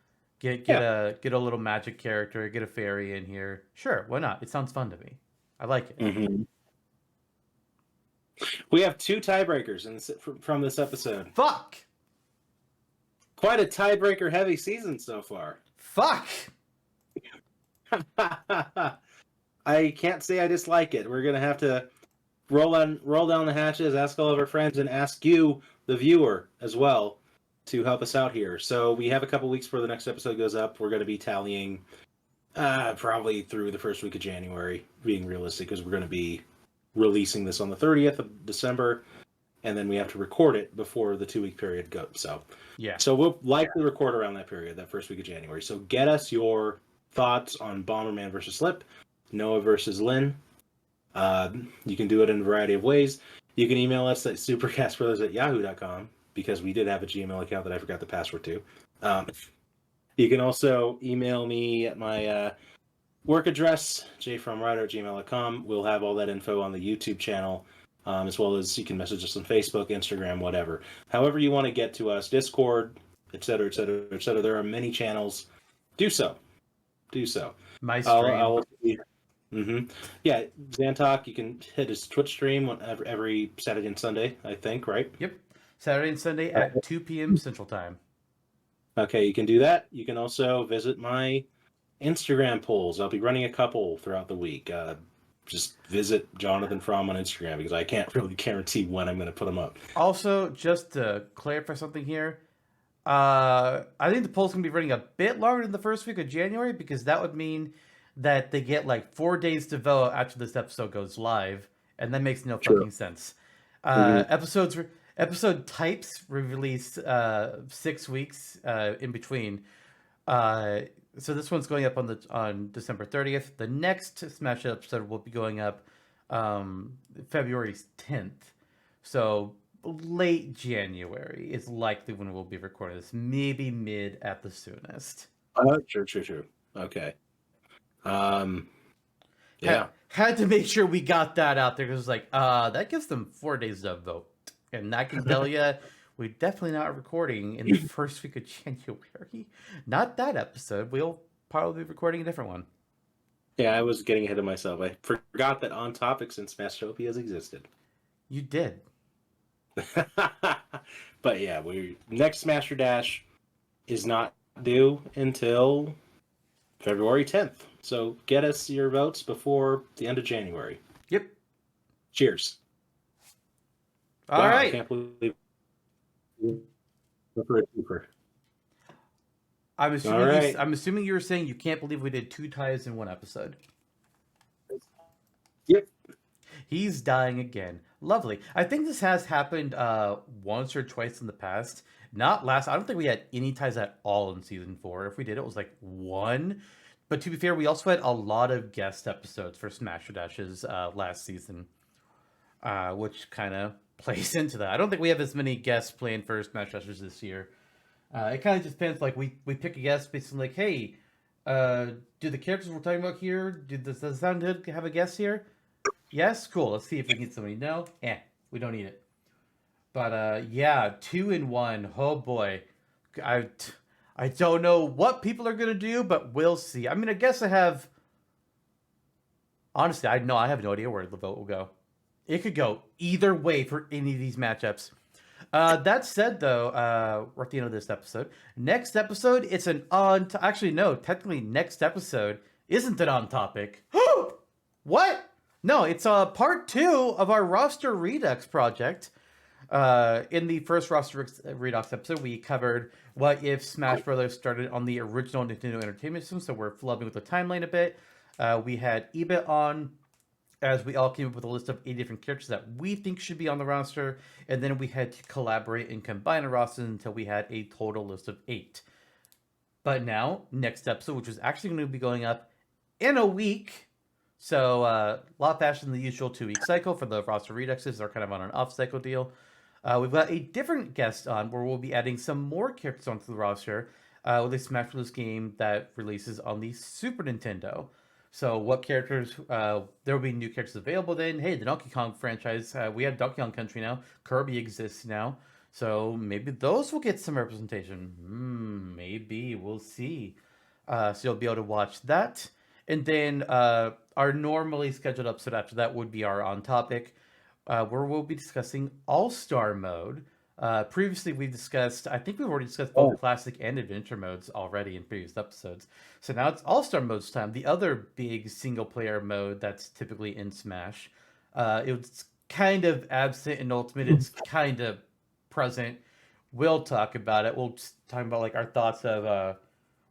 Get a little magic character, get a fairy in here. Sure, why not? It sounds fun to me. I like it. We have two tiebreakers from this episode. Fuck! Quite a tiebreaker heavy season so far. Fuck! I can't say I dislike it. We're gonna have to roll down the hatches, ask all of our friends, and ask you, the viewer, as well, to help us out here. So we have a couple weeks before the next episode goes up. We're going to be tallying probably through the first week of January, being realistic, because we're going to be releasing this on the 30th of December, and then we have to record it before the 2-week period goes. So we'll likely record around that period, that first week of January. So get us your thoughts on Bomberman versus Slip, Noah versus Lynn. You can do it in a variety of ways. You can email us at supercastbrothers@yahoo.com, because we did have a Gmail account that I forgot the password to. You can also email me at my work address, jfromwriter@gmail.com. We'll have all that info on the YouTube channel, as well as you can message us on Facebook, Instagram, whatever. However you want to get to us, Discord, etc., etc., etc. There are many channels. Do so. My stream. Yeah, Zantok, you can hit his Twitch stream every Saturday and Sunday, I think, right? Yep. Saturday and Sunday at 2 p.m. Central Time. Okay, you can do that. You can also visit my Instagram polls. I'll be running a couple throughout the week. Just visit Jonathan Fromm on Instagram, because I can't really guarantee when I'm going to put them up. Also, just to clarify something here, I think the poll's going to be running a bit longer than the first week of January, because that would mean that they get like 4 days to vote after this episode goes live, and that makes no fucking sense. Episode types were released 6 weeks in between. So this one's going up on December 30th. The next Smash episode will be going up February 10th. So late January is likely when we'll be recording this. Maybe mid at the soonest. True. Okay. Yeah. Had to make sure we got that out there, because it's like, that gives them 4 days to vote. And I can tell you, we're definitely not recording in the first week of January. Not that episode. We'll probably be recording a different one. Yeah, I was getting ahead of myself. I forgot that On Topics and Smashopias existed. You did. But yeah, next Smasher Dash is not due until February 10th. So get us your votes before the end of January. Yep. Cheers. All right. I can't believe for a keeper. I'm assuming you were saying you can't believe we did 2 ties in one episode. Yep. He's dying again. Lovely. I think this has happened once or twice in the past. Not last. I don't think we had any ties at all in season 4. If we did, it was like 1. But to be fair, we also had a lot of guest episodes for Smasher Dashes last season, which kind of plays into that. I don't think we have as many guests playing for Smash Dashes this year. It kind of just depends. Like we pick a guest based on like, hey, do the characters we're talking about here, does the sound good have a guest here? Yes, cool. Let's see if we can get somebody. No, we don't need it. But yeah, 2 in 1. Oh boy, I don't know what people are gonna do, but we'll see. I mean, I guess I have. Honestly, I have no idea where the vote will go. It could go either way for any of these matchups. That said, though, we're at the end of this episode. Next episode, it's an actually, no, technically, next episode isn't an on topic. What? No, it's part 2 of our roster redux project. In the first roster redux episode, we covered what if Smash Brothers started on the original Nintendo Entertainment System, so we're flubbing with the timeline a bit. We had Eebit on, as we all came up with a list of 8 different characters that we think should be on the roster, and then we had to collaborate and combine a roster until we had a total list of 8. But now, next episode, which is actually going to be going up in a week, so a lot faster than the usual 2-week cycle for the roster reduxes. They're kind of on an off-cycle deal. We've got a different guest on where we'll be adding some more characters onto the roster with a Smash Bros. Game that releases on the Super Nintendo. So what characters, there will be new characters available then. Hey, the Donkey Kong franchise, we have Donkey Kong Country now. Kirby exists now. So maybe those will get some representation. Maybe, we'll see. So you'll be able to watch that. And then our normally scheduled episode after that would be our On Topic, where we'll be discussing All-Star Mode. Previously, we've discussed, I think we've already discussed both Classic and Adventure modes already in previous episodes. So now it's All-Star Mode's time, the other big single-player mode that's typically in Smash. It's kind of absent in Ultimate. It's kind of present. We'll talk about it. We'll talk about like our thoughts of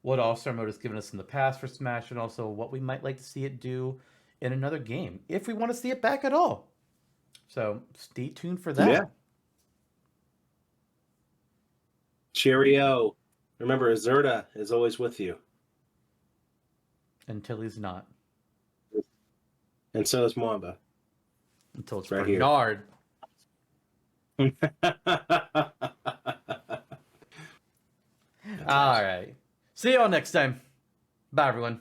what All-Star Mode has given us in the past for Smash, and also what we might like to see it do in another game, if we want to see it back at all. So stay tuned for that. Yeah. Cheerio. Remember, Azurta is always with you. Until he's not. And so is Mwamba. Until it's Right Bernard. Here. All right. See you all next time. Bye, everyone.